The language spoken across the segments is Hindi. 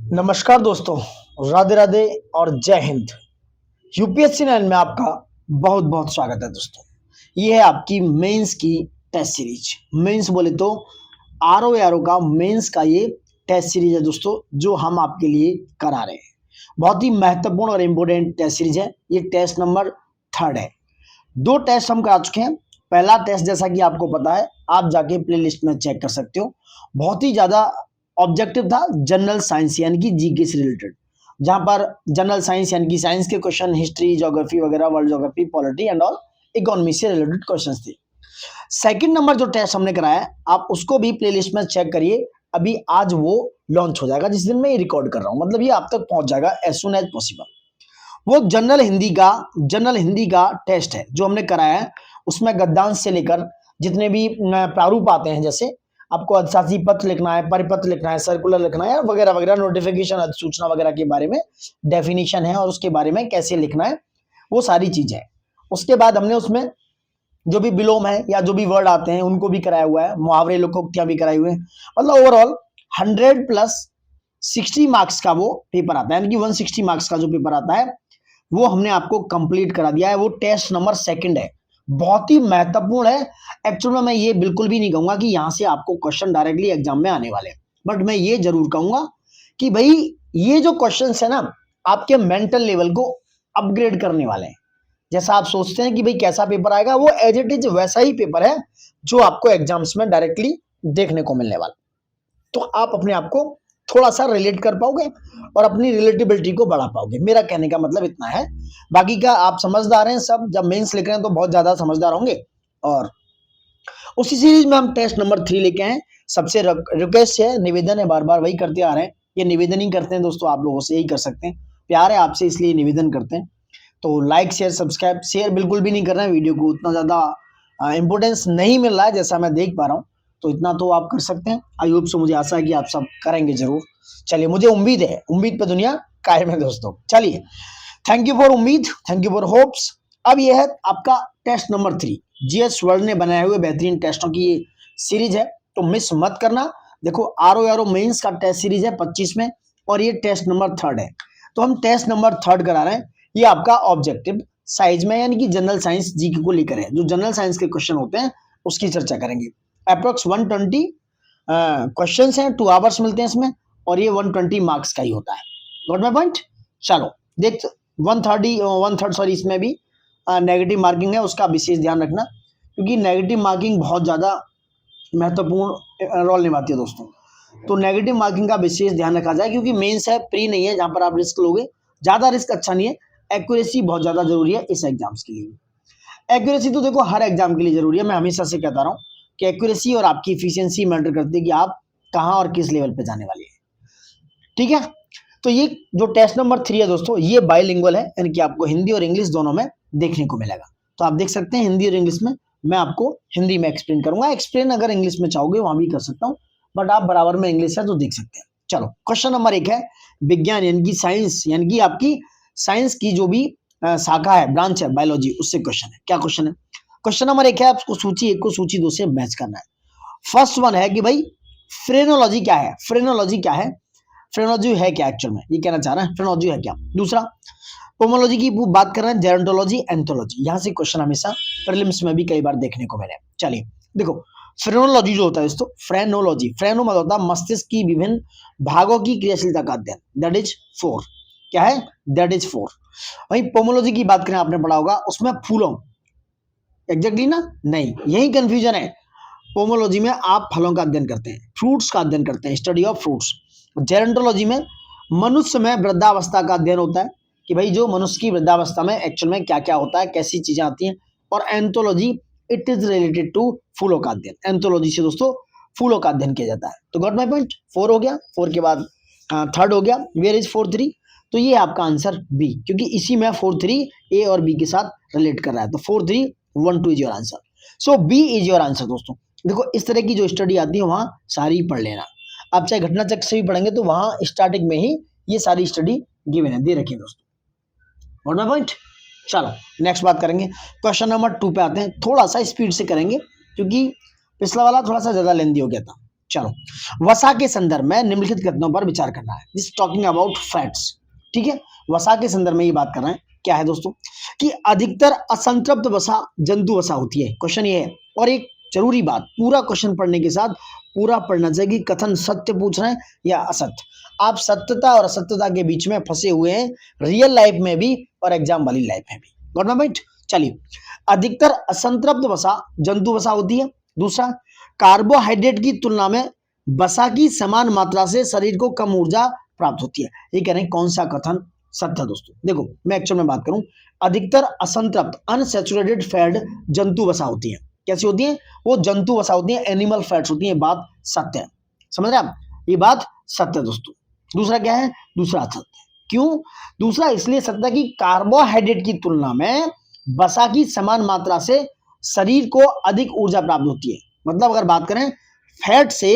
नमस्कार दोस्तों, राधे राधे और जय हिंद। यूपीएससी 9 में आपका बहुत बहुत स्वागत है दोस्तों। ये है आपकी मेंस की टेस्ट सीरीज। मेंस बोले तो आरओ एआरओ का मेंस का ये टेस्ट सीरीज है दोस्तों, जो हम आपके लिए करा रहे हैं। बहुत ही महत्वपूर्ण और इम्पोर्टेंट टेस्ट सीरीज है। ये टेस्ट नंबर 3 है। 2 टेस्ट हम करा चुके हैं। पहला टेस्ट जैसा कि आपको पता है, आप जाके प्लेलिस्ट में चेक कर सकते हो। बहुत ही ज़्यादा ऑब्जेक्टिव था, जनरल साइंस यानी कि जीके से रिलेटेड, जहां पर जनरल साइंस यानी कि साइंस के क्वेश्चन, हिस्ट्री, ज्योग्राफी वगैरह, world geography, polity and all, economy से रिलेटेड क्वेश्चंस थे। सेकंड नंबर जो टेस्ट हमने कराया है, आप उसको भी प्लेलिस्ट में चेक करिए। अभी आज वो लॉन्च हो जाएगा, जिस दिन मैं ये रिकॉर्ड कर रहा हूँ, मतलब ये आप तक पहुंच जाएगा एज सुन एज पॉसिबल। वो जनरल हिंदी का टेस्ट है जो हमने कराया है। उसमें गद्यांश से लेकर जितने भी प्रारूप आते हैं, जैसे आपको अधिशासी पत्र लिखना है, परिपत्र लिखना है, सर्कुलर लिखना है वगैरह वगैरह, नोटिफिकेशन, अधिसूचना वगैरह के बारे में डेफिनेशन है और उसके बारे में कैसे लिखना है, वो सारी चीजें हैं। उसके बाद हमने उसमें जो भी विलोम है या जो भी वर्ड आते हैं उनको भी कराया हुआ है, मुहावरे, लोकोक्तियां भी कराई हुए हैं। मतलब ओवरऑल 100 प्लस 60 मार्क्स का वो पेपर आता है, यानी कि 160 मार्क्स का जो पेपर आता है वो हमने आपको कंप्लीट करा दिया है। वो टेस्ट नंबर 2 है, बहुत ही महत्वपूर्ण है। एक्चुअल में मैं ये बिल्कुल भी नहीं कहूंगा कि यहां से आपको क्वेश्चन डायरेक्टली एग्जाम में आने वाले हैं, बट मैं ये जरूर कहूंगा कि भाई ये जो क्वेश्चन है ना, आपके मेंटल लेवल को अपग्रेड करने वाले हैं। जैसा आप सोचते हैं कि भाई कैसा पेपर आएगा, वो एज इट इज वैसा ही पेपर है जो आपको एग्जाम्स में डायरेक्टली देखने को मिलने वाला। तो आप अपने आप को थोड़ा सा रिलेट कर पाओगे और अपनी रिलेटेबिलिटी को बढ़ा पाओगे। मेरा कहने का मतलब इतना है। बाकी का आप समझदार हैं सब, जब मेंस लिख रहे हैं तो बहुत ज्यादा समझदार होंगे। और उसी सीरीज में हम टेस्ट नंबर 3 लेके आए। सबसे रिक्वेस्ट है, निवेदन है, बार बार वही करते आ रहे हैं, ये निवेदन ही करते हैं दोस्तों, आप लोगों से यही कर सकते हैं। प्यार है आपसे, इसलिए निवेदन करते हैं। तो लाइक शेयर सब्सक्राइब, शेयर बिल्कुल भी नहीं कर रहे हैं, वीडियो को उतना ज्यादा इंपोर्टेंस नहीं मिल रहा है जैसा मैं देख पा रहा हूँ, तो इतना तो आप कर सकते हैं। आई होप सो, मुझे आशा है कि आप सब करेंगे जरूर। चलिए, मुझे उम्मीद है, उम्मीद पे दुनिया कायम है दोस्तों। चलिए, थैंक यू फॉर उम्मीद, थैंक यू फॉर होप्स। अब यह है आपका टेस्ट नंबर 3। जीएस वर्ल्ड ने बनाए हुए बेहतरीन टेस्टों की ये सीरीज है, तो मिस मत करना। देखो, आरओ मेंस का टेस्ट सीरीज है 25 में, और ये टेस्ट नंबर 3 है। तो हम टेस्ट नंबर 3 करा रहे हैं। ये आपका ऑब्जेक्टिव साइज में, यानी कि जनरल साइंस जीके को लेकर है। जो जनरल साइंस के क्वेश्चन होते हैं उसकी चर्चा करेंगे। अप्रोक्स 120 क्वेश्चन हैं, 2 आवर्स मिलते हैं इसमें, और ये 120 मार्क्स का ही होता है। Got my point? चलो देख, 130 सॉरी, इसमें भी नेगेटिव मार्किंग है, उसका विशेष ध्यान रखना, क्योंकि नेगेटिव मार्किंग बहुत ज़्यादा महत्वपूर्ण रोल निभाती है दोस्तों। तो नेगेटिव मार्किंग का विशेष ध्यान रखा जाए, क्योंकि मेंस है, प्री नहीं है, जहां पर आप रिस्क लोगे। ज़्यादा रिस्क अच्छा नहीं है। एक्यूरेसी बहुत ज़्यादा जरूरी है इस एग्जाम्स के लिए। एक्यूरेसी तो देखो हर एग्जाम के लिए जरूरी है, मैं हमेशा से कहता रहा हूँ कि एक्यूरेसी और आपकी इफिशियंसी मैटर करती है कि आप कहाँ और किस लेवल पे जाने वाले हैं। ठीक है, तो ये जो टेस्ट नंबर 3 है दोस्तों, ये बाइलिंगुअल है, यानी कि आपको हिंदी और इंग्लिश दोनों में देखने को मिलेगा। तो आप देख सकते हैं हिंदी और इंग्लिश में, मैं आपको हिंदी में एक्सप्लेन करूंगा। एक्सप्लेन अगर इंग्लिश में चाहोगे वहां भी कर सकता हूँ, बट आप बराबर में इंग्लिश है तो देख सकते हैं। चलो, क्वेश्चन नंबर 1 है विज्ञान, यानी कि साइंस, यानी कि आपकी साइंस की जो भी शाखा है, ब्रांच है, बायोलॉजी, उससे क्वेश्चन है। क्या क्वेश्चन है? क्वेश्चन नंबर 1 है, आपको सूची 1 को सूची 2 से मैच करना है। फर्स्ट वन है कि भाई फ्रेनोलॉजी क्या है? फ्रेनोलॉजी क्या है? फ्रेनोलॉजी है क्या? एक्चुअल में ये कहना चाह रहा है, फ्रेनोलॉजी है क्या। दूसरा, पोमोलॉजी की बात कर रहे हैं, जेरोंटोलॉजी, एंथोलॉजी। यहां से क्वेश्चन हमेशा प्रीलिम्स में भी कई बार देखने को मिले। चलिए देखो, फ्रेनोलॉजी जो होता है दोस्तों, फ्रेनोलॉजी, फ्रेनो मतलब होता है मस्तिष्क की विभिन्न भागों की क्रियाशीलता का अध्ययन, दैट इज 4। क्या है? That is 4। वहीं पोमोलॉजी की बात करें, आपने पढ़ा होगा, उसमें फूलों, एग्जैक्टली ना, नहीं, यही कंफ्यूजन है। पोमोलॉजी में आप फलों का अध्ययन करते हैं, फ्रूट्स का अध्ययन करते हैं, स्टडी ऑफ फ्रूट्स। जेरोंटोलॉजी में मनुष्य में वृद्धावस्था का अध्ययन होता है, कि भाई जो मनुष्य की वृद्धावस्था में एक्चुअल में क्या क्या होता है, कैसी चीजें आती हैं। और anthology, it is related to फूलों का अध्ययन। एंथोलॉजी से दोस्तों फूलों का अध्ययन किया जाता है। तो गॉट माय पॉइंट? 4 हो गया, 4 के बाद 3 हो गया। Where is 4 3? तो ये आपका आंसर बी, क्योंकि इसी में 4 3 ए और बी के साथ रिलेट कर रहा है। तो 4 3 1 2 is your answer. So B is your answer दोस्तों। देखो, इस तरह की जो स्टडी आती है वहां सारी पढ़ लेना। आप चाहे घटना चक्र से भी पढ़ेंगे तो वहां स्टार्टिंग में ही ये सारी स्टडी गिवन है, दे रखी है दोस्तों। और ना पॉइंट। चलो नेक्स्ट बात करेंगे, क्वेश्चन नंबर 2 पे आते हैं। थोड़ा सा स्पीड से करेंगे, क्योंकि पिछला वाला थोड़ा सा ज्यादा लेंदी हो गया था। चलो, वसा के संदर्भ में निम्नलिखित कथनों पर विचार करना है। This talking about fats. ठीक है, वसा के संदर्भ में ये बात कर रहे हैं। क्या है दोस्तों कि अधिकतर असंतृप्त वसा जंतु वसा होती है। क्वेश्चन ये है, और एक जरूरी बात, पूरा क्वेश्चन पढ़ने के साथ पूरा पढ़ना चाहिए कि कथन सत्य पूछ रहे हैं या असत्य। आप सत्यता और असत्यता के बीच में फंसे हुए हैं, रियल लाइफ में भी और एग्जाम वाली लाइफ में भी। Got my point? चलिए, अधिकतर असंतृप्त वसा जंतु वसा होती है। दूसरा, कार्बोहाइड्रेट की तुलना में वसा की समान मात्रा से शरीर को कम ऊर्जा प्राप्त होती है। ये कह रहे हैं कौन सा कथन सत्य है दोस्तों? देखो, मैं एक्चुअल में बात करूं, अधिकतर असंतृप्त अनसैचुरेटेड फैट जंतु वसा होती है। कैसी होती है? वो जंतु वसा होती है, एनिमल फैट्स होती है। बात सत्य है, समझ रहे हैं आप? ये बात सत्य है दोस्तों। दूसरा क्या है? दूसरा असत्य। क्यों? दूसरा इसलिए सत्य है कि कार्बोहाइड्रेट की तुलना में वसा की समान मात्रा से शरीर को अधिक ऊर्जा प्राप्त होती है। मतलब अगर बात करें फैट से,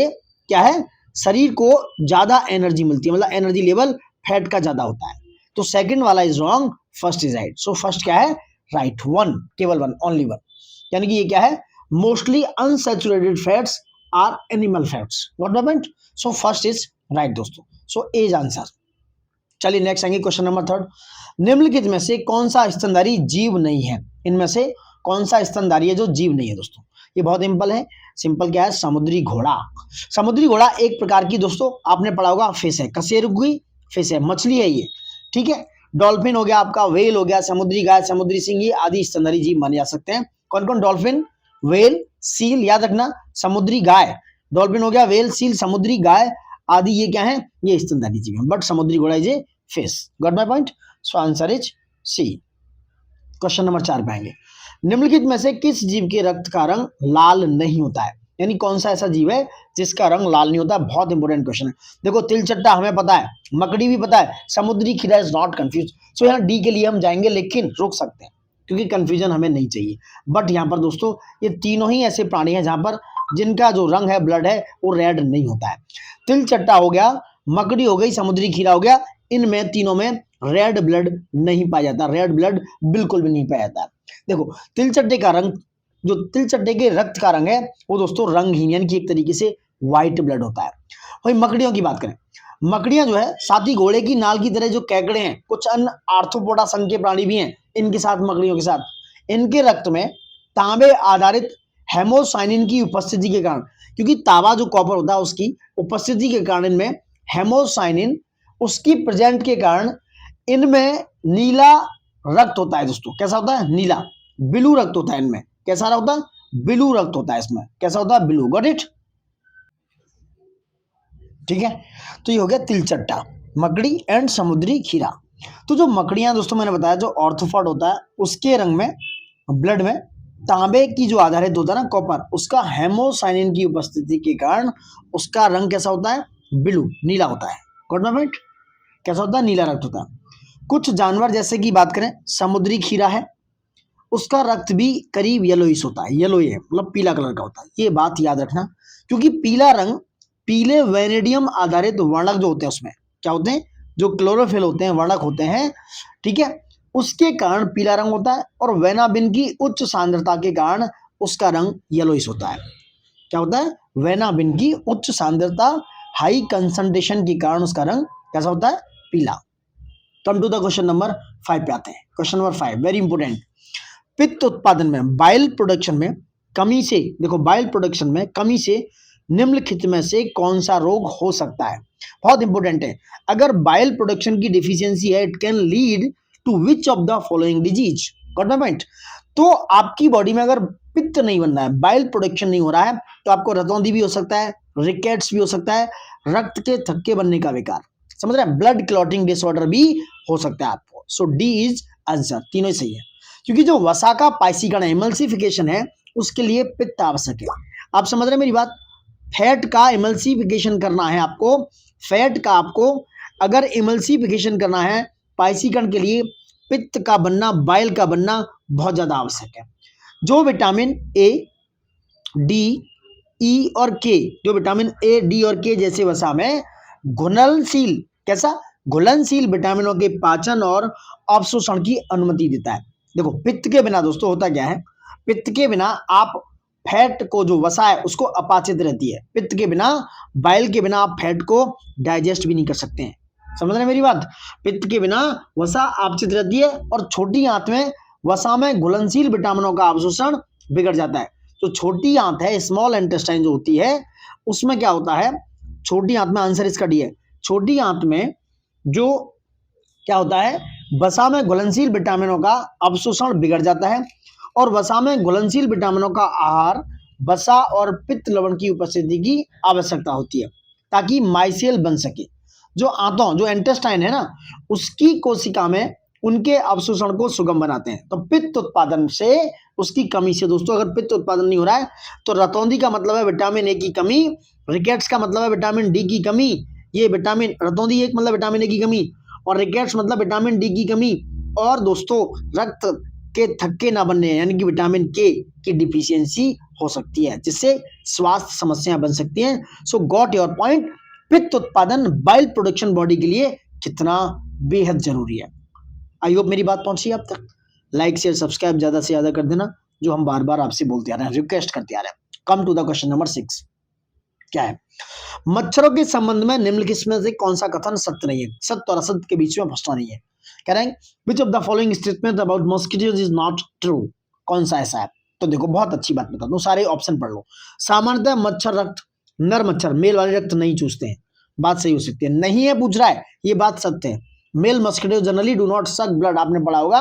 क्या है, शरीर को ज्यादा एनर्जी मिलती है, मतलब एनर्जी लेवल फैट का ज्यादा होता है। तो सेकंड वाला is wrong, first is right. So first क्या है? राइट, वन, केवल वन, ओनली वन। यानी कि ये क्या है? Mostly unsaturated fats are animal fats. What the point? So first is right दोस्तों। So A is answer. चलिए नेक्स्ट आएंगे क्वेश्चन नंबर थर्ड। निम्नलिखित में से कौन सा स्तनधारी जीव नहीं है? इनमें से कौन सा स्तनधारी है जो जीव नहीं है दोस्तों? ये बहुत सिंपल है। सिंपल क्या है? समुद्री घोड़ा। समुद्री घोड़ा एक प्रकार की दोस्तों, आपने पढ़ा होगा, फिश है, कशेरुकी फिश है, मछली है ये। ठीक है, डॉल्फिन हो गया आपका, वेल हो गया, समुद्री गाय, समुद्री सिंह, आदि स्तनधारी जीव माने जा सकते हैं। कौन कौन? डॉल्फिन, वेल, सील, याद रखना, समुद्री गाय। डॉल्फिन हो गया, वेल, सील, समुद्री गाय आदि, ये क्या है? ये स्तनधारी जीव है। बट समुद्री घोड़ा is a fish. Got my point? So answer is C. Question number 4 पे आएंगे। निम्नलिखित में से किस जीव के रक्त का रंग लाल नहीं होता है? यानी कौन सा ऐसा जीव है जिसका रंग लाल नहीं होता? बहुत इंपॉर्टेंट क्वेश्चन है। देखो, तिलचट्टा हमें पता है, मकड़ी भी पता है, समुद्री खीरा इज नॉट कंफ्यूज। सो यहाँ डी के लिए हम जाएंगे, लेकिन रुक सकते हैं क्योंकि कंफ्यूजन हमें नहीं चाहिए। बट यहाँ पर दोस्तों ये तीनों ही ऐसे प्राणी हैं जहां पर जिनका जो रंग है, ब्लड है, वो रेड नहीं होता है। तिलचट्टा हो गया, मकड़ी हो गई, समुद्री खीरा हो गया, इनमें तीनों में रेड ब्लड नहीं पाया जाता। रेड ब्लड बिल्कुल भी नहीं पाया जाता। देखो, तिलचट्टे का रंग, जो तिलचट्टे के रक्त का रंग है, वो दोस्तों रंगहीन, यानी कि एक तरीके से व्हाइट ब्लड होता है। वही मकड़ियों की बात करें, मकड़ियां जो है साथी घोड़े की नाल की तरह जो केकड़े हैं, कुछ अन्य आर्थ्रोपोडा संघ के प्राणी भी हैं इनके साथ, मकड़ियों के साथ, इनके रक्त में तांबे आधारित हेमोसाइनिन की उपस्थिति के कारण, क्योंकि तांबा जो कॉपर होता है उसकी उपस्थिति के कारण इनमें हेमोसाइनिन, उसकी प्रेजेंट के कारण इनमें नीला रक्त होता है दोस्तों। कैसा होता है? नीला, ब्लू रक्त होता है इनमें। कैसा होता है? ब्लू रक्त होता है इसमें। कैसा होता है? ब्लू। Got it? ठीक है, तो ये हो गया तिलचट्टा, मकड़ी एंड समुद्री खीरा। तो जो मकड़ियां दोस्तों मैंने बताया, जो ऑर्थोपॉड होता है उसके रंग में, ब्लड में तांबे की जो आधारित होता है ना, कॉपर, उसका हेमोसाइनिन की उपस्थिति के कारण उसका रंग कैसा होता है? ब्लू, नीला होता है। Got my point? कैसा होता है? नीला रक्त होता है। कुछ जानवर जैसे कि बात करें, समुद्री खीरा है, उसका रक्त भी करीब येलोइश होता है। येलो है मतलब पीला कलर का होता है। ये बात याद रखना, क्योंकि पीला रंग पीले वेनेडियम आधारित वर्णक जो होते हैं उसमें क्या होते हैं? जो क्लोरोफिल होते हैं, वर्णक होते हैं। ठीक है, उसके कारण पीला रंग होता है, और वेनाबिन की उच्च सांद्रता के कारण उसका रंग येलोइश होता है। क्या होता है? वेनाबिन की उच्च सांद्रता, हाई कंसंट्रेशन के कारण उसका रंग कैसा होता है? पीला। Come to the question number 5 पे आते हैं। Question number 5 very important. पित्त उत्पादन में, बाइल प्रोडक्शन में कमी से, देखो बाइल प्रोडक्शन में कमी से निम्नलिखित में से कौन सा रोग हो सकता है? बहुत इंपॉर्टेंट है। अगर बाइल प्रोडक्शन की डिफिशियंसी है, it can lead to which of the following disease? Got my point? तो आपकी बॉडी में अगर पित्त नहीं बन रहा है, बाइल प्रोडक्शन नहीं हो रहा है, तो आपको रतौंधी भी हो सकता है, रिकेट्स भी हो सकता है, रक्त के थक्के बनने का विकार, समझ रहे हैं, ब्लड क्लॉटिंग डिसऑर्डर भी हो सकता है आपको। सो डी इज आंसर, तीनों ही सही है। क्योंकि जो वसा का पाइसीकरण एमल्सिफिकेशन है, उसके लिए पित्त आवश्यक है। आप समझ रहे हैं मेरी बात? फैट का इमल्सिफिकेशन करना है आपको, फैट का आपको अगर इमल्सिफिकेशन करना है पाइसीकरण के लिए, पित्त का बनना, बाइल का बनना बहुत ज्यादा आवश्यक है। जो विटामिन ए, डी, ई और के, जो विटामिन ए, डी और के जैसे वसा में घुलनशील, कैसा? घुलनशील विटामिनों के पाचन और अवशोषण की अनुमति देता है। देखो, पित्त के बिना दोस्तों होता क्या है, पित्त के बिना आप फैट को जो वसा है उसको अपाचित रहती है। पित्त के बिना, बाइल के बिना आप फैट को डाइजेस्ट भी नहीं कर सकते हैं। समझ रहे हैं मेरी बात? पित्त के बिना वसा अपचित रहती है और छोटी आंत में वसा में घुलनशील विटामिनों का अवशोषण बिगड़ जाता है। जो छोटी आंत है, स्मॉल इंटेस्टाइन जो होती है, उसमें क्या होता है, छोटी आंत में, आंसर इसका डी है, छोटी आंत में जो क्या होता है, वसा में घुलनशील विटामिनों का अवशोषण बिगड़ जाता है और वसा में घुलनशील विटामिनों का आहार वसा और पित्त लवण की उपस्थिति की आवश्यकता होती है ताकि माइसेल बन सके। जो आंतों, जो इंटेस्टाइन है ना, उसकी कोशिका में उनके अवशोषण को सुगम बनाते हैं। तो पित्त उत्पादन से, उसकी कमी से दोस्तों, अगर पित्त उत्पादन नहीं हो रहा है तो रतौंधी का मतलब है विटामिन ए की कमी, रिकेट्स का मतलब है विटामिन डी की कमी। ये विटामिन, रतौंधी एक मतलब विटामिन ए की कमी और रिकेट्स मतलब विटामिन डी की कमी। और दोस्तों रक्त के थक्के ना बनने यानी कि विटामिन के की डिफिशियंसी हो सकती है, जिससे स्वास्थ्य समस्याएं बन सकती हैं। सो गॉट योर पॉइंट। पित्त उत्पादन बाइल प्रोडक्शन बॉडी के लिए कितना बेहद जरूरी है। आई होप मेरी बात पहुंची आप तक। लाइक शेयर सब्सक्राइब ज्यादा से ज्यादा कर देना, जो हम बार बार आपसे बोलते आ रहे हैं, रिक्वेस्ट करते आ रहे हैं। Come to the question number 6। क्या है, मच्छरों के संबंध में निम्नलिखित में से कौन सा कथन सत्य नहीं है? सत्य और असत्य के बीच में फंसना नहीं है। कह रहे हैं विच of the following statement about mosquitoes is not true? कौन सा ऐसा है? तो देखो, बहुत अच्छी बात बता दूं, सारे ऑप्शन पढ़ लो। सामान्यतः मच्छर रक्त, नर मच्छर मेल वाले रक्त नहीं चूसते हैं, बात सही हो सकती है। नहीं है पूछ रहा है, ये बात सत्य है। Male mosquito generally do not suck blood, आपने पढ़ा होगा।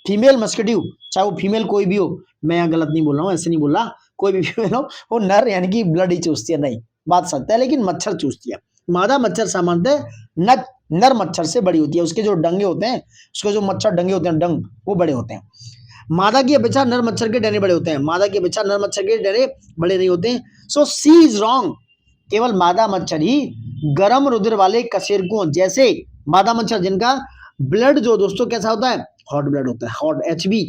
फीमेल मस्किटो, चाहे वो फीमेल कोई भी हो, मैं यहाँ गलत नहीं बोल रहा हूँ, ऐसे नहीं बोल रहा, कोई भी फीमेल हो, वो नर यानी कि ब्लड ही चूसती है, नहीं, बात सत्य है, लेकिन मच्छर चूसती है। मादा मच्छर सामान्यतः नर मच्छर से बड़ी होती है, उसके जो डंगे होते हैं, उसके जो मच्छर डंगे होते हैं, डंग, वो बड़े होते हैं। मादा की अपेक्षा नर मच्छर के डने बड़े होते हैं, मादा की अपेक्षा नर मच्छर के डने बड़े नहीं होते हैं। सो सी इज रॉन्ग। केवल मादा मच्छर ही गर्म रुधिर वाले कशेरुकों जैसे, मादा मच्छर जिनका ब्लड जो दोस्तों कैसा होता है, हॉट ब्लड होता है, हॉट HB,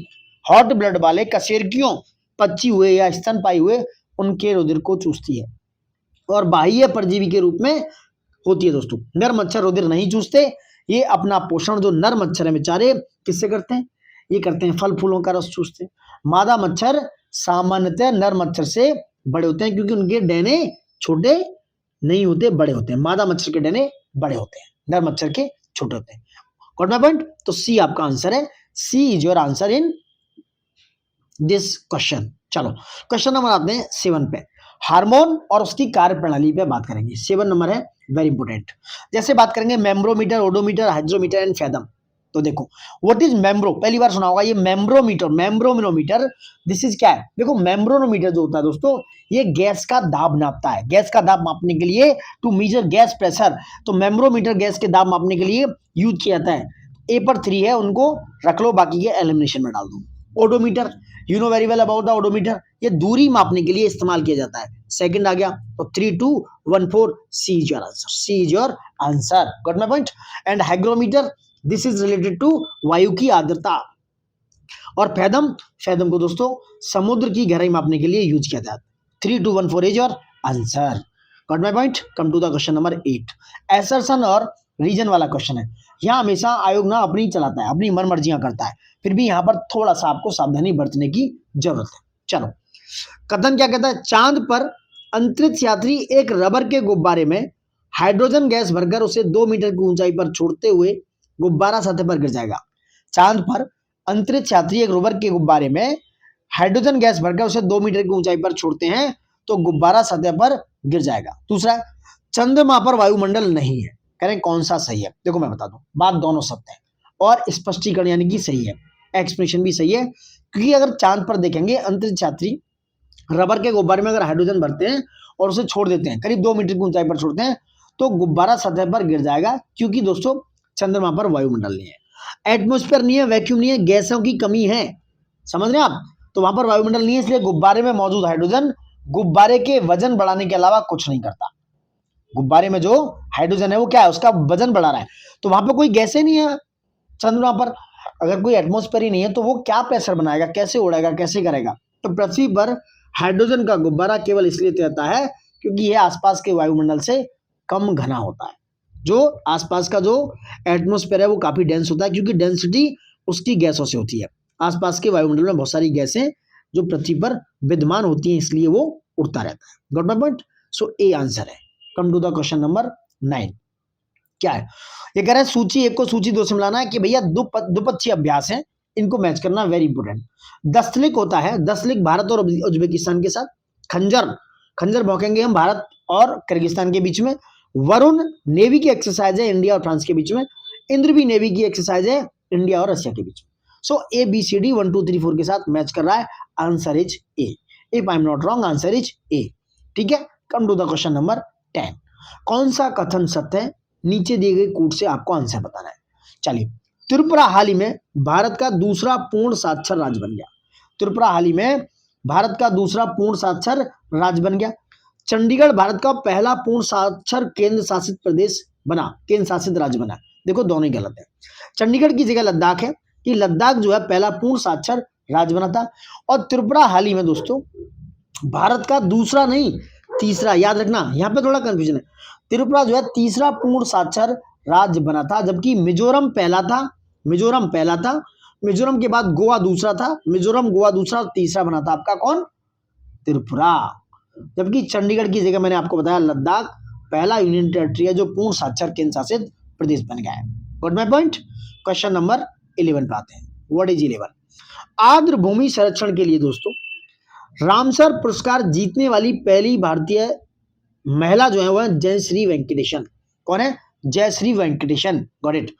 हॉट ब्लड वाले कशेरुकियों, पच्ची हुए या स्तनपायी हुए, उनके रुधिर को चूसती है और बाह्य परजीवी के रूप में होती है। दोस्तों नर मच्छर रुधिर नहीं चूसते, ये अपना पोषण जो नर मच्छर है बेचारे किससे करते हैं, ये करते हैं फल फूलों का रस चूसते हैं। मादा मच्छर सामान्यतः नर मच्छर से बड़े होते हैं क्योंकि उनके डने छोटे नहीं होते, बड़े होते हैं। मादा मच्छर के डने बड़े होते हैं, नर मच्छर के छोटे होते हैं। Got my point? तो सी आपका आंसर है, C is your answer in this question. चलो क्वेश्चन नंबर आते हैं 7 पे। हार्मोन और उसकी कार्य प्रणाली पे बात करेंगे। 7 नंबर है, वेरी इंपोर्टेंट। जैसे बात करेंगे मेम्ब्रोमीटर, ओडोमीटर, हाइड्रोमीटर एंड फैथम। तो देखो व्हाट इज मेम्ब्रो, पहली बार सुना होगा ये मेम्ब्रोमीटर, मेम्ब्रोमीटर। दिस इज क्या है, देखो मेम्ब्रोमीटर जो होता है दोस्तों, ये गैस का दाब नापता है। गैस का दाब मापने के लिए, टू मेजर गैस प्रेशर, तो मेम्ब्रोमीटर गैस के दाब मापने के लिए यूज किया जाता है। ए पर 3 है, उनको रख लो, बाकी के एलिमिनेशन में डाल दो। Odometer, you know very well about the odometer, ये दूरी मापने के लिए इस्तेमाल किया जाता है। सेकंड आ गया, तो 3, 2, 1, 4, C is your answer, C is your answer. Got my point? And hygrometer, this is related to वायु की आर्द्रता। और फैथम, फैथम को दोस्तों समुद्र की गहराई मापने के लिए यूज किया जाता है। 3, 2, 1, 4 is your answer. Got my point? Come to the question number 8। Assertion और रीजन वाला क्वेश्चन है। यहाँ हमेशा आयोग ना अपनी चलाता है, अपनी मन मर्जियां करता है, फिर भी यहाँ पर थोड़ा सा आपको सावधानी बरतने की जरूरत है। चलो कथन क्या कहता है, चांद पर अंतरिक्ष यात्री एक रबर के गुब्बारे में हाइड्रोजन गैस भरकर उसे 2 मीटर की ऊंचाई पर छोड़ते हुए गुब्बारा सतह पर गिर जाएगा। चांद पर अंतरिक्ष यात्री एक रबर के गुब्बारे में हाइड्रोजन गैस भरकर उसे 2 मीटर की ऊंचाई पर छोड़ते हैं तो गुब्बारा सतह पर गिर जाएगा। दूसरा, चंद्रमा पर वायुमंडल नहीं है। कह रहे हैं कौन सा सही है? देखो मैं बता दूं, बात दोनों सत्य है और स्पष्टीकरण यानी कि सही है, एक्सप्लेनेशन भी सही है। क्योंकि अगर चांद पर देखेंगे, अंतरिक्ष यात्री रबर के गुब्बारे में अगर हाइड्रोजन भरते हैं और उसे छोड़ देते हैं, करीब 2 मीटर की ऊंचाई पर छोड़ते हैं, तो गुब्बारा सतह पर गिर जाएगा, क्योंकि दोस्तों चंद्रमा पर वायुमंडल नहीं है, एटमॉस्फेयर नहीं है, वैक्यूम नहीं है, गैसों की कमी है। समझ रहे हैं आप? तो वहां पर वायुमंडल नहीं है, इसलिए गुब्बारे में मौजूद हाइड्रोजन गुब्बारे के वजन बढ़ाने के अलावा कुछ नहीं करता। गुब्बारे में जो हाइड्रोजन है वो क्या है, उसका वजन बढ़ा रहा है। तो वहां पर कोई गैसें नहीं है चंद्रमा पर, अगर कोई एटमॉस्फेयर ही नहीं है तो वो क्या प्रेशर बनाएगा, कैसे उड़ेगा, कैसे करेगा? तो पृथ्वी पर हाइड्रोजन का गुब्बारा केवल इसलिए तैरता है क्योंकि यह आसपास के वायुमंडल से कम घना होता है। जो आसपास का जो एटमॉस्फेयर है वो काफी डेंस होता है, क्योंकि डेंसिटी उसकी गैसों से होती है। आसपास के वायुमंडल में बहुत सारी गैसें जो पृथ्वी पर विद्यमान होती हैं, इसलिए वो उड़ता रहता है। Got my point? So A answer है। Come to the question number 9। क्या है ये कह रहा है, सूची 1 को सूची 2 से मिलाना है कि भैया द्विपक्षीय अभ्यास है, इनको मैच करना वेरी इंपोर्टेंट। दस्तलिक होता है, दस्तलिक भारत और उज्बेकिस्तान के साथ। खंजर, खंजर भौंकेंगे हम भारत और किर्गिस्तान के बीच में। वरुण नेवी की एक्सरसाइज है इंडिया और फ्रांस के बीच में। इंद्र भी नेवी की एक्सरसाइज है इंडिया और रशिया के बीच में। सो ए बी सी डी 1 2 3 4 के साथ मैच कर रहा है। Answer is A. If I am not wrong, answer is A. ठीक है, come to the question number 10। कौन सा कथन सत्य है? नीचे दिए गए कोड से आपको आंसर बताना है। चलिए, त्रिपुरा हाल ही में भारत का दूसरा पूर्ण साक्षर राज्य बन गया। त्रिपुरा हाल ही में भारत का दूसरा पूर्ण साक्षर राज्य बन गया। चंडीगढ़ भारत का पहला पूर्ण साक्षर केंद्र शासित प्रदेश बना, केंद्र शासित राज्य बना। देखो दोनों ही गलत है। चंडीगढ़ की जगह लद्दाख है कि लद्दाख जो है पहला पूर्ण साक्षर राज्य बना था। और त्रिपुरा हाल ही में दोस्तों भारत का दूसरा नहीं तीसरा, याद रखना यहाँ पे थोड़ा कंफ्यूजन है। त्रिपुरा जो है तीसरा पूर्ण साक्षर राज्य बना था, जबकि मिजोरम पहला था। मिजोरम पहला था, मिजोरम के बाद गोवा दूसरा था, मिजोरम गोवा दूसरा और तीसरा बना था आपका कौन? त्रिपुरा। जबकि चंडीगढ़ की जगह मैंने आपको बताया लद्दाख पहला यूनियन टेरिटरी है जो पूर्ण साक्षर केंद्र शासित प्रदेश बन गया है। Got my point? Question number 11 पे आते हैं। What is 11? आर्द्र भूमि संरक्षण के लिए दोस्तों रामसर पुरस्कार जीतने वाली पहली भारतीय महिला जो है वह जयश्री वेंकटेशन। कौन है? जयश्री वेंकटेशन। Got it.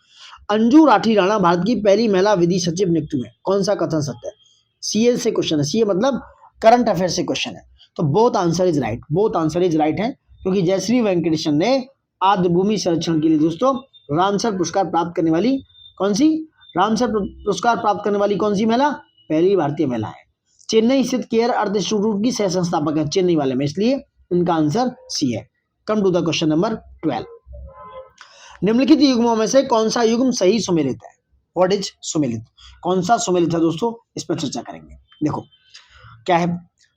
अंजू राठी राणा भारत की पहली महिला विधि सचिव नियुक्त हुई है। कौन सा कथन सत्य है? सीए से क्वेश्चन है, सीए मतलब करंट अफेयर से क्वेश्चन है। तो both answer is right, both answer is right है, क्योंकि जयश्री वेंकटेशन ने आर्द्र भूमि संरक्षण के लिए दोस्तों रामसर पुरस्कार प्राप्त करने वाली कौन सी रामसर पुरस्कार प्राप्त करने वाली कौन सी महिला? पहली भारतीय महिला है। चेन्नई स्थित केयर अर्थ इंस्टीट्यूट की सह संस्थापक है चेन्नई वाले में, इसलिए इनका आंसर सी है। Come to the question number 12। निम्नलिखित युग्मों में से कौन सा युग्म सही सुमेलित है? व्हाट इज सुमेलित? कौन सा सुमेलित है दोस्तों, इस पर चर्चा करेंगे। देखो क्या है,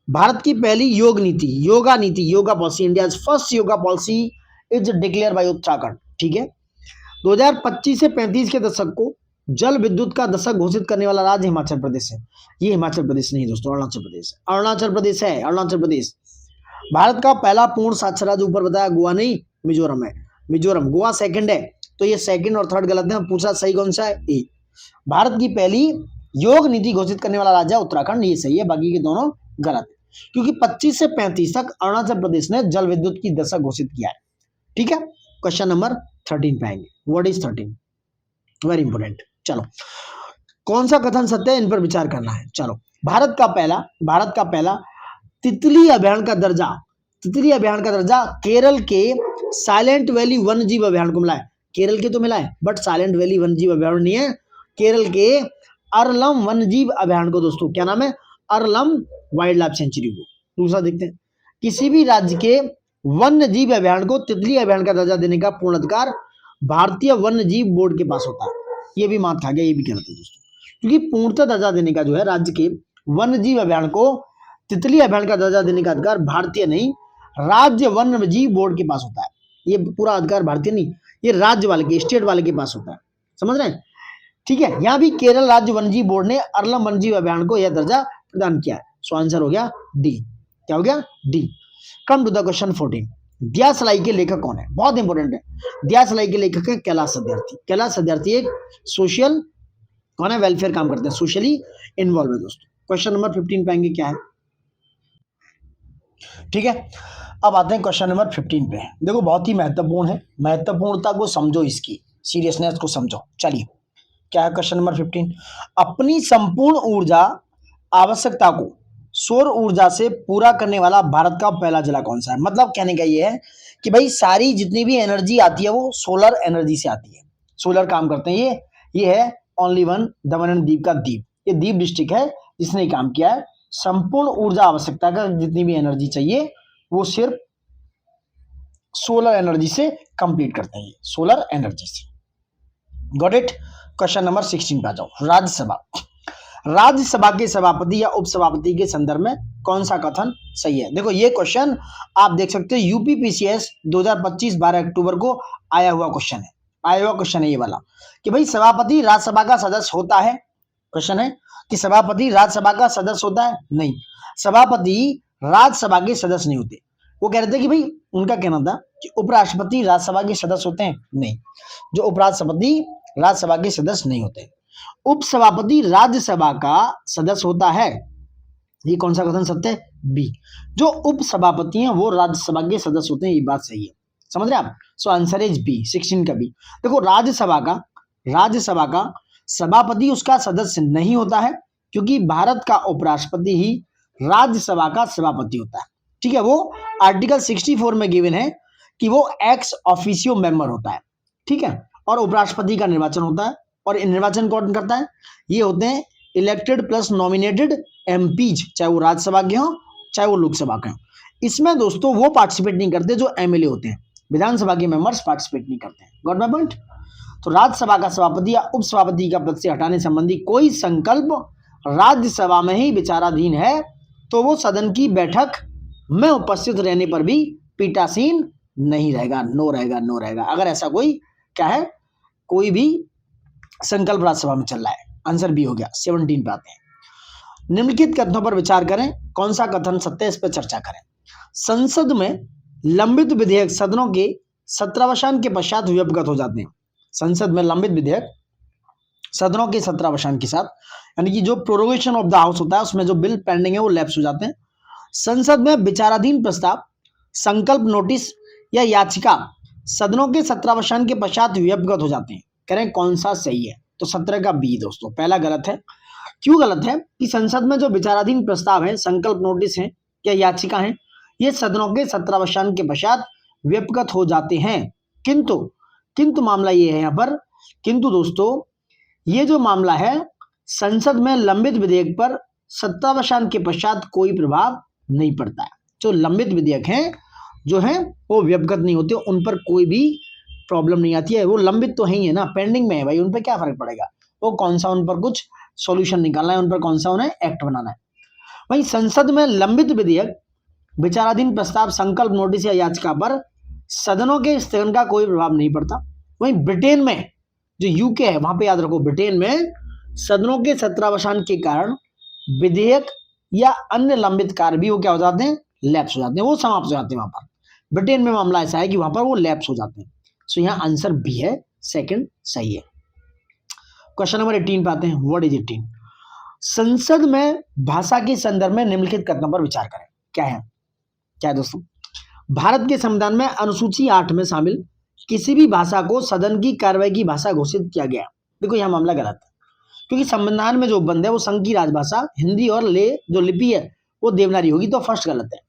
भारत की पहली योग नीति, yoga policy, India first yoga policy is declare by Uttarakhand. ठीक है, 2025 से 35 के दशक को जल विद्युत का दशक घोषित करने वाला राज्य हिमाचल प्रदेश है। ये हिमाचल प्रदेश नहीं दोस्तों, अरुणाचल प्रदेश है। अरुणाचल प्रदेश है, अरुणाचल प्रदेश। भारत का पहला पूर्ण साक्षर राज्य ऊपर बताया गोवा नहीं, मिजोरम है। मिजोरम, गोवा सेकंड है, तो ये सेकंड और थर्ड गलत है। पूछा सही कौन सा है? ए। भारत की पहली योग नीति घोषित करने वाला राज्य उत्तराखंड, ये सही है, बाकी के दोनों गलत है, क्योंकि 25 से 35 तक अरुणाचल प्रदेश ने जल विद्युत की दशक घोषित किया है। ठीक है, क्वेश्चन नंबर 13 पे आएंगे। What is 13? Very important. चलो, कौन सा कथन सत्य है, इन पर विचार करना है। चलो, भारत का पहला तितली अभ्यारण्य का दर्जा केरल के साइलेंट वैली वन्य जीव अभ्यारण्य को मिला है। केरल के तो मिला है, बट साइलेंट वैली वन्य जीव अभ्यारण्य नहीं है, केरल के अरलम वन्य जीव अभ्यारण्य को दोस्तों क्या नाम है? अरलम वाइल्ड लाइफ सेंचुरी को। दूसरा देखते हैं, किसी भी राज्य के वन्य जीव अभ्यारण्य को तितली अभ्यारण्य का दर्जा देने का पूर्ण अधिकार भारतीय वन्य जीव बोर्ड के पास होता है। ये भी मात खा गया, ये भी गलत है दोस्तों, क्योंकि पूर्णतः दर्जा देने का जो है राज्य के वन्य जीव अभ्यारण्य को तितली अभ्यारण्य का दर्जा देने का अधिकार भारतीय नहीं, राज्य वन्य जीव बोर्ड के पास होता है। ये पूरा अधिकार भारतीय नहीं, ये राज्य वाले के, स्टेट वाले के पास होता है। समझ रहे हैं? ठीक है, यहाँ भी केरल राज्य वन्यजीव बोर्ड ने अरलम वन्यजीव अभ्यारण्य को यह दर्जा प्रदान किया है। सो आंसर हो गया डी। क्या हो गया? D. Come to the question 14। दियासलाई के लेखक कौन है? बहुत इंपॉर्टेंट है। दियासलाई के लेखक है कैलाश सत्यार्थी। कैलाश सत्यार्थी एक सोशल कौन है, वेलफेयर काम करते हैं, सोशली इन्वॉल्व है दोस्तों। क्वेश्चन नंबर 15 पे आएंगे, क्या है? ठीक है, अब आते हैं क्वेश्चन नंबर 15 पे। देखो बहुत ही महत्वपूर्ण है, महत्वपूर्णता को समझो, इसकी सीरियसनेस को समझो। चलिए, क्या है क्वेश्चन नंबर 15? अपनी संपूर्ण ऊर्जा आवश्यकता को सौर ऊर्जा से पूरा करने वाला भारत का पहला जिला कौन सा है? मतलब कहने का ये है कि भाई सारी जितनी भी एनर्जी आती है वो सोलर एनर्जी से आती है, सोलर काम करते हैं। ये है only one Daman and Diu का दीव, ये दीव डिस्ट्रिक्ट है जिसने काम किया है। संपूर्ण ऊर्जा आवश्यकता का जितनी भी एनर्जी चाहिए वो सिर्फ सोलर एनर्जी से कंप्लीट करते हैं, सोलर एनर्जी से। Got it? क्वेश्चन नंबर 16 पे आ जाओ। राज्यसभा के सभापति या उपसभापति के संदर्भ में कौन सा कथन सही है? देखो ये क्वेश्चन आप देख सकते हो यूपीपीसीएस 2025 12 अक्टूबर को आया हुआ क्वेश्चन है ये वाला, कि भाई सभापति राज्यसभा का सदस्य होता है, क्वेश्चन है, कि सभापति राज्यसभा का सदस्य होता है? नहीं, सभापति राज्यसभा के सदस्य नहीं होते। वो कह रहे थे कि भाई उनका कहना था कि उपराष्ट्रपति राज्यसभा के सदस्य होते हैं? नहीं, जो उपराष्ट्रपति राज्यसभा के सदस्य नहीं होते। उपसभापति राज्यसभा का सदस्य होता है। ये कौन सा कथन सत्य है? बी। जो उपसभापति हैं वो राज्यसभा के सदस्य होते हैं, ये बात सही है। समझ रहे आप? सो आंसर इज बी, 16 का बी। देखो राज्यसभा का सभापति उसका सदस्य नहीं होता है, क्योंकि भारत का उपराष्ट्रपति ही राज्यसभा का सभापति होता है। ठीक है, वो आर्टिकल 64 में गिवन है कि वो एक्स ऑफिशियो मेंबर होता है। ठीक है, और उपराष्ट्रपति का निर्वाचन होता है, और निर्वाचन कौन करता है? ये होते हैं इलेक्टेड प्लस नॉमिनेटेड एमपीज, चाहे वो राज्यसभा के हों चाहे वो लोकसभा के हों। इसमें दोस्तों वो पार्टिसिपेट नहीं करते जो एमएलए होते हैं, विधानसभा के मेंबर्स पार्टिसिपेट नहीं करते हैं। Got my point? तो राज्यसभा का सभापति या उपसभापति का पद से हटाने संबंधी कोई संकल्प राज्यसभा में ही विचाराधीन है तो वो सदन की बैठक में उपस्थित रहने पर भी पीठासीन नहीं रहेगा, नो रहेगा, नो रहेगा। अगर ऐसा कोई क्या है, कोई भी संकल्प राज्यसभा में चल रहा है। आंसर बी हो गया। 17 पे आते हैं। निम्नलिखित कथनों पर विचार करें, कौन सा कथन सत्य है, इस पर चर्चा करें। संसद में लंबित विधेयक सदनों के सत्रावसान के पश्चात व्यपगत हो जाते हैं। संसद में लंबित विधेयक सदनों के सत्रावसान के साथ, यानी कि जो प्रोरोगेशन ऑफ द हाउस होता है उसमें जो बिल पेंडिंग है वो लैप्स हो जाते हैं। संसद में विचाराधीन प्रस्ताव, संकल्प नोटिस या याचिका सदनों के सत्रावसान के पश्चात व्यपगत हो जाते हैं। करें कौन सा सही है? तो 17 का बी दोस्तों, पहला गलत है। क्यों गलत है? कि संसद में जो विचाराधीन प्रस्ताव है, संकल्प नोटिस है या याचिका है, ये सदनों के सत्रावसान के पश्चात व्यपगत हो जाते हैं। किंतु मामला ये है यहाँ पर, किंतु दोस्तों ये जो मामला है, संसद में लंबित विधेयक पर सत्रावसान के पश्चात कोई प्रभाव नहीं पड़ता है। जो लंबित विधेयक हैं जो हैं वो व्यपगत नहीं होते, उन पर कोई भी प्रॉब्लम नहीं आती है। वो लंबित तो है ही है ना, पेंडिंग में है भाई, उन पर क्या फर्क पड़ेगा? वो कौन सा उन पर कुछ सॉल्यूशन निकालना है, उन पर कौन सा उन्हें एक्ट बनाना है। वहीं संसद में लंबित विधेयक, विचाराधीन प्रस्ताव, संकल्प नोटिस या याचिका पर सदनों के स्थगन का कोई प्रभाव नहीं पड़ता। वहीं ब्रिटेन में, जो यूके है वहां पे याद रखो, ब्रिटेन में सदनों के सत्रावसान के कारण विधेयक या अन्य लंबित कार्य भी वो क्या हो जाते हैं? लैप्स हो जाते हैं, वो समाप्त हो जाते हैं। वहां पर ब्रिटेन में मामला ऐसा है कि वहां पर वो लैप्स हो जाते हैं। सो यहाँ आंसर बी है, सेकंड सही है। क्वेश्चन नंबर 18 पे आते हैं। What is 18? संसद में भाषा के संदर्भ में निम्नलिखित कथनों पर विचार करें। क्या है दोस्तों? भारत के संविधान में अनुसूची 8 में शामिल किसी भी भाषा को सदन की कार्रवाई की भाषा घोषित किया गया। देखो यह मामला गलत है, क्योंकि संविधान में जो बंद है वो संघ की राजभाषा हिंदी और जो लिपि है वो देवनागरी होगी, तो फर्स्ट गलत है।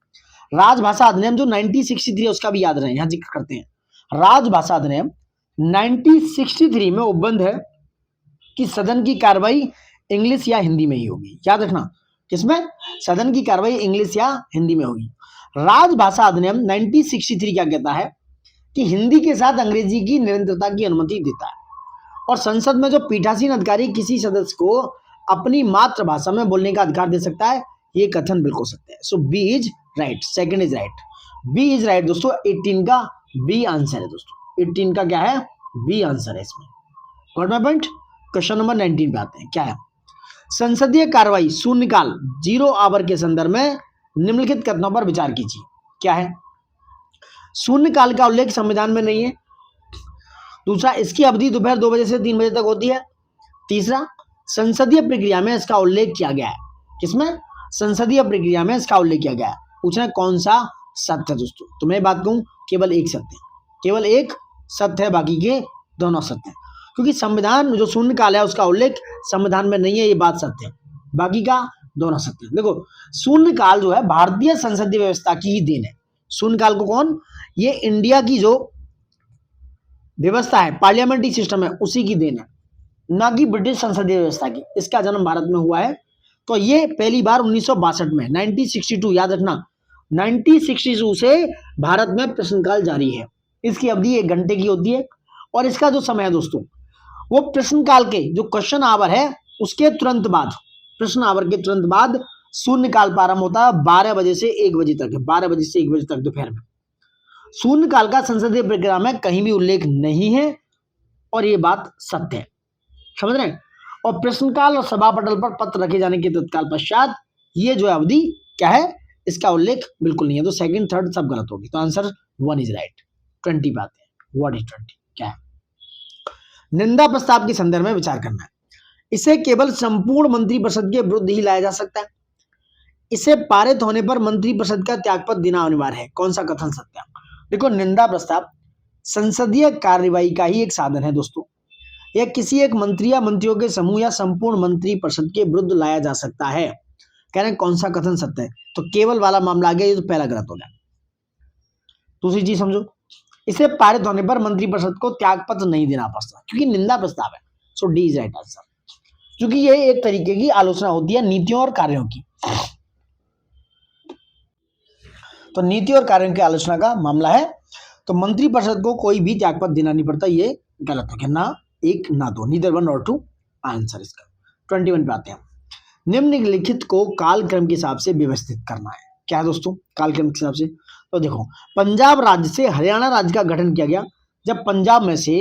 राजभाषा अधिनियम जो 1963 है उसका भी याद रहे, यहाँ जिक्र करते हैं। राजभाषा अधिनियम 1963 में उपबंध है कि सदन की कार्रवाई इंग्लिश या हिंदी में ही होगी। याद रखना, किसमें? सदन की कार्रवाई इंग्लिश या हिंदी में होगी। राजभाषा अधिनियम 1963 क्या कहता है कि हिंदी के साथ अंग्रेजी की निरंतरता की अनुमति देता है, और संसद में जो पीठासीन अधिकारी किसी सदस्य को अपनी मातृभाषा में बोलने का अधिकार दे सकता है, ये कथन बिल्कुल सत्य है। So B is right, second is right, B is right दोस्तों। 18 का बी आंसर है दोस्तों, 18 का क्या है? बी आंसर है इसमें। Got my point? Question number 19 पे आते हैं। क्या है? संसदीय कार्रवाई शून्यकाल 0 आवर के संदर्भ में निम्नलिखित कथनों पर विचार कीजिए। क्या है? शून्यकाल का उल्लेख संविधान में नहीं है। दूसरा, इसकी अवधि दोपहर 2 बजे से 3 बजे तक होती है। तीसरा, संसदीय प्रक्रिया में इसका उल्लेख किया गया है। किसमें? संसदीय प्रक्रिया में इसका उल्लेख किया गया है। पूछना है कौन सा सत्य है दोस्तों? तो मैं बात कहूं, केवल एक सत्य है, केवल एक सत्य है, बाकी के दोनों सत्य है। क्योंकि संविधान जो शून्यकाल है उसका उल्लेख संविधान में नहीं है, ये बात सत्य है, बाकी का दोनों सत्य है। देखो शून्यकाल जो है भारतीय संसदीय व्यवस्था की ही देन है। शून्यकाल को कौन? ये इंडिया की जो व्यवस्था है, पार्लियामेंट्री सिस्टम है, उसी की देन है, ना कि ब्रिटिश संसदीय व्यवस्था की। इसका जन्म भारत में हुआ है, तो ये पहली बार 1962 में, 1962 याद रखना, 1962 से भारत में प्रश्नकाल जारी है। इसकी अवधि 1 घंटे की होती है, और इसका जो समय है दोस्तों, वो प्रश्नकाल के जो क्वेश्चन आवर है उसके तुरंत बाद, प्रश्न आवर के तुरंत बाद शून्यकाल प्रारंभ होता है 12 बजे से 1 बजे तक, 12 बजे से 1 बजे तक दोपहर में। शून्यकाल का संसदीय प्रक्रिया में कहीं भी उल्लेख नहीं है, और ये बात सत्य है। समझ रहे हैं? और प्रश्नकाल और सभा पटल पर पत्र रखे जाने के तत्काल पश्चात ये जो अवधि क्या है, इसका उल्लेख बिल्कुल नहीं है, तो सेकंड थर्ड सब गलत होगी, तो आंसर 1 इज राइट। 20 पे आते हैं, व्हाट इज 20 क्या है? निंदा प्रस्ताव के संदर्भ में विचार करना है। इसे केवल संपूर्ण मंत्रिपरिषद के विरुद्ध ही लाया जा सकता है। इसे पारित होने पर मंत्रिपरिषद का त्यागपत्र देना अनिवार्य है। कौन सा कथन सत्य है? देखो, निंदा प्रस्ताव संसदीय कार्यवाही का ही एक साधन है दोस्तों। यह किसी एक मंत्री या मंत्रियों के समूह या संपूर्ण मंत्रिपरिषद के विरुद्ध लाया जा सकता है। कह रहे हैं कौन सा कथन सत्य है, तो केवल वाला मामला आ गया, ये तो पहला गलत हो गया। दूसरी चीज समझो, इसे पारित होने पर मंत्रिपरिषद को त्यागपत्र नहीं देना पड़ता, क्योंकि निंदा प्रस्ताव है। सो डी इज राइट आंसर, क्योंकि ये एक तरीके की आलोचना होती है नीतियों और कार्यों की, तो नीति और कार्यों की आलोचना का मामला है, तो मंत्रिपरिषद को कोई भी त्यागपत्र देना नहीं पड़ता। ये गलत हो गया, ना एक ना दो, नीदर 1 और 2 आंसर इसका। 21 पे आते हैं। निम्नलिखित को कालक्रम के हिसाब से व्यवस्थित करना है। क्या है दोस्तों? कालक्रम के हिसाब से, तो देखो, पंजाब राज्य से हरियाणा राज्य का गठन किया गया जब पंजाब में से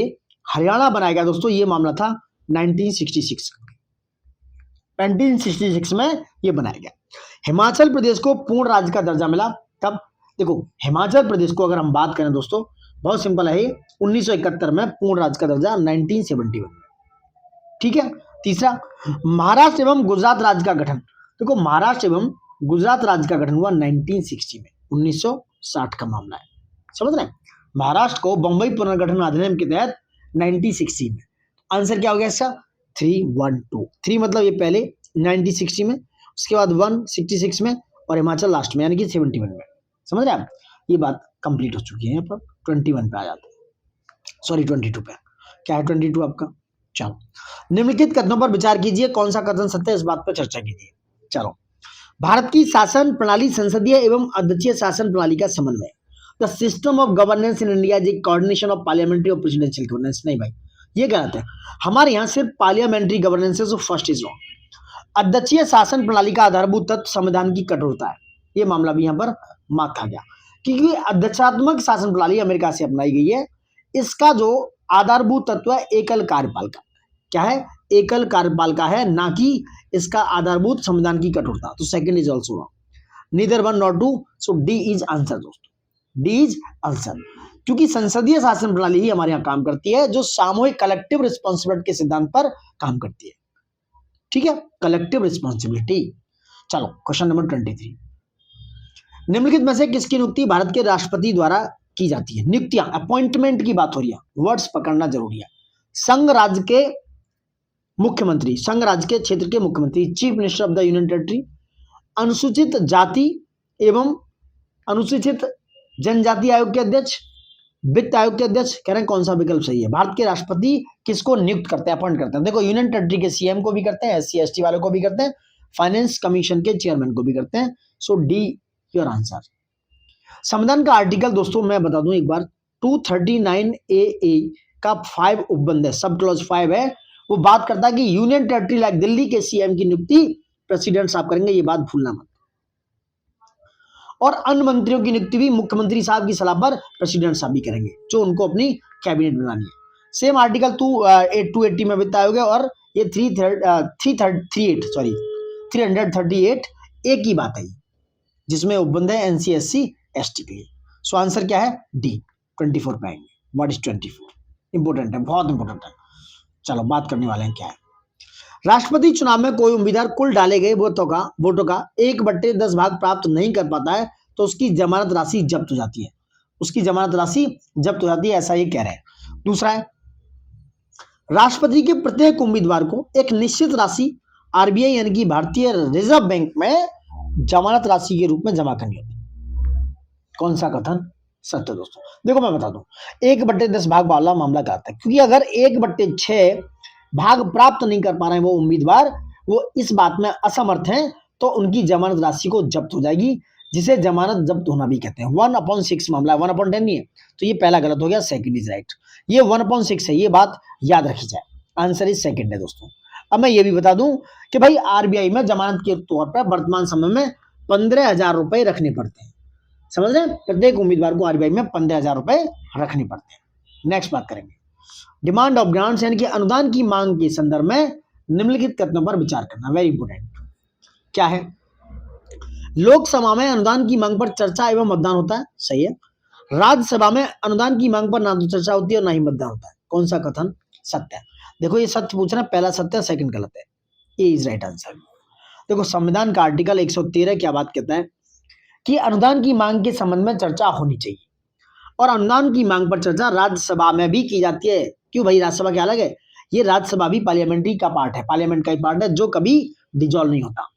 हरियाणा बनाया गया दोस्तों, ये मामला था 1966। 1966 में ये बनाया गया। हिमाचल प्रदेश को पूर्ण राज्य का दर्जा मिला तब। देखो, हिमाचल प्रदेश को अगर हम बात करें दोस्तों, बहुत सिंपल है, 1971 में पूर्ण राज्य का दर्जा 1971 में, ठीक है। तीसरा, महाराष्ट्र एवं गुजरात राज्य का गठन। देखो, महाराष्ट्र एवं गुजरात राज्य का गठन हुआ 1960 में, 1960 का मामला है, समझ रहे हैं। महाराष्ट्र को बंबई पुनर्गठन अधिनियम के तहत 1960 में। आंसर क्या हो गया इसका? 312। 3 मतलब ये पहले 1960 में, उसके बाद 166 में, और हिमाचल लास्ट में, यानी कि 71 में। समझ रहे हैं आप? ये बात कंप्लीट हो चुकी है। यहाँ पर 21 पे आ जाते हैं, सॉरी 22 पे। क्या है 22 आपका? चलो, निम्नलिखित कथनों पर विचार कीजिए, कौन सा कथन सत्य है, इस बात पर चर्चा कीजिए। चलो, भारत की शासन प्रणाली संसदीय एवं अध्यक्षीय शासन प्रणाली का समन्वय। The system of governance in India is coordination of parliamentary और प्रेसिडेंशियल गवर्नेंस। नहीं भाई, ये गलत है। हमारे यहाँ सिर्फ पार्लियामेंट्री गवर्नेंस है, सो फर्स्ट इज रॉन्ग। अध्यक्षीय शासन प्रणाली का आधारभूत तत्व संविधान की कठोरता है, ये मामला भी यहाँ पर मात खा गया, क्योंकि अध्यक्षात्मक शासन प्रणाली अमेरिका से अपनाई गई है। इसका जो आधारभूत तत्व है एकल कार्यपाल का, क्या है? एकल कार्यपाल का है, ना कि इसका आधारभूत संविधान की कठोरता। तो second is also wrong, neither 1 not 2, so D is answer दोस्तों, डी इज आंसर। क्योंकि संसदीय शासन प्रणाली ही हमारे यहाँ काम करती है, जो सामूहिक कलेक्टिव रिस्पॉन्सिबिलिटी के सिद्धांत पर काम करती है, ठीक है, कलेक्टिव रिस्पॉन्सिबिलिटी। चलो, क्वेश्चन नंबर 23। निम्नलिखित में से किसकी नियुक्ति भारत के राष्ट्रपति द्वारा की जाती है? नियुक्तियां, अपॉइंटमेंट की बात हो रही है, वर्ड्स पकड़ना जरूरी है। संघ राज्य के मुख्यमंत्री, संघ राज्य के क्षेत्र के मुख्यमंत्री, chief minister of the union territory, अनुसूचित जाति एवं अनुसूचित जनजाति आयोग के अध्यक्ष, वित्त आयोग के अध्यक्ष। कह रहे हैं कौन सा विकल्प सही है? भारत के राष्ट्रपति किसको नियुक्त करते हैं, अपॉइंट करते हैं? देखो, यूनियन टेरिटरी के सीएम को भी करते हैं, SC ST वालों को भी करते हैं, फाइनेंस कमीशन के चेयरमैन को भी करते हैं। सो डी योर आंसर। संविधान का आर्टिकल दोस्तों मैं बता दूं एक बार, 239A का 5 उपबंध है, सब क्लॉज 5 है, वो बात करता है कि यूनियन टेरिटरी लाइक दिल्ली के सीएम की नियुक्ति प्रेसिडेंट साहब करेंगे, ये बात भूलना मत। और अन्य मंत्रियों की नियुक्ति भी मुख्यमंत्री साहब की सलाह पर प्रेसिडेंट साहब भी करेंगे, जो उनको अपनी कैबिनेट बनानी है। सेम आर्टिकल 280 में वित्त आयोग है, और ये 338 एक ही बात है, जिसमें उपबंध है NC SC ST के लिए। सो आंसर क्या है? डी 24 पे आएंगे। What is 24? इंपोर्टेंट है, बहुत इंपोर्टेंट है। चलो, बात करने वाले हैं क्या है। राष्ट्रपति चुनाव में कोई उम्मीदवार कुल डाले गए वोटों का 1/10 भाग प्राप्त नहीं कर पाता है, तो उसकी जमानत राशि जब्त हो जाती है, उसकी जमानत राशि जब्त हो जाती है, ऐसा ये कह रहे हैं। दूसरा है, राष्ट्रपति के प्रत्येक उम्मीदवार को एक निश्चित राशि RBI यानी कि भारतीय रिजर्व बैंक में जमानत राशि के रूप में जमा करनी होती है। कौन सा कथन सत्य दोस्तों? देखो, मैं बता दूं, 1/10 भाग वाला मामला क्या आता है, क्योंकि अगर 1/6 भाग प्राप्त नहीं कर पा रहे हैं वो उम्मीदवार, वो इस बात में असमर्थ हैं, तो उनकी जमानत राशि को जब्त हो जाएगी, जिसे जमानत जब्त होना भी कहते हैं। 1/6 मामला है, 1/10 नहीं है, तो ये पहला गलत हो गया, सेकंड इज राइट। ये 1/6 है, ये बात याद रखी जाए, आंसर इज सेकंड है दोस्तों। अब मैं ये भी बता दूं कि भाई RBI में जमानत के तौर पर वर्तमान समय में 15,000 रुपए रखने पड़ते हैं, समझ रहे हैं? प्रत्येक उम्मीदवार को RBI में 15,000 रुपए रखने पड़ते हैं। नेक्स्ट बात करेंगे, डिमांड ऑफ ग्रांट्स यानी कि अनुदान की मांग के संदर्भ में निम्नलिखित कथनों पर विचार करना, वेरी इंपोर्टेंट। क्या है? लोकसभा में अनुदान की मांग पर चर्चा एवं मतदान होता है, सही है। राज्यसभा में अनुदान की मांग पर ना तो चर्चा होती है और ना ही मतदान होता है। कौन सा कथन सत्य है? देखो ये सत्य पूछना, पहला सत्य है, सेकंड गलत है। ए इज राइट आंसर। देखो संविधान का आर्टिकल 113 क्या बात कहता है कि अनुदान की मांग के संबंध में चर्चा होनी चाहिए, और अनुदान की मांग पर चर्चा राज्यसभा में भी की जाती है। क्यों भाई? राज्यसभा क्या अलग है? ये राज्यसभा भी पार्लियामेंट्री का पार्ट है, पार्लियामेंट का ही पार्ट है, जो कभी डिजोल्व नहीं होता।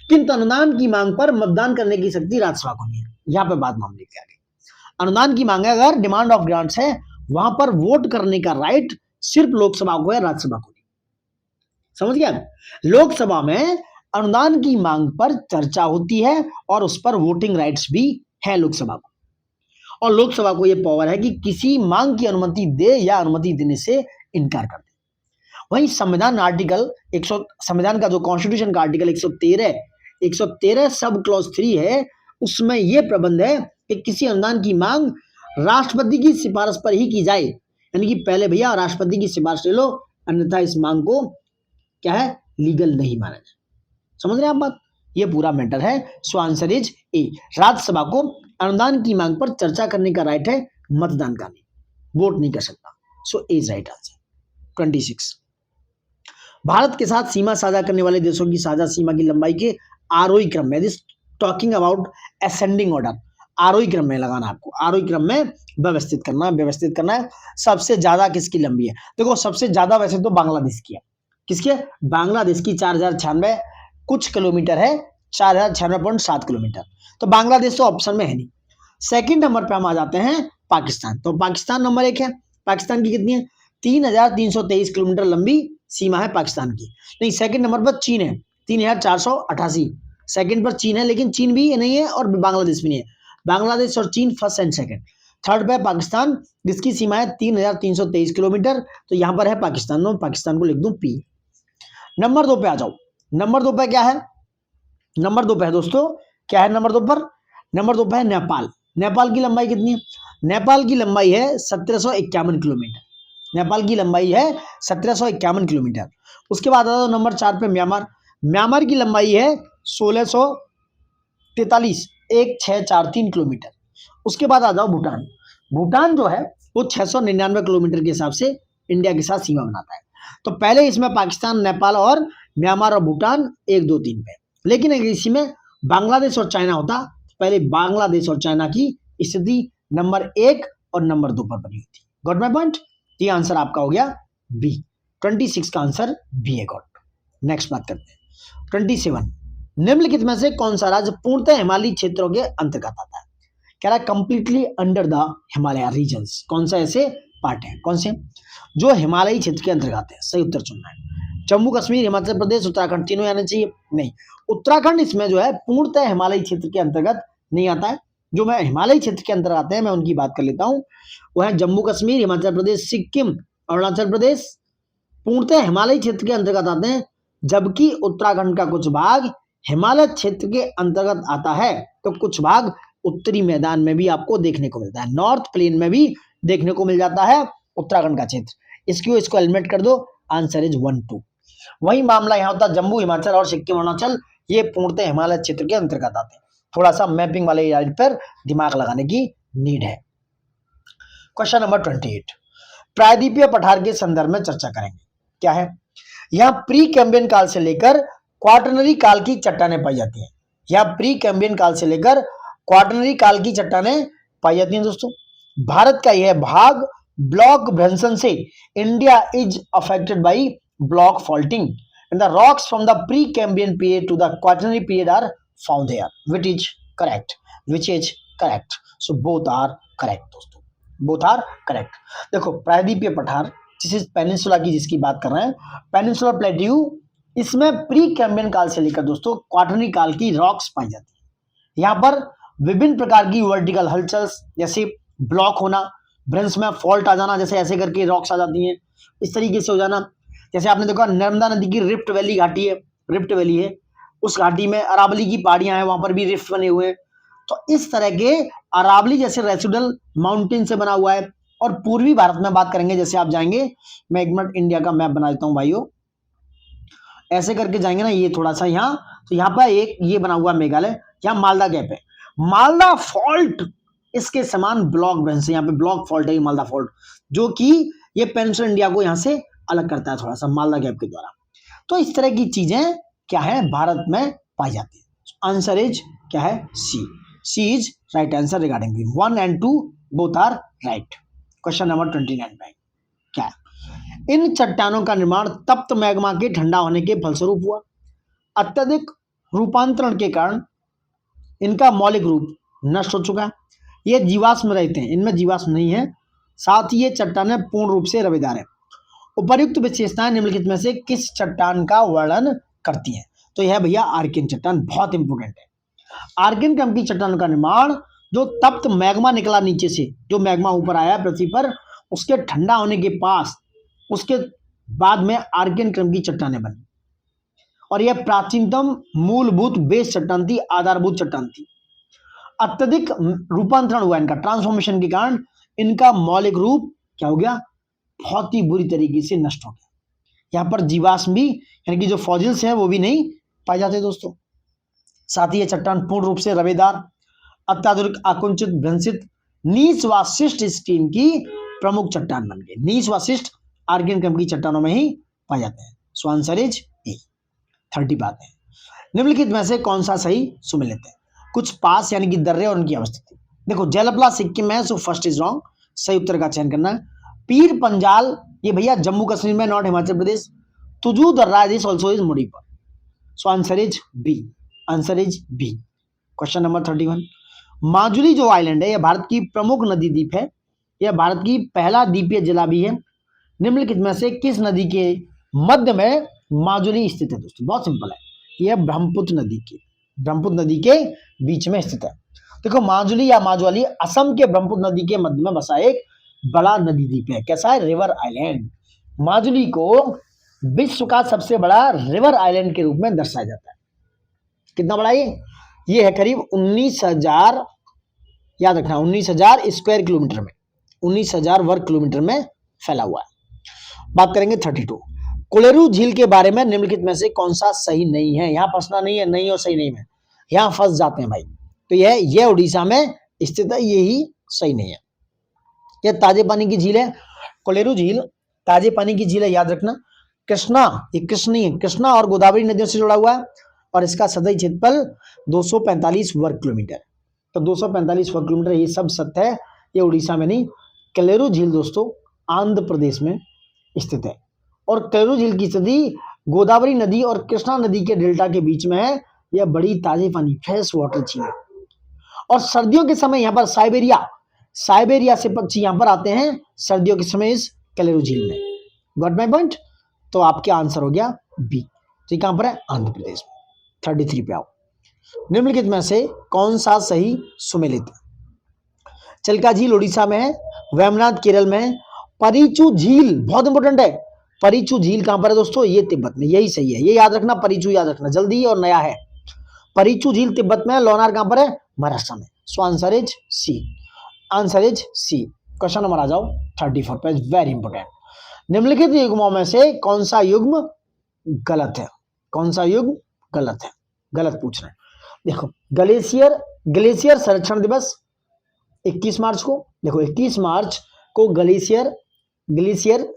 किंतु अनुदान की मांग पर मतदान करने की शक्ति राज्यसभा को नहीं है। यहाँ पे बात मामले की आ गई। अनुदान की मांग है, अगर डिमांड ऑफ ग्रांट्स है, वहां पर वोट करने का राइट सिर्फ लोकसभा को है, राज्यसभा को नहीं। समझ गया? लोकसभा में अनुदान की मांग पर चर्चा होती है और उस पर वोटिंग राइट्स भी है लोकसभा को, और लोकसभा को यह पावर है कि किसी मांग की अनुमति दे या अनुमति देने से इनकार कर दे। वहीं संविधान का जो कॉन्स्टिट्यूशन का आर्टिकल 113 सब क्लॉज 3 है, उसमें यह प्रबंध है कि किसी अनुदान की मांग राष्ट्रपति की सिफारिश पर ही की जाए, यानी कि पहले भैया राष्ट्रपति की सिफारिश ले लो, अन्यथा इस मांग को क्या है, लीगल नहीं माना जाए। समझ रहे हैं आप बात? ये पूरा मैटर है। सो आंसर इज ए। राज्यसभा को अनुदान की मांग पर चर्चा करने का राइट है, मतदान का नहीं, वोट नहीं कर सकता। सो A is right answer. 26, Bharat के साथ सीमा साझा करने वाले देशों की साझा सीमा की लंबाई के आरोही क्रम में, this talking about ascending order, आरोही क्रम में लगाना, आपको आरोही क्रम में व्यवस्थित करना है। सबसे ज्यादा किसकी लंबी है? देखो सबसे ज्यादा वैसे तो बांग्लादेश की है। किसके? बांग्लादेश की 4096 कुछ किलोमीटर है, 4096.7 किलोमीटर। तो बांग्लादेश तो ऑप्शन में है नहीं। सेकंड नंबर पे हम आ जाते हैं पाकिस्तान। तो पाकिस्तान नंबर 1 है। पाकिस्तान की कितनी है? 3323 किलोमीटर लंबी सीमा है पाकिस्तान की। नहीं, सेकंड नंबर पर चीन है, 3488। सेकंड पर चीन है, लेकिन चीन भी नहीं है और बांग्लादेश भी नहीं है। बांग्लादेश और चीन फर्स्ट एंड सेकंड। थर्ड पे पाकिस्तान, जिसकी सीमा है 3323 किलोमीटर। तो यहां पर है पाकिस्तान। नो, पाकिस्तान को लिख दूं पी। नंबर 2 पे आ जाओ। नंबर 2 पे क्या है? नंबर 2 पे है दोस्तों, क्या है नंबर 2 पर? नंबर 2 पे है नेपाल। नेपाल की लंबाई कितनी है? नेपाल की लंबाई है 1751 किलोमीटर। नेपाल की लंबाई है 1751 किलोमीटर। उसके बाद आ जाओ नंबर 4 पे म्यांमार। म्यांमार की लंबाई है 1643, 1643 किलोमीटर। उसके बाद आ जाओ भूटान। भूटान जो है वो 699 किलोमीटर के हिसाब से इंडिया के साथ सीमा बनाता है। तो पहले इसमें पाकिस्तान, नेपाल और म्यांमार और भूटान 1 2 3 पे, लेकिन अगर इसी में बांग्लादेश और चाइना होता, पहले बांग्लादेश और चाइना की स्थिति नंबर 1 और नंबर 2 पर बनी होती। Got my point? ये आंसर आपका हो गया बी। 26 का आंसर बी है। गॉट। नेक्स्ट बात करते हैं 27, निम्नलिखित में से कौन सा राज्य पूर्णतः हिमालयी क्षेत्रों के अंतर्गत आता है? कह रहा है completely under the Himalaya regions. कौन सा ऐसे पार्ट है, कौन से जो हिमालयी क्षेत्र के अंतर्गत है? सही उत्तर चुनना है। जम्मू कश्मीर, हिमाचल प्रदेश, उत्तराखंड, तीनों आने चाहिए? नहीं, उत्तराखंड इसमें जो है पूर्णतः हिमालयी क्षेत्र के अंतर्गत नहीं आता है। जो मैं हिमालयी क्षेत्र के अंतर्गत आते हैं मैं उनकी बात कर लेता हूं। वो है जम्मू कश्मीर, हिमाचल प्रदेश, सिक्किम, अरुणाचल प्रदेश, पूर्णतः हिमालयी क्षेत्र के अंतर्गत आते हैं। जबकि उत्तराखंड का कुछ भाग हिमालय क्षेत्र के अंतर्गत आता है, तो कुछ भाग उत्तरी मैदान में भी आपको देखने को मिलता है, नॉर्थ प्लेन में भी देखने को मिल जाता है उत्तराखंड का क्षेत्र। इसको एलिमिनेट कर दो, आंसर इज 1 2। वही मामला यहाँ होता है जम्मू, हिमाचल और सिक्किम, अरुणाचल, ये पूर्णतः हिमालय क्षेत्र के अंतर्गत आते हैं। थोड़ा सा मैपिंग वाले एरिया पर दिमाग लगाने की नीड है। क्वेश्चन नंबर 28, प्रायद्वीपीय पठार के संदर्भ में चर्चा करेंगे। क्या है? यहाँ प्री कैम्ब्रियन काल से लेकर क्वाटरनरी काल की चट्टानें पाई जाती हैं। यहाँ प्री कैम्ब्रियन काल से लेकर क्वाटरनरी काल की चट्टानें पाई जाती हैं दोस्तों। भारत का यह भाग ब्लॉक भ्रंशन से, India is affected by block faulting and the rocks from the Precambrian period to the Quaternary period are found here, which is correct, so both are correct दोस्तों, both are correct। देखो प्रायद्वीपीय पठार, जिस पेनिनसुला की जिसकी बात कर रहे हैं, पेनिनसुलर प्लेट्यू, इसमें प्री कैम्ब्रियन काल से लेकर दोस्तों क्वाटरनरी काल की रॉक्स पाई जाती है। यहाँ पर विभिन्न प्रकार की वर्टिकल हलचल, जैसे ब्लॉक होना, भ्रंश में फॉल्ट आ जाना, जैसे ऐसे करके रॉक्स आ जाती हैं, इस तरीके से हो जाना। जैसे आपने देखा नर्मदा नदी की रिफ्ट वैली घाटी है, रिफ्ट वैली है, उस घाटी में अरावली की पहाड़ियां हैं, वहां पर भी रिफ्ट बने हुए हैं। तो इस तरह के अरावली जैसे रेसिडुअल माउंटेन से बना हुआ है। और पूर्वी भारत में बात करेंगे, जैसे आप जाएंगे, मैं एक मिनट इंडिया का मैप बना देता हूं भाइयों, ऐसे करके जाएंगे ना, ये थोड़ा सा यहाँ, तो यहाँ पर एक ये बना हुआ मेघालय, यहाँ मालदा गैप है, मालदा फॉल्ट इसके समान ब्लॉक ब्रेंच से, यहाँ पे ब्लॉक फॉल्ट है ये मालदा फॉल्ट, जो कि ये पेनिनसुला इंडिया को यहाँ से अलग करता है थोड़ा सा मालदा गैप के द्वारा। तो इस तरह की चीजें क्या है भारत में पाई जाती है। आंसर इज क्या है C is right answer regarding the 1 and 2 both are right. Question number 29 में क्या है, इन चट्टानों का निर्माण तप्त मैग्मा के ठंडा होने के फलस्वरूप हुआ। अत्यधिक रूपांतरण के कारण इनका मौलिक रूप नष्ट हो चुका है। ये जीवाश्म रहते हैं, इनमें जीवाश्म नहीं है, साथ ही ये चट्टानें पूर्ण रूप से रवेदार है। उपर्युक्त विशेषताएं निम्नलिखित में से किस चट्टान का वर्णन करती हैं? तो यह भैया आर्कियन चट्टान, बहुत इंपोर्टेंट है। आर्कियन क्रम की चट्टान का निर्माण, जो तप्त मैग्मा निकला नीचे से, जो मैग्मा ऊपर आया पृथ्वी पर, उसके ठंडा होने के पास उसके बाद में आर्कियन क्रम की चट्टानें बनी, और यह प्राचीनतम मूलभूत बेस चट्टान थी, आधारभूत चट्टान थी। अत्यधिक रूपांतरण हुआ इनका, ट्रांसफॉर्मेशन के कारण इनका मौलिक रूप क्या हो गया, बहुत ही बुरी तरीके से नष्ट हो गया। यहाँ पर जीवाश्म भी यानी कि जो फॉसिल्स हैं वो भी नहीं पाए जाते दोस्तों। साथ ही ये चट्टान पूर्ण रूप से रवेदार, अत्याधुनिक आकुंचित भ्रंशित नीच वाशिष्ट स्टीन की प्रमुख चट्टान बन गई। नीच वाशिष्ट आर्कियन क्रम की चट्टानों में ही पाए जाते हैं। सो आंसर इज ए। 30 बात है, निम्नलिखित में से कौन सा सही सुमेलित है? कुछ पास यानी कि दर्रे और उनकी अवस्थिति। देखो जलपला सिक्किम में, सो फर्स्ट इज रॉन्ग, सही उत्तर का चयन करना है। पीर पंजाल ये भैया जम्मू कश्मीर में, नॉट हिमाचल प्रदेश। तुजू दर्रा दिस ऑल्सो इज मुड़ीपर। So answer is B, answer is B. Question number 31, Majuli जो आइलैंड है यह भारत की प्रमुख नदी द्वीप है, यह भारत की पहला द्वीपीय जिला भी है। निम्नलिखित में से किस नदी के मध्य में माजुली स्थित है? दोस्तों बहुत सिंपल है, यह ब्रह्मपुत्र नदी के बीच में स्थित है। देखो माजुली या माजुली असम के ब्रह्मपुत्र नदी के मध्य में बसा एक बड़ा नदी द्वीप है। कैसा है? River island. माजुली को विश्व का सबसे बड़ा रिवर आइलैंड के रूप में दर्शाया जाता है। कितना बड़ा ये है करीब 19,000, याद रखना 19,000 स्क्वायर किलोमीटर में, 19,000 वर्ग किलोमीटर में फैला हुआ है। बात करेंगे 32, कोलेरू झील के बारे में निम्नलिखित में से कौन सा सही नहीं है? यहाँ फंसना नहीं है, नहीं और सही नहीं में यहाँ फंस जाते हैं भाई। तो यह उड़ीसा में स्थित है, यही सही नहीं है। यह ताजे पानी की झील है, कोलेरू झील ताजे पानी की झील है, याद रखना। कृष्णा, ये कृष्ण नहीं है, कृष्णा और गोदावरी नदियों से जुड़ा हुआ है, और इसका सतही क्षेत्रफल 245 वर्ग किलोमीटर। तो 245 वर्ग किलोमीटर, ये सब सत्य है, ये उड़ीसा में नहीं। कोलेरू झील दोस्तों आंध्र प्रदेश में स्थित है, और कोलेरू झील की स्थिति गोदावरी नदी और कृष्णा नदी के डेल्टा के बीच में है। यह बड़ी ताजे पानी फ्रेश वाटर झील है, और सर्दियों के समय यहाँ पर साइबेरिया से पक्षी यहाँ पर आते हैं सर्दियों के समय इस कोलेरू झील में। Got my point? तो आपका आंसर हो गया बी। तो कहां पर है? आंध्र प्रदेश में। 33 पे आओ, निम्नलिखित में से कौन सा सही सुमेलित है? चिल्का झील उड़ीसा में है, वेमनाथ केरल में है, परिचू झील बहुत इंपोर्टेंट है। परिचू झील कहां पर है दोस्तों? ये तिब्बत में, यही सही है, ये याद रखना, परिचू याद रखना, जल्दी और नया है। परिचू झील तिब्बत में है, लोनार कहां पर है? महाराष्ट्र में। So answer is C, answer is C. Question number आ जाओ 34 पे, वेरी इंपोर्टेंट। निम्नलिखित युग्मों में से कौन सा युग्म गलत है? कौन सा युग्म गलत है? गलत पूछ रहे हैं। देखो ग्लेशियर संरक्षण दिवस 21 मार्च को, देखो 21 मार्च को ग्लेशियर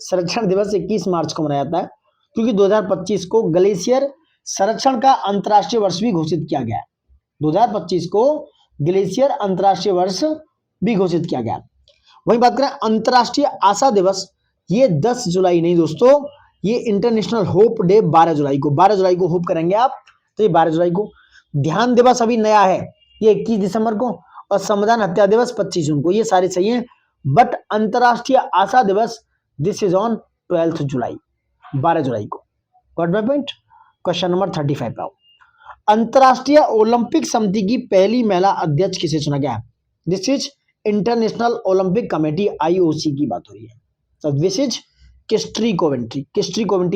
संरक्षण दिवस 21 मार्च को मनाया जाता है, क्योंकि 2025 को ग्लेशियर संरक्षण का अंतर्राष्ट्रीय वर्ष भी घोषित किया गया है। 2025 को ग्लेशियर अंतर्राष्ट्रीय वर्ष भी घोषित किया गया। वहीं बात करें अंतर्राष्ट्रीय आशा दिवस, ये 10 जुलाई नहीं दोस्तों, ये इंटरनेशनल होप डे 12 जुलाई को, 12 जुलाई को होप करेंगे आप, तो ये 12 जुलाई को। ध्यान दिवस अभी नया है, ये 21 दिसंबर को, और संविधान हत्या दिवस 25 जून को, ये सारे सही हैं। बट अंतर्राष्ट्रीय आशा दिवस दिस इज ऑन 12 जुलाई, 12 जुलाई को। Got my point? Question number 35 पे आओ। अंतर्राष्ट्रीय ओलंपिक समिति की पहली महिला अध्यक्ष किसे चुना गया? This is International Olympic Committee, IOC की बात हो रही है। So this is Kirsty Coventry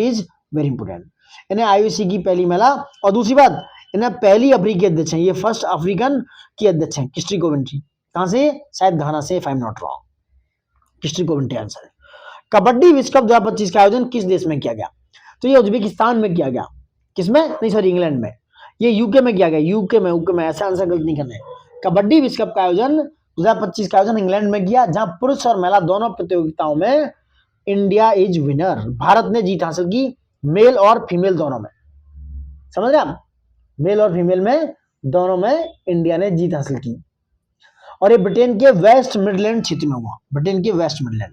is very important. इन्हें IOC की पहली महिला, और दूसरी बात इन्हें पहली अफ्रीकी अध्यक्ष हैं, ये फर्स्ट अफ्रीकन की अध्यक्ष हैं किस्ट्री कोवेंट्री। कहां से? शायद घाना से, if I am not wrong. Kirsty Coventry answer है। कबड्डी विश्व कप 2025 का आयोजन किस देश में किया गया? तो ये उज्बेकिस्तान में किया गया। किसमें, नहीं सॉरी इंग्लैंड में, ये यूके में किया गया, यूके में ऐसा आंसर गलत नहीं करना है। कबड्डी विश्व कप का आयोजन 2025 का आयोजन इंग्लैंड में किया, जहां पुरुष और महिला दोनों प्रतियोगिताओं में इंडिया इज विनर, भारत ने जीत हासिल की, मेल और फीमेल दोनों में, समझ रहे आप, मेल और फीमेल में दोनों में इंडिया ने जीत हासिल की। और ये ब्रिटेन के वेस्ट मिडलैंड क्षेत्र में हुआ, ब्रिटेन के वेस्ट मिडलैंड।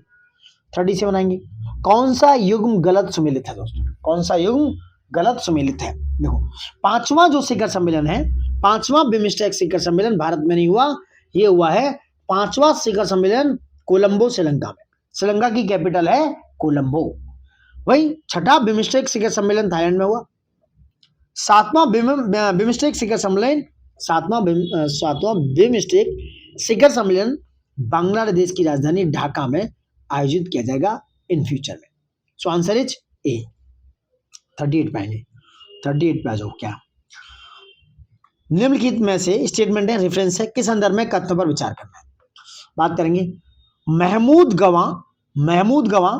37 आएंगे, कौन सा युग्म गलत सुमेलित है दोस्तों, कौन सा युग्म गलत सुमेलित है। देखो, पांचवा जो शिखर सम्मेलन है, पांचवा बिमस्टेक शिखर सम्मेलन भारत में नहीं हुआ, ये हुआ है पांचवा शिखर सम्मेलन कोलंबो श्रीलंका में, श्रीलंका की कैपिटल है कोलंबो। वही छठा बिमस्टेक शिखर सम्मेलन थाईलैंड में हुआ, सातवां बिमस्टेक शिखर सम्मेलन, सातवां बिमस्टेक शिखर सम्मेलन बांग्लादेश की राजधानी ढाका में आयोजित किया जाएगा इन फ्यूचर में। सो आंसर इज ए। 38 पे आएंगे, 38 पे आ जाओ। क्या निम्नलिखित में से स्टेटमेंट है, रेफरेंस है, किस संदर्भ में कथनों पर विचार करना है। बात करेंगे महमूद गवां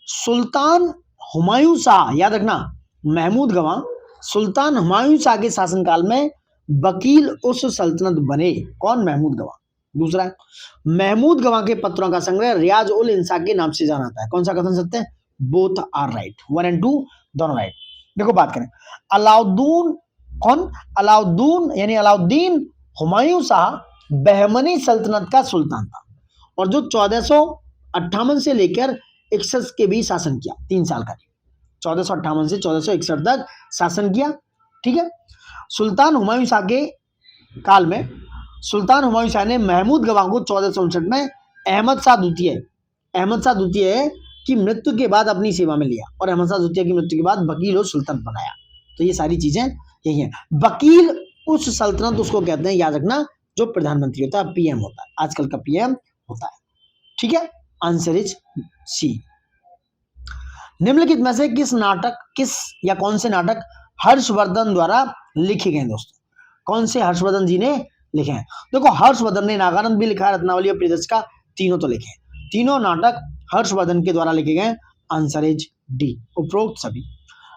सुल्तान हुमायूं शाह, याद रखना महमूद गवां सुल्तान हुमायूं शाह के शासनकाल में वकील उस सल्तनत बने। कौन, महमूद गवां। दूसरा, महमूद गवां के पत्रों का संग्रह रियाज उल इंसा के नाम से जाना जाता है। कौन सा कथन सत्य है, बोथ आर राइट, 1 और 2 दोनों राइट। देखो बात करें अलाउद्दीन हुमायूं शाह बहमनी सल्तनत का सुल्तान था, और जो 1458 से लेकर 61 के बीच शासन किया, 3 साल का, 1458 से 1461 तक शासन किया। ठीक है, सुल्तान हुमायूं शाह के काल में सुल्तान हुमायूं शाह ने महमूद गवां को 1459 में अहमद शाह द्वितीय की मृत्यु के बाद अपनी सेवा में लिया, और अहमद शाह द्वितीय की मृत्यु के बाद वकील और सुल्तान बनाया। तो ये सारी चीजें यही है। वकील उस सल्तनत उसको कहते हैं, याद रखना, जो प्रधानमंत्री होता है, पीएम होता है, आजकल का पीएम होता है। ठीक है, आंसर इज सी। निम्नलिखित में से कौन से नाटक हर्षवर्धन द्वारा लिखे गए दोस्तों, कौन से हर्षवर्धन जी ने लिखे हैं। देखो, हर्षवर्धन ने नागानंद भी लिखा है, रत्नावली और प्रियदर्शी, तीनों तो लिखे हैं, तीनों नाटक हर्षवर्धन के द्वारा लिखे गए। आंसर इज डी, उपरोक्त सभी।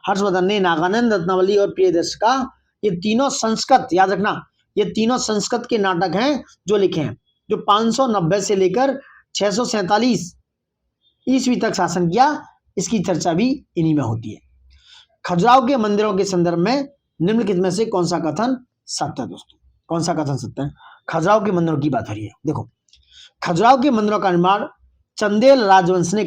हर्षवर्धन ने नागानंद, रत्नावली और प्रियदर्शी, ये तीनों संस्कृत, याद रखना, ये तीनों संस्कृत के नाटक हैं जो लिखे हैं, जो 590 से लेकर 647 ईस्वी तक शासन किया। इसकी चर्चा भी इन्हीं में होती है। खजुराहो के मंदिरों के संदर्भ में निम्नलिखित में से कौन सा कथन सत्य है दोस्तों, कौन सा कथन सत्य है। खजुराहो के मंदिरों की बात हो रही है। देखो, खजुराहो के मंदिरों का निर्माण चंदेल राजवंश ने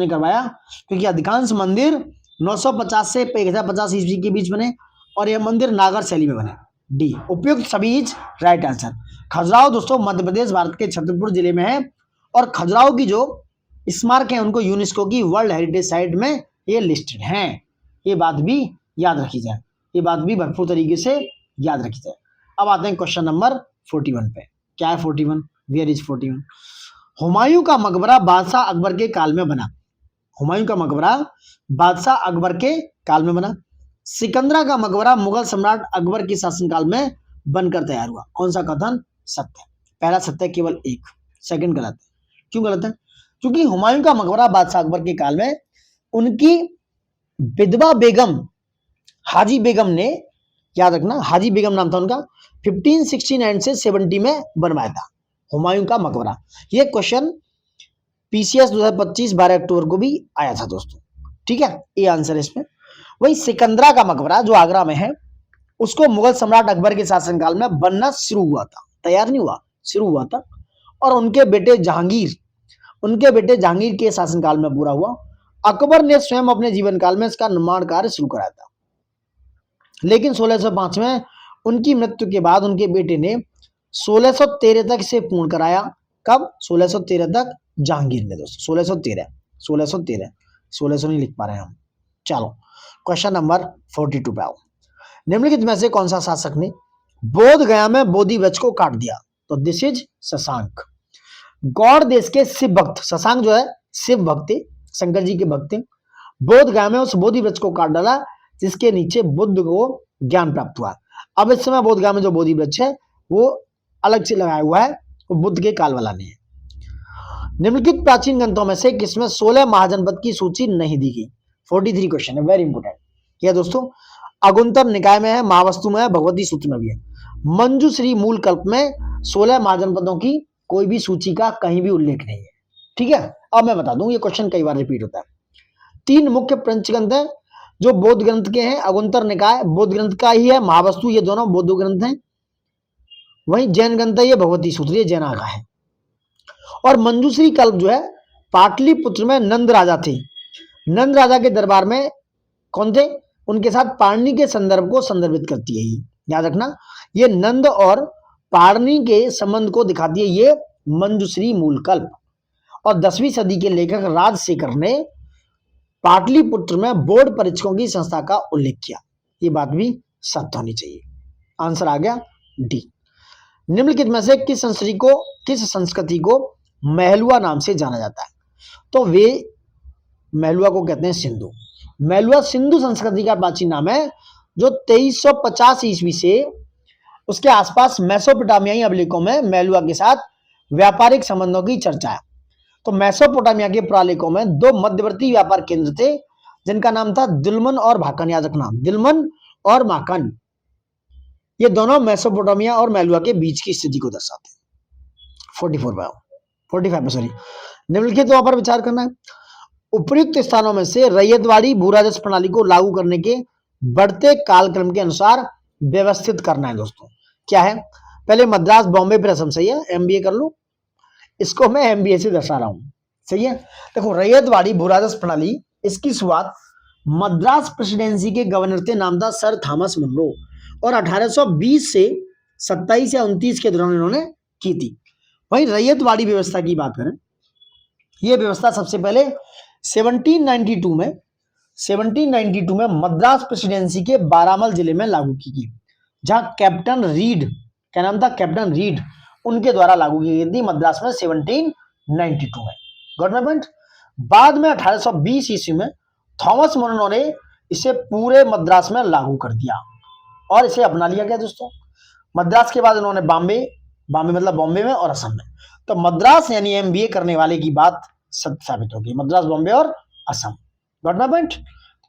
करवाया, क्योंकि अधिकांश मंदिर 950 से 1050 ईस्वी के बीच बने, और यह मंदिर नागर शैली में बने। डी, उपयुक्त सभी इज राइट आंसर। खजुराहो दोस्तों मध्य प्रदेश, भारत के छतरपुर जिले में है, और खजुराहो की जो स्मारक है उनको यूनेस्को की वर्ल्ड हेरिटेज साइट में ये लिस्टेड हैं। ये बात भी याद रखी जाए, ये बात भी भरपूर तरीके से याद रखी जाए। अब आते हैं क्वेश्चन नंबर 41 पे। क्या है 41, वेयर इज 41। हुमायूं का मकबरा बादशाह अकबर के काल में बना, हुमायूं का मकबरा बादशाह अकबर के काल में बना। सिकंदरा का मकबरा मुगल सम्राट अकबर के शासनकाल में बनकर तैयार हुआ। कौन सा कथन सत्य है। पहला सत्य है, केवल एक, सेकंड गलत है। क्यों गलत है, क्योंकि हुमायूं का मकबरा बादशाह अकबर के काल में उनकी विधवा बेगम हाजी बेगम ने, याद रखना हाजी बेगम नाम था उनका, 1569 से 70 में बनवाया था हुमायूं का मकबरा। ये क्वेश्चन पीसीएस 2025 12 अक्टूबर को भी आया था दोस्तों। ठीक है, ये आंसर है इसमें। वही सिकंदरा का मकबरा जो आगरा में है, उसको मुगल सम्राट अकबर के शासनकाल में बनना शुरू हुआ था, तैयार नहीं हुआ, शुरू हुआ था, और उनके बेटे जहांगीर के शासनकाल में पूरा हुआ। अकबर ने स्वयं अपने जीवन काल में इसका निर्माण कार्य शुरू कराया था, लेकिन 1605 में उनकी मृत्यु के बाद उनके बेटे ने 1613 तक इसे पूर्ण कराया। कब, 1613 तक जहांगीर ने दोस्तों, 1613 नहीं लिख पा रहे हैं हम। चलो क्वेश्चन नंबर 42 पे आओ। निम्नलिखित में से कौन सा शासक ने बोध गया में बोधि वृक्ष को काट दिया। तो दिस इज शशांक। गौड़ देश के शिव भक्त, शशांक जो है शिव भक्त, शंकर जी के भक्त, बोध गया में उस बोधि वृक्ष को काट डाला जिसके नीचे बुद्ध को ज्ञान प्राप्त हुआ। अब इस समय बोध गया में जो बोधि वृक्ष है वो अलग से लगाया हुआ है, वो बुद्ध के काल वाला नहीं है। निम्नलिखित प्राचीन ग्रंथों में से किसमें 16 महाजनपद की सूची नहीं दी गई। 43 क्वेश्चन है, वेरी इंपोर्टेंट। यह दोस्तों अगुंतर निकाय में है, महावस्तु में है, भगवती सूत्र में भी है। मंजूश्री मूल कल्प में 16 महाजनपदों की कोई भी सूची का कहीं भी उल्लेख नहीं है। ठीक है, अब मैं बता दूं, ये क्वेश्चन कई बार रिपीट होता है। 3 मुख्य पंचग्रंथ है जो बौद्ध ग्रंथ के हैं। अगुंतर निकाय बौद्ध ग्रंथ का ही है, महावस्तु ये दोनों बौद्ध ग्रंथ हैं। वहीं जैन ग्रंथ है ये भगवती सूत्र, ये जैना का है। और मंजूश्री कल्प जो है पाटलिपुत्र में नंद राजा थे। नंद राजा के दरबार में कौन थे, उनके साथ पाणिनि के संदर्भ को संदर्भित करती है। ये याद रखना, ये नंद और पाणिनि के संबंध को दिखाती है ये मंजूश्री मूल कल्प। और 10वीं सदी के लेखक राजशेखर ने पाटलिपुत्र में बोर्ड परीक्षकों की संस्था का उल्लेख किया। ये बात भी सत्य होनी चाहिए। आंसर आ गया डी। निम्नलिखित में से किस संस्कृति को महलुआ नाम से जाना जाता है? तो वे महलुआ को कहते हैं सिंधु। महलुआ सिंधु संस्कृति का प्राचीन नाम है जो 2350 ईस्वी से उसके आसपास मेसोपोटामियाई अभिलेखों में महलुआ के साथ व्यापारिक संबंधों की चर्चा है। तो मेसोपोटामिया के पुरालेखों में 2 मध्यवर्ती व्यापार केंद्र थे जिनका नाम था दिलमन और भाकन। याद रखना, दिलमन और माकन, ये दोनों मेसोपोटामिया और महलुआ के बीच की स्थिति को दर्शाते हैं। 45 सॉरी। निम्नलिखित पर विचार करना है। उपयुक्त स्थानों में से रैयतवाड़ी भूराजस्व प्रणाली को लागू करने के बढ़ते कालक्रम के अनुसार व्यवस्थित करना है। दोस्तों क्या है, पहले मद्रास, बॉम्बे, फिर असम। सही है, एमबीए कर लो, इसको मैं एमबीए से दर्शा रहा हूं। सही है, देखो रैयतवाड़ी भूराजस्व प्रणाली, इसकी शुरुआत मद्रास प्रेसिडेंसी के गवर्नर थे, नाम था सर थॉमस मुनरो, और 1820 से 27 या 29 के दौरान इन्होंने की थी। वहीं रैयतवाड़ी व्यवस्था की बात करें, यह व्यवस्था सबसे पहले 1792 में मद्रास प्रेसिडेंसी के बारामल जिले में लागू की गई, जहां कैप्टन रीड, क्या नाम था, कैप्टन रीड, उनके द्वारा लागू की गई थी मद्रास में 1792 में। गवर्नमेंट बाद में 1820 ईस्वी में थॉमस मुनरो ने इसे पूरे मद्रास में लागू कर दिया और इसे अपना लिया गया। दोस्तों मद्रास के बाद उन्होंने बॉम्बे मतलब बॉम्बे में और असम में। तो मद्रास यानी एमबीए करने वाले की बात सत्य साबित होगी, मद्रास, बॉम्बे और असम। गवर्नमेंट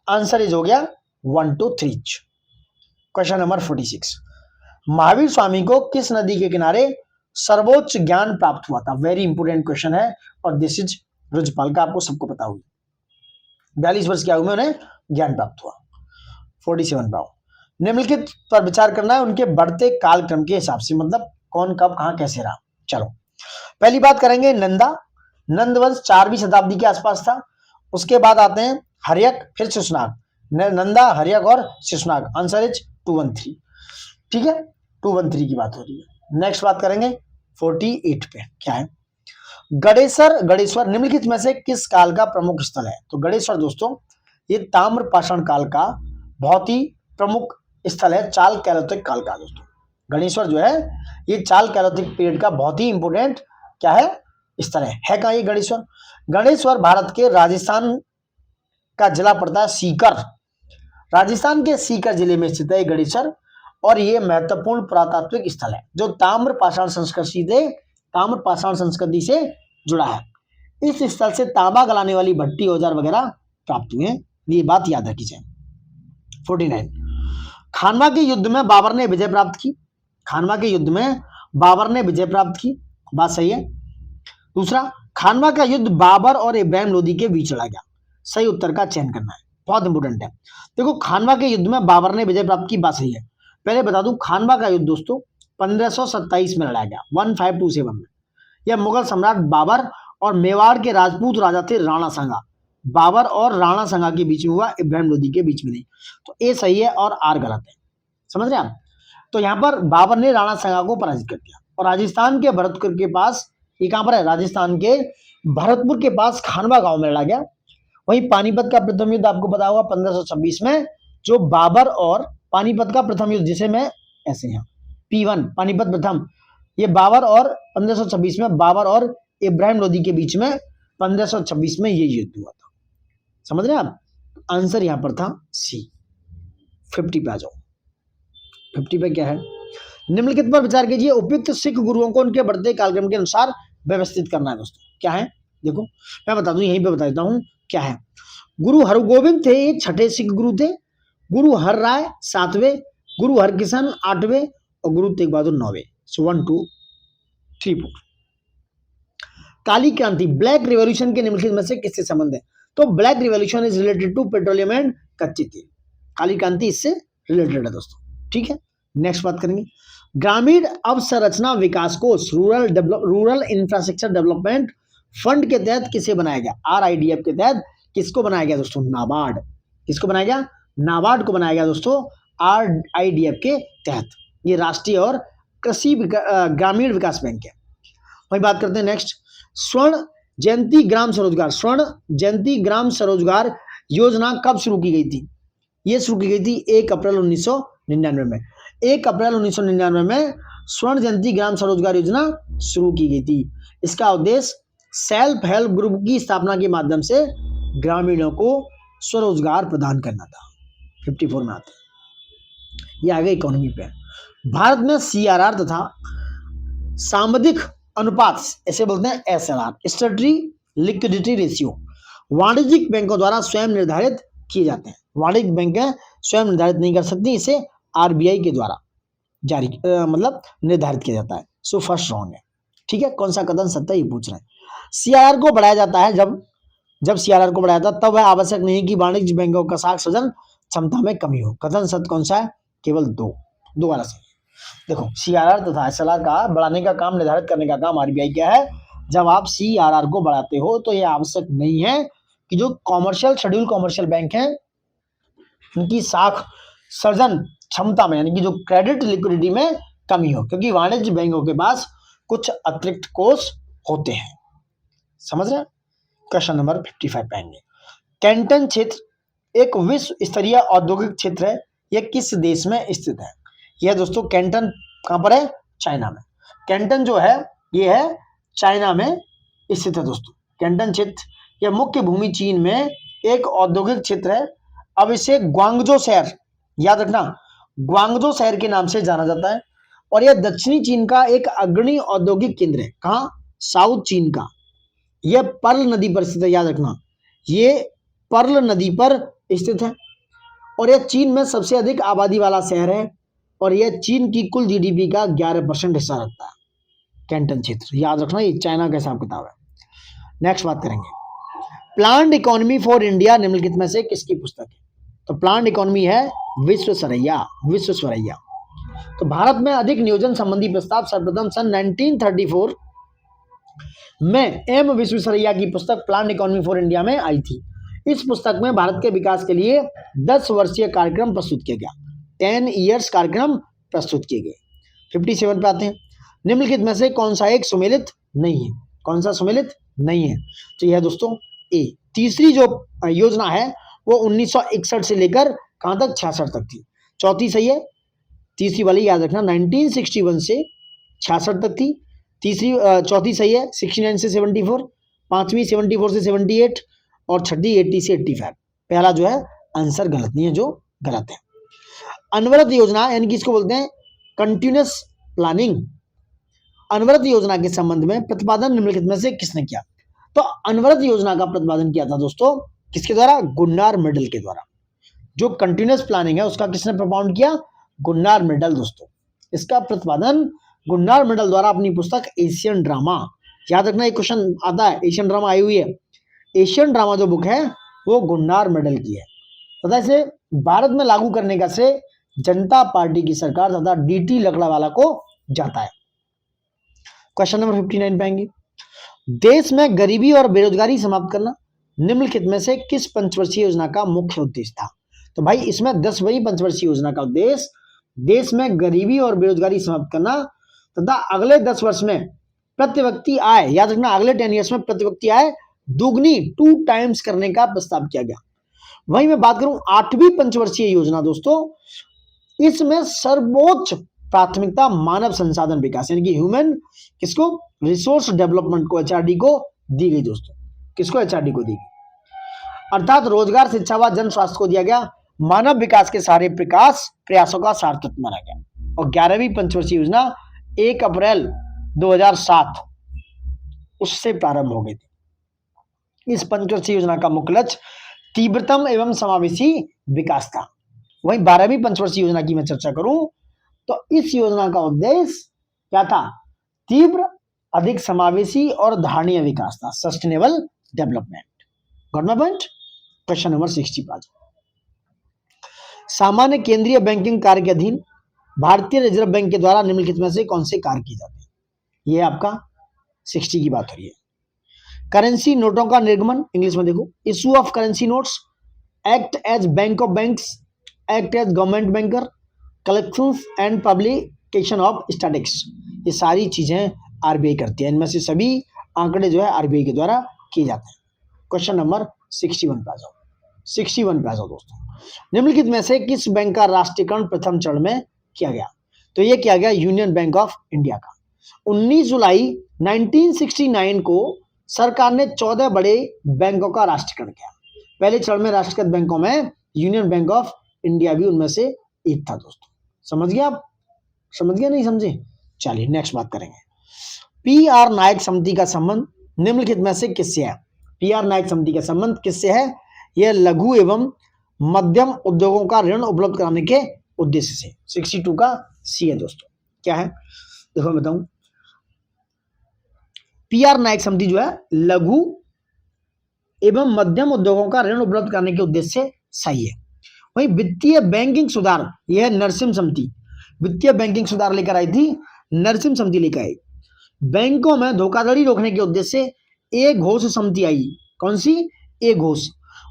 आंसर इज हो गया 1 to 3। Question number 46, Mahavir Swami को किस नदी के किनारे सर्वोच्च ज्ञान प्राप्त हुआ था? वेरी इंपोर्टेंट क्वेश्चन है और दिस इज रुजपाल का, आपको सबको पता होगी। 42 वर्ष की आयु में उन्हें ज्ञान प्राप्त हुआ। 47 पाओ। निम्नलिखित पर विचार करना है उनके बढ़ते कालक्रम के हिसाब से, मतलब कौन कब कहां कैसे रहा। चलो पहली बात करेंगे नंद वंश 4वीं शताब्दी के आसपास था। उसके बाद आते हैं हर्यक, फिर शिशुनाग। नंदा, हर्यक और शिशुनाग। Answer is 213। ठीक है, 213 की बात हो रही है। नेक्स्ट बात करेंगे 48 पे, क्या है, गणेश्वर निम्नलिखित में से किस काल का प्रमुख स्थल है? तो गणेश्वर दोस्तों ये ताम्र पाषाण काल का बहुत ही प्रमुख स्थल है, चाल कैलोथिक काल का। दोस्तों गणेश्वर जो है ये चाल कैलोथिक पीरियड का बहुत ही इंपोर्टेंट क्या है, स्थल है कहाँ ये गणेश्वर? गणेश्वर भारत के राजस्थान का जिला पड़ता है सीकर। राजस्थान के सीकर जिले में स्थित है गणेश्वर और ये महत्वपूर्ण पुरातात्विक स्थल है जो ताम्र पाषाण संस्कृति से जुड़ा है। इस स्थल से तांबा गलाने वाली भट्टी, औजार वगैरह प्राप्त हुए हैं, ये बात याद रखी जाए। 49, खानवा के युद्ध में बाबर ने विजय प्राप्त की। खानवा के युद्ध में बाबर ने विजय प्राप्त की, बात सही है। दूसरा, खानवा का युद्ध बाबर और इब्राहिम लोदी के बीच लड़ा गया। सही उत्तर का चयन करना है, बहुत इंपोर्टेंट है। देखो खानवा के युद्ध में बाबर ने विजय प्राप्त की, बात सही है। पहले बता दूं खानवा का युद्ध दोस्तों 1527 में लड़ा गया, 1527 में। यह मुगल सम्राट बाबर और मेवाड़ के राजपूत राजा थे राणा सांगा। बाबर और राणा सांगा के बीच में हुआ, इब्राहिम लोदी के बीच में नहीं। तो ए सही है और आर गलत है, समझ रहे हैं आप? तो यहाँ पर बाबर ने राणा सांगा को पराजित कर दिया। और राजस्थान के भरतपुर के पास, ये कहां पर है, राजस्थान के भरतपुर के पास खानवा गांव में लड़ा गया। वहीं पानीपत का प्रथम युद्ध आपको पता होगा 1526 में, जो बाबर और पानीपत का प्रथम युद्ध, जिसे मैं ऐसे यहाँ P1 पानीपत प्रथम, ये बाबर और 1526 में बाबर और इब्राहिम लोदी के बीच में 1526 में ये युद्ध हुआ था। समझ रहे हैं आप? आंसर यहां पर था सी। 50 पे आ जाओ। 50 पे क्या है, निम्नलिखित पर विचार कीजिए। उपयुक्त सिख गुरुओं को उनके बढ़ते कालक्रम के अनुसार व्यवस्थित करना है। दोस्तों क्या है, देखो मैं बता दूं, यहीं पे बता देता हूं क्या है। गुरु हरगोविंद थे, ये छठे सिख गुरु थे। गुरु हर राय 7वें, गुरु हरकिशन 8वें और गुरु तेग बहादुर 9वें। सो 1 2 3 4। काली क्रांति, ब्लैक रिवॉल्यूशन के निम्नलिखित में से किससे संबंध है? तो black revolution is related to petroleum and कच्चे तेल। काली क्रांति इससे रिलेटेड है दोस्तों, ठीक है। नेक्स्ट बात करेंगे, ग्रामीण अवसंरचना विकास कोष, रूरल इंफ्रास्ट्रक्चर डेवलपमेंट फंड के तहत किसे बनाया गया? RIDF के तहत किसको बनाया गया दोस्तों? नाबार्ड। किसको बनाया गया? नाबार्ड को बनाया गया दोस्तों RIDF के तहत। ये राष्ट्रीय और कृषि ग्रामीण विकास बैंक है। वही बात करते हैं नेक्स्ट, स्वर्ण जयंती ग्राम स्वरोजगार, स्वर्ण जयंती ग्राम स्वरोजगार योजना कब शुरू की गई थी? ये शुरू की गई थी 1 अप्रैल 1999 में। 1 अप्रैल 1999 में स्वर्ण जयंती ग्राम स्वरोजगार योजना शुरू की गई थी। इसका उद्देश्य सेल्फ हेल्प ग्रुप की स्थापना के माध्यम से ग्रामीणों को स्वरोजगार प्रदान करना था। 54 में आता है। ये आगे इकोनॉमी पे है। भारत में CRR तथा सामंदिक अनुपात, ऐसे बोलते हैं SLR, स्टैट्यूटरी लिक्विडिटी रेशियो, वाणिज्यिक बैंकों द्वारा स्वयं निर्धारित किए जाते हैं। वाणिज्यिक बैंकें स्वयं निर्धारित नहीं कर सकती, इसे RBI के द्वारा जारी मतलब निर्धारित किया जाता है। सो फर्स्ट रॉन्ग है, ठीक है। कौन सा कथन सत्य, ये पूछ रहे हैं। CRR को बढ़ाया जाता है जब CRR को बढ़ाया जाता है तब वह आवश्यक नहीं कि वाणिज्य बैंकों का साख सृजन क्षमता में कमी हो। कथन सत्य कौन सा है? केवल दो वाला सही। देखो, CRR तथा SLR का बढ़ाने का काम, निर्धारित करने का काम RBI क्या है? जब आप CRR को बढ़ाते हो तो यह आवश्यक नहीं है कि जो कॉमर्शियल शेड्यूल कॉमर्शियल बैंक हैं उनकी साख सृजन क्षमता में, यानी कि जो क्रेडिट लिक्विडिटी में कमी हो, क्योंकि वाणिज्य बैंकों के पास कुछ अतिरिक्त कोष होते हैं। समझ रहे हैं? क्वेश्चन नंबर 55 पाएंगे। कैंटन क्षेत्र एक विश्व स्तरीय औद्योगिक क्षेत्र है, यह किस देश में स्थित है? यह दोस्तों कैंटन कहां पर है? चाइना में। कैंटन जो है यह है चाइना में स्थित है दोस्तों। कैंटन क्षेत्र यह मुख्य भूमि चीन में एक औद्योगिक क्षेत्र है। अब इसे ग्वांगजो शहर, याद रखना, ग्वांगजो शहर के नाम से जाना जाता है और यह दक्षिणी चीन का एक अग्रणी औद्योगिक केंद्र है। कहां? साउथ चीन का। यह पर्ल नदी पर स्थित है, याद रखना, ये पर्ल नदी पर स्थित है और यह चीन में सबसे अधिक आबादी वाला शहर है और यह चीन की कुल GDP का 11% हिस्सा रखता है। कैंटन क्षेत्र, याद रखना, ये चाइना का हिसाब किताब है। नेक्स्ट बात करेंगे, प्लान्ड इकोनॉमी फॉर इंडिया निम्नलिखित में से किसकी पुस्तक है? तो प्लान्ड इकोनॉमी है विश्वेश्वरैया। तो भारत में अधिक नियोजन संबंधी प्रस्ताव सर्वप्रथम सन 1934 में M विश्वेश्वरैया की पुस्तक प्लान्ड इकोनॉमी फॉर इंडिया में आई थी। इस पुस्तक में भारत के विकास के लिए 10 वर्षीय कार्यक्रम प्रस्तुत किया गया, 10 ईयर्स कार्यक्रम प्रस्तुत किए गए। 57 पे आते हैं, निम्नलिखित में से कौन सा एक सुमेलित नहीं है? कौन सा सुमेलित नहीं है? तो यह दोस्तों ए। तीसरी जो योजना है वो 1961 से लेकर कहां तक? 66 तक थी। चौथी सही है, तीसरी वाली याद रखना, 1961 से 66 तक थी। चौथी सही है, 69 से 74, पांचवी 74 से 78 और छठी 80 से 85। पहला जो है आंसर गलत नहीं है, जो गलत है। अनवरत योजना यानी कि इसको बोलते हैं कंटिन्यूअस प्लानिंग। अनवरत योजना के संबंध में प्रतिपादन निम्नलिखित में से किसने किया? तो अनवरत योजना का प्रतिपादन किया था दोस्तों किसके द्वारा? गुन्नार मिडल के द्वारा। जो कंटिन्यूअस प्लानिंग है उसका किसने प्रपोज किया? गुन्नार मिडल दोस्तों। इसका प्रतिपादन गुन्नार मिडल द्वारा अपनी पुस्तक एशियन ड्रामा, याद रखना ये क्वेश्चन आता है, एशियन ड्रामा आई हुई है। एशियन ड्रामा जो बुक है वो गुन्नार मिडल की है तथा इसे भारत में लागू करने का श्रेय जनता पार्टी की सरकार तथा DT लकड़ावाला को जाता है। क्वेश्चन नंबर 59 पाएंगे, देश में गरीबी और बेरोजगारी समाप्त करना निम्नलिखित में से किस पंचवर्षीय योजना का मुख्य उद्देश्य था? तो भाई इसमें 10वीं पंचवर्षीय योजना का उद्देश्य देश में गरीबी और बेरोजगारी समाप्त करना तथा अगले 10 वर्ष में प्रति व्यक्ति आय, याद रखना, अगले 10 ईयर्स में प्रति व्यक्ति आय दुगनी 2 टाइम्स करने का प्रस्ताव किया गया। वहीं मैं बात करूं 8वीं पंचवर्षीय योजना दोस्तों, इसमें सर्वोच्च प्राथमिकता मानव संसाधन विकास यानी कि ह्यूमन किसको? रिसोर्स डेवलपमेंट को, HRD को दी गई दोस्तों। किसको? HRD को दी गई। अर्थात रोजगार, शिक्षा व जन स्वास्थ्य को दिया गया। मानव विकास के सारे प्रयासों का सार्थक माना गया। और 11वीं पंचवर्षीय योजना 1 अप्रैल 2007 उससे प्रारंभ हो गई थी। इस पंचवर्षीय योजना का मुख्य लक्ष्य तीव्रतम एवं समावेशी विकास था। वहीं 12वीं पंचवर्षीय योजना की मैं चर्चा करूं तो इस योजना का उद्देश्य क्या था? तीव्र, अधिक समावेशी और धारणीय विकास था, sustainable development. Got my point? Question number 60 पर। सामान्य केंद्रीय बैंकिंग कार्य के अधीन भारतीय रिजर्व बैंक के द्वारा निम्नलिखित में से कौन से कार्य किए जाते हैं? ये आपका 60 की बात हो रही है। करेंसी नोटों का निर्गमन, इंग्लिश में देखो, issue of currency notes, act as bank of banks, act as government banker, collections and publication of statics, ये सारी चीजें आरबीआई करती है। इनमें से सभी आंकड़े जो है आरबीआई के द्वारा किए जाते हैं। क्वेश्चन नंबर 61 पे आ जाओ। 61 पे आ जाओ दोस्तों। निम्नलिखित में से किस बैंक का राष्ट्रीयकरण प्रथम चरण में किया गया? तो ये किया गया यूनियन बैंक ऑफ इंडिया का। 19 जुलाई 1969 को सरकार ने 14 बड़े बैंकों का राष्ट्रीयकरण किया। पहले चरण में राष्ट्रीयकृत बैंकों में यूनियन बैंक ऑफ इंडिया भी उनमें से एक था दोस्तों। समझ गया आप? समझ गया नहीं समझे? चलिए नेक्स्ट बात करेंगे। पी.आर. नायक समिति का संबंध निम्नलिखित में से किससे है? पी.आर. नायक समिति का संबंध किससे है? यह लघु एवं मध्यम उद्योगों का ऋण उपलब्ध कराने के उद्देश्य से। 62 का सी है दोस्तों। क्या है देखो मैं बताऊं। पी.आर. नायक समिति जो है लघु एवं मध्यम उद्योगों का ऋण उपलब्ध कराने के उद्देश्य से सही है। वही वित्तीय बैंकिंग सुधार, यह नरसिम्हा समिति वित्तीय बैंकिंग सुधार लेकर आई थी, नरसिम्हा समिति लेकर आई। बैंकों में धोखाधड़ी रोकने के उद्देश्य से एक घोष समिति आई। कौन सी? एक घोष।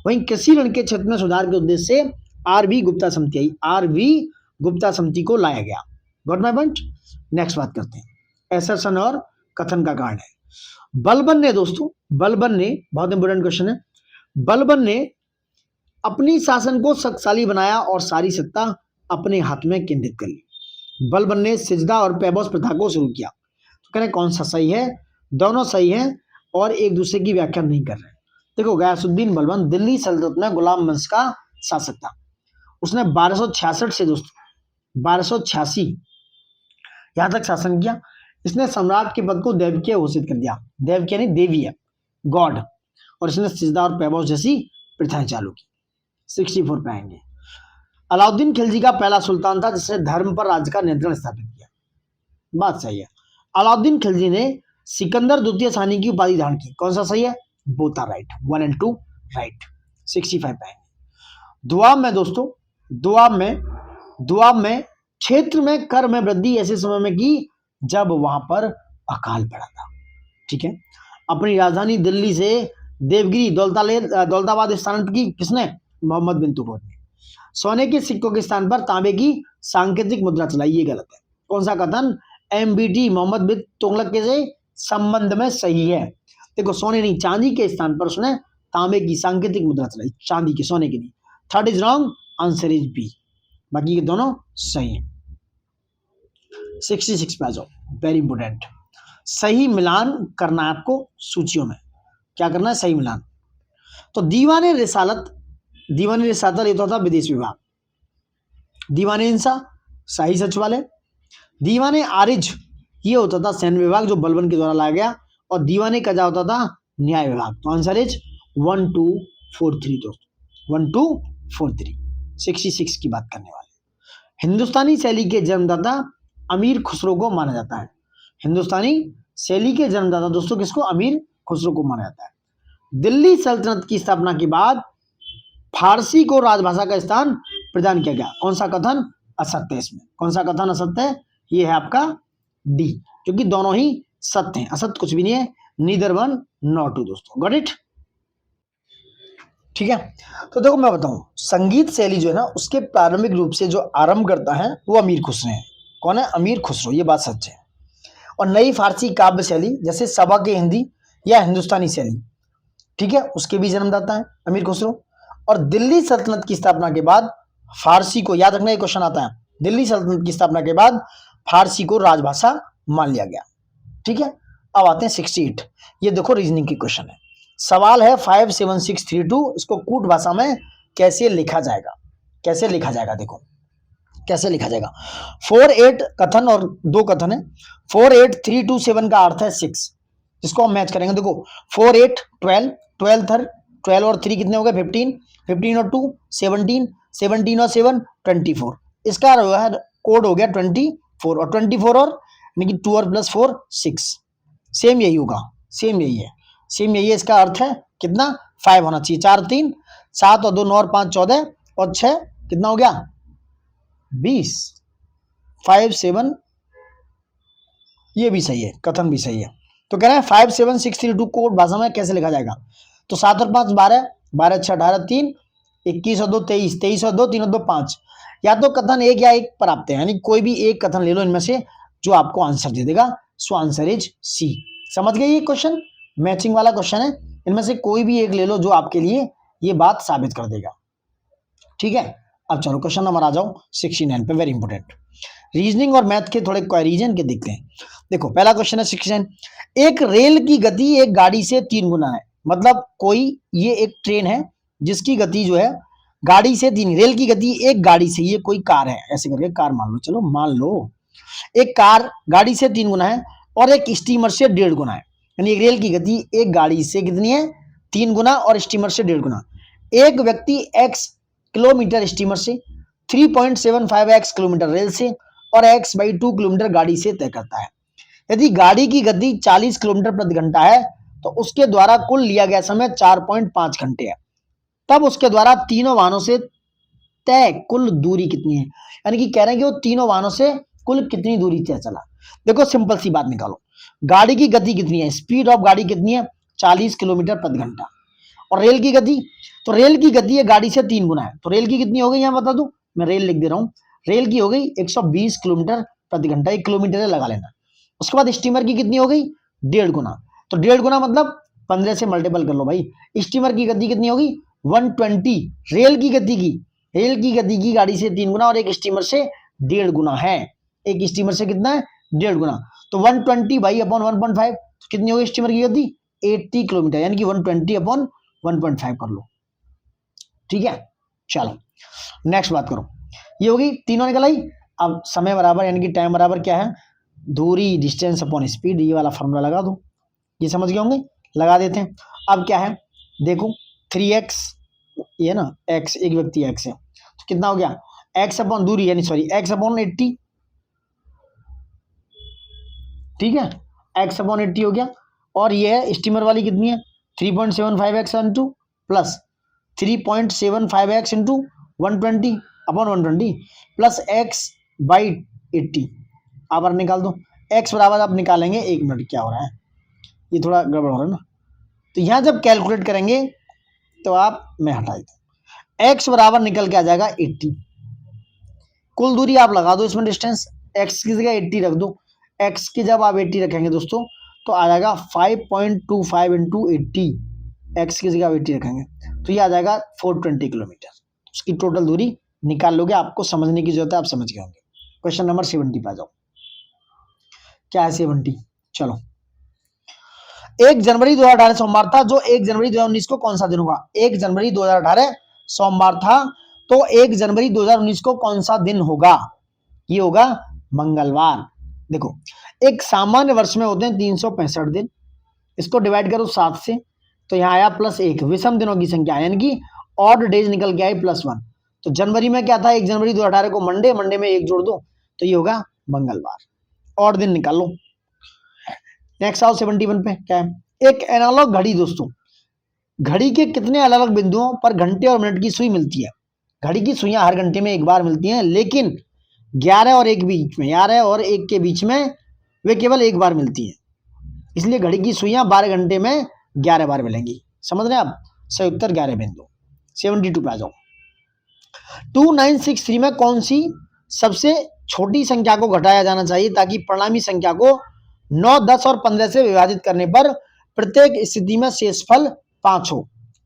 वहीं कृषि ऋण के क्षेत्र में सुधार के उद्देश्य से आर.वी. गुप्ता समिति आई। आर.वी. गुप्ता समिति को लाया गया। Got my point? नेक्स्ट बात करते हैं। एसर्शन और कथन का कारण है। बलबन ने दोस्तों, बलबन ने, बहुत इंपोर्टेंट क्वेश्चन है, बलबन ने अपनी शासन को शक्तिशाली बनाया और सारी सत्ता अपने हाथ में केंद्रित कर ली। बलबन ने सिजदा और पैबॉस प्रथा को शुरू किया। तो कह रहे कौन सा सही है? दोनों सही हैं और एक दूसरे की व्याख्या नहीं कर रहे। देखो, गयासुद्दीन बलबन दिल्ली सल्तनत में गुलाम वंश का शासक था। उसने 1266 से दोस्तों 1286 यहां तक शासन किया। इसने सम्राट के पद को देवकीय घोषित कर दिया। देवकीय नहीं, देवी है, गॉड। और इसने सिजदा और पैबॉस जैसी प्रथाएं चालू की। 64 पे आएंगे। अलाउद्दीन खिलजी का पहला सुल्तान था जिसने धर्म पर राज्य का नियंत्रण स्थापित किया। बात सही है। अलाउद्दीन खिलजी ने सिकंदर द्वितीय शाही की उपाधि धारण की। कौन सा सही है? Both are right, 1 and 2 right. 65 पे आएंगे। दुआब में दोस्तों, दुआब में क्षेत्र में कर में वृद्धि ऐसे समय में की जब वहां पर अकाल पड़ा था। ठीक है। अपनी राजधानी दिल्ली से देवगिरी दौलताबाद स्थानांतरित की किसने? मोहम्मद बिन तुगलक ने। सोने के सिक्कों के स्थान पर तांबे की सांकेतिक मुद्रा चलाई। ये गलत है। कौन सा कथन MBT मोहम्मद बिन तुगलक के से संबंध में सही है? देखो, सोने नहीं, चांदी के स्थान पर उसने तांबे की सांकेतिक मुद्रा चलाई, चांदी की, सोने की नहीं। Third is wrong, answer is B. बाकी के दोनों सही हैं। 66 पे आ जाओ, वेरी इंपोर्टेंट। सही मिलान करना है आपको सूचियों में। क्या करना है? सही मिलान। तो दीवाने रिसालत ये तो था विदेश विभाग। दीवाने इंसा शाही सचिवालय। दीवाने आरिज ये होता था सैन्य विभाग जो बलबन के द्वारा लाया गया। और दीवाने कजा होता था न्याय विभाग। तो आंसर इज 1 2 4 3 दोस्तों, 1 2 4 3। 66 की बात करने वाले। हिंदुस्तानी शैली के जन्मदाता अमीर खुसरो को माना जाता है। हिंदुस्तानी शैली के जन्मदाता दोस्तों किसको? अमीर खुसरो को माना जाता है। दिल्ली सल्तनत की स्थापना के बाद फारसी को राजभाषा का स्थान प्रदान किया गया। कौन सा कथन असत्य है इसमें? कौन सा कथन असत्य है? ये है आपका डी, क्योंकि दोनों ही सत्य हैं। असत्य कुछ भी नहीं है। नीदर 1 नॉट 2 दोस्तों। Got it? ठीक है। तो देखो मैं बताऊं, संगीत शैली जो है ना उसके प्रारंभिक रूप से जो आरंभ करता है वो अमीर खुसरो है। कौन है? अमीर खुसरो। ये बात सच है। और नई फारसी काव्य शैली जैसे सबक हिंदी या हिंदुस्तानी शैली, ठीक है, उसके भी जन्मदाता है अमीर खुसरो। और दिल्ली सल्तनत की स्थापना के बाद फारसी को, याद रखना ये क्वेश्चन आता है, दिल्ली सल्तनत की स्थापना के बाद फारसी को राजभाषा मान लिया गया। ठीक है। अब आते हैं 68। ये देखो रीजनिंग की क्वेश्चन है। सवाल है 57632, इसको कूट भाषा में कैसे लिखा जाएगा? कैसे लिखा जाएगा? देखो कैसे लिखा जाएगा। 48 कथन और 2 कथन है। 48327 का अर्थ है 6, जिसको हम मैच करेंगे। देखो 48 12 12 थर 12 और 3 कितने हो गए 15, 15 और 2 17, 17 और 7 24, इसका कोड हो गया 24 और 24 और यानी कि 2 और प्लस 4 6, सेम यही होगा, सेम यही है, सेम यही है। इसका अर्थ है कितना 5 होना चाहिए, 4 3 7 और 2 9 और 5 14 और 6 कितना हो गया 20, 5 7, ये भी सही है, कथन भी सही है। तो कह रहे हैं 57632 कोड भाषा में कैसे लिखा जाएगा, तो 7 और 5 12, 12 6 18 3 21 और 2 23, 23 और 2 3 और 2 5, या तो कथन एक या एक पर आपते हैं, यानी कोई भी एक कथन ले लो इनमें से जो आपको आंसर दे देगा। So answer is C. समझ गए, ये क्वेश्चन मैचिंग वाला क्वेश्चन है, इनमें से कोई भी एक ले लो जो आपके लिए ये बात साबित कर देगा। ठीक है, अब चलो क्वेश्चन नंबर आ जाओ 69 पे, वेरी इंपॉर्टेंट। रीजनिंग और मैथ के थोड़े क्वेरीजन के देखते हैं। देखो पहला क्वेश्चन है 69, एक रेल की गति एक गाड़ी से 3 गुना है। मतलब कोई ये एक ट्रेन है जिसकी गति जो है गाड़ी से 3, रेल की गति एक गाड़ी से, ये कोई कार है ऐसे करके कार मान लो, चलो मान लो एक कार गाड़ी से 3 गुना है और एक स्टीमर से 1.5 गुना है। यानी एक रेल की गति एक गाड़ी से कितनी है 3 गुना और स्टीमर से 1.5 गुना। एक व्यक्ति x किलोमीटर स्टीमर से, 3.75x किलोमीटर रेल से और x/2 किलोमीटर गाड़ी से तय करता है। यदि गाड़ी की गति 40 किलोमीटर प्रति घंटा है तो उसके द्वारा कुल लिया गया समय 4.5 घंटे है। तब उसके द्वारा तीनों वाहनों से तय कुल दूरी कितनी है, यानी कि कह रहे हैं कि वो तीनों वाहनों से कुल कितनी दूरी तय चला। देखो सिंपल सी बात निकालो, गाड़ी की गति कितनी है, स्पीड ऑफ गाड़ी कितनी है 40 किलोमीटर प्रति घंटा, और रेल की गति, तो रेल की गति है गाड़ी से 3 गुना है, तो रेल की कितनी हो गई यहाँ बता दूं, मैं रेल लिख दे रहा हूँ, रेल की हो गई 120 किलोमीटर प्रति घंटा, 1 किलोमीटर लगा लेना। उसके बाद स्टीमर की कितनी हो गई 1.5 गुना, तो 1.5 गुना मतलब 15 से मल्टीपल कर लो भाई। स्टीमर की गति कितनी होगी 120, रेल की गति की गाड़ी से 3 गुना और एक स्टीमर से 1.5 गुना है, एक स्टीमर से कितना है 1.5 गुना, तो 120 भाई अपॉन 1.5, तो कितनी होगी स्टीमर की गति 80 किलोमीटर, यानी कि 120 अपॉन 1.5 कर लो। ठीक है, चलो नेक्स्ट बात करो, ये होगी तीनों निकल आई। अब समय बराबर यानी कि टाइम बराबर क्या है, दूरी डिस्टेंस अपॉन स्पीड, ये वाला फॉर्मूला लगा दो, ये समझ गए होंगे, लगा देते हैं। अब क्या है देखो 3x, ये ना x, एक व्यक्ति x है तो कितना हो गया x अपॉन दूरी, यानी सॉरी x अपॉन 80, ठीक है x अपॉन 80 हो गया, और ये है स्टीमर वाली कितनी है 3.75x into plus 3.75x into 120 upon 120 plus x/80, आप निकाल दो x बराबर, आप निकालेंगे 1 मिनट, क्या हो रहा है ये थोड़ा गड़बड़ हो रहा है ना, तो यहाँ जब कैलकुलेट करेंगे तो आप, मैं हटा देता हूँ, x बराबर निकल के आ जाएगा 80, कुल दूरी आप लगा दो इसमें डिस्टेंस, x की जगह 80 रख दो, x की जब आप 80 रखेंगे दोस्तों तो आ जाएगा 5.25 इंटू 80, x की जगह 80 रखेंगे तो ये आ जाएगा 420 किलोमीटर, उसकी टोटल दूरी निकाल लोगे, आपको समझने की जरूरत है, आप समझ गए होंगे। क्वेश्चन नंबर 70 पे आ जाओ, क्या है 70, चलो 1 जनवरी 2018 सोमवार था, जो 1 जनवरी 2019 को कौन सा दिन हुआ, 1 जनवरी 2018 सोमवार था तो 1 जनवरी 2019 को कौन सा दिन होगा, ये होगा मंगलवार। देखो एक सामान्य वर्ष में होते हैं 365 दिन, इसको डिवाइड करो 7 से तो यहाँ आया +1, विषम दिनों की संख्या यानी कि ऑड डेज निकल के आई +1, तो जनवरी में क्या था 1 जनवरी 2018 को मंडे, मंडे में 1 जोड़ दो तो ये होगा मंगलवार, ऑड दिन निकाल लो। नेक्स्ट आओ 71 पे, क्या है, एक एनालॉग घड़ी दोस्तों, घड़ी के कितने अलग अलग बिंदुओं पर घंटे और मिनट की सुई मिलती है, घड़ी की सुइयां हर घंटे में एक बार मिलती हैं, लेकिन 11 और 1 बीच में, 11 और 1 के बीच में वे केवल एक बार मिलती हैं, इसलिए घड़ी की सुइयां 12 घंटे में 11 बार मिलेंगी। समझ रहे हैं आप, सही उत्तर 11 बिंदु। 72 पे आ जाओ, 2963 में कौन सी सबसे छोटी संख्या को घटाया जाना चाहिए ताकि परिणामी संख्या को 9, 10 और 15 से विभाजित करने पर प्रत्येक स्थिति में शेषफल 5 हो,